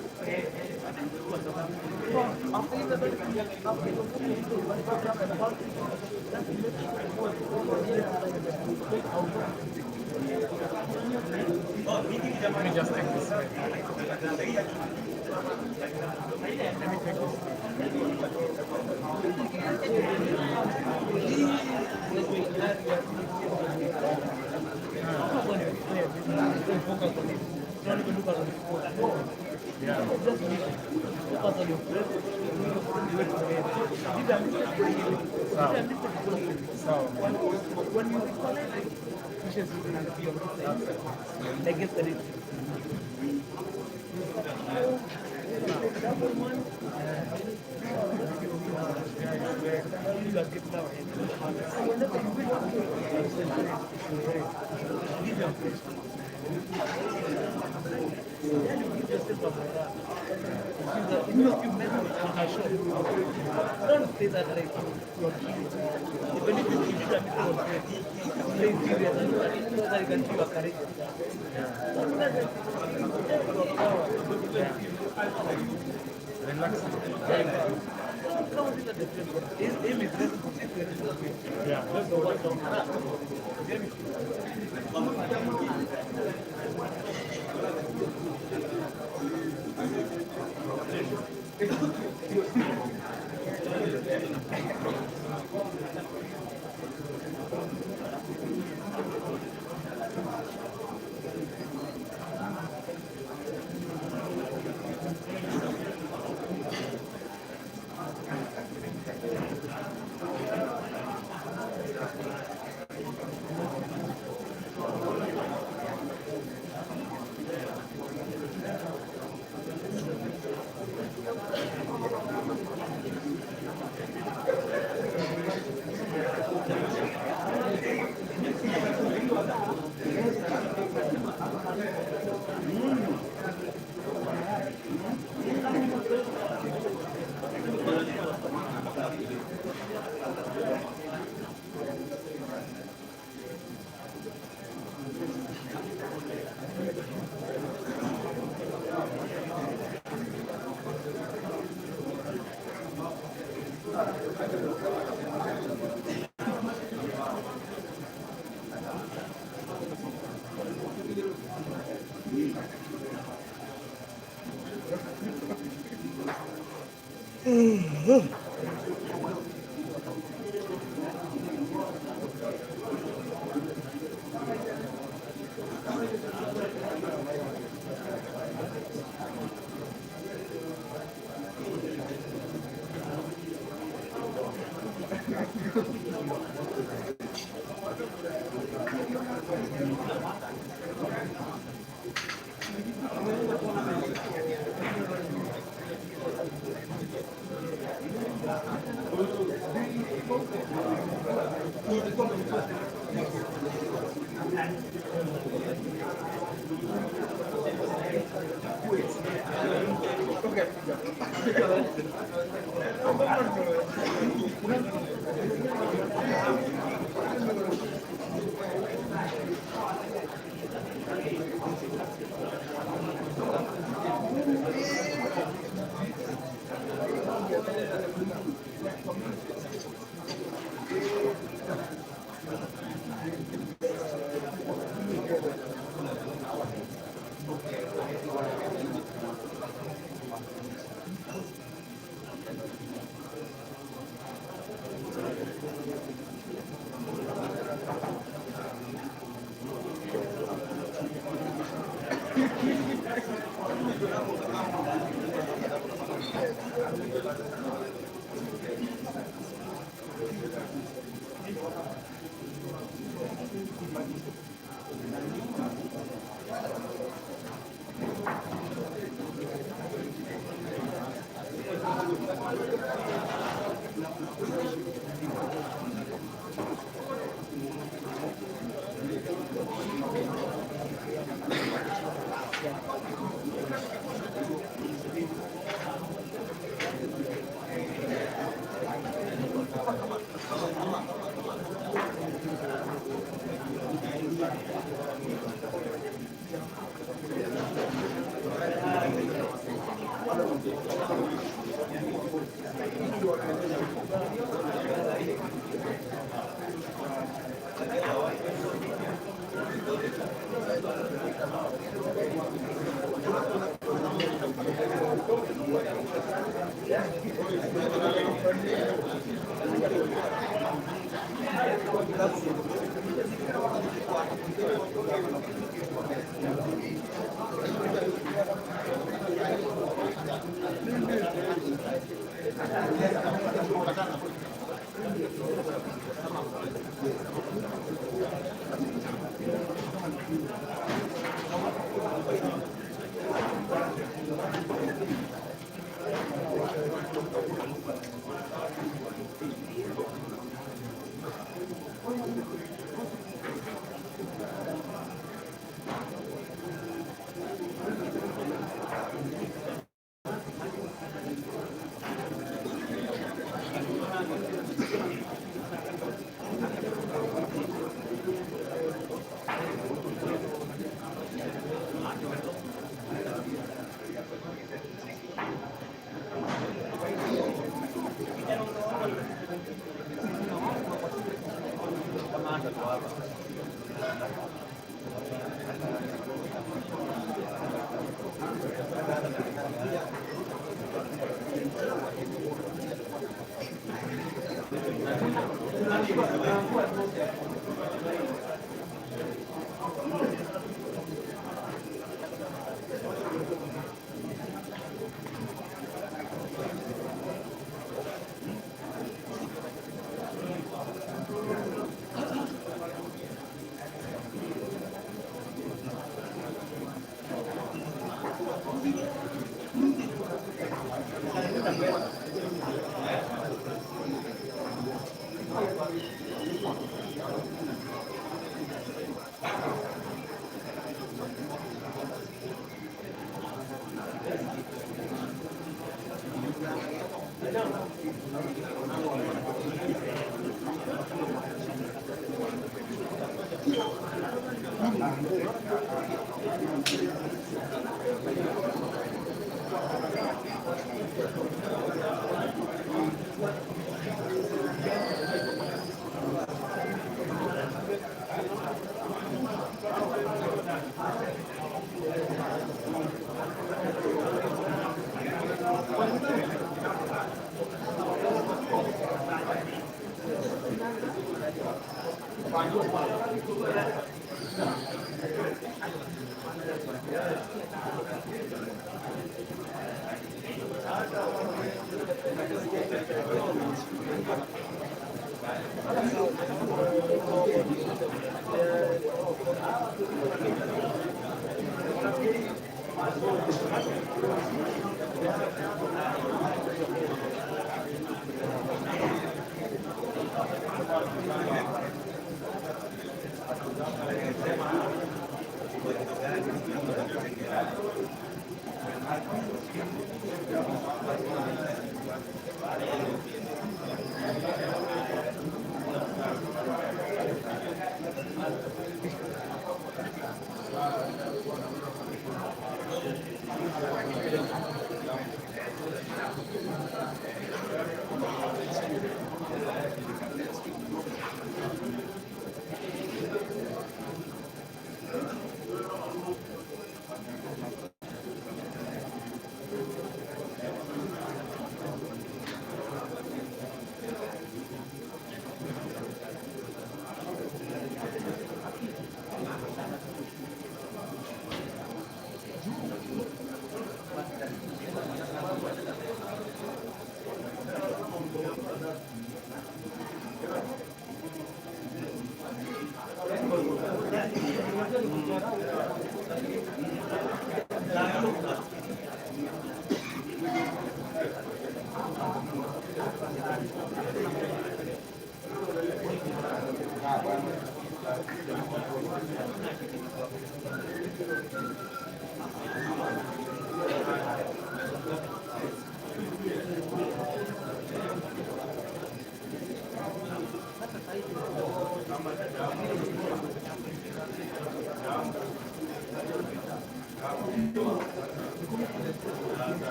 Speaker 4: Let me just take this way. Let me take this.
Speaker 5: When you collect fishes, you can see your
Speaker 4: Don't say that like you're kidding. Even if you did that, it was great. Play serious, so that you can see your courage. Relax. His aim is just to see the result. Yeah, let's go back down.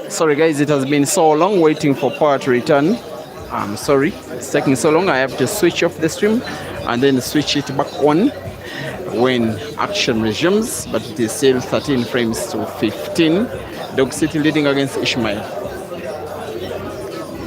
Speaker 3: Sorry guys, it has been so long waiting for power to return. I'm sorry it's taking so long. I have to switch off the stream and then switch it back on when action resumes, but it is still 13 frames to 15. Dog City leading against ISHMAEL.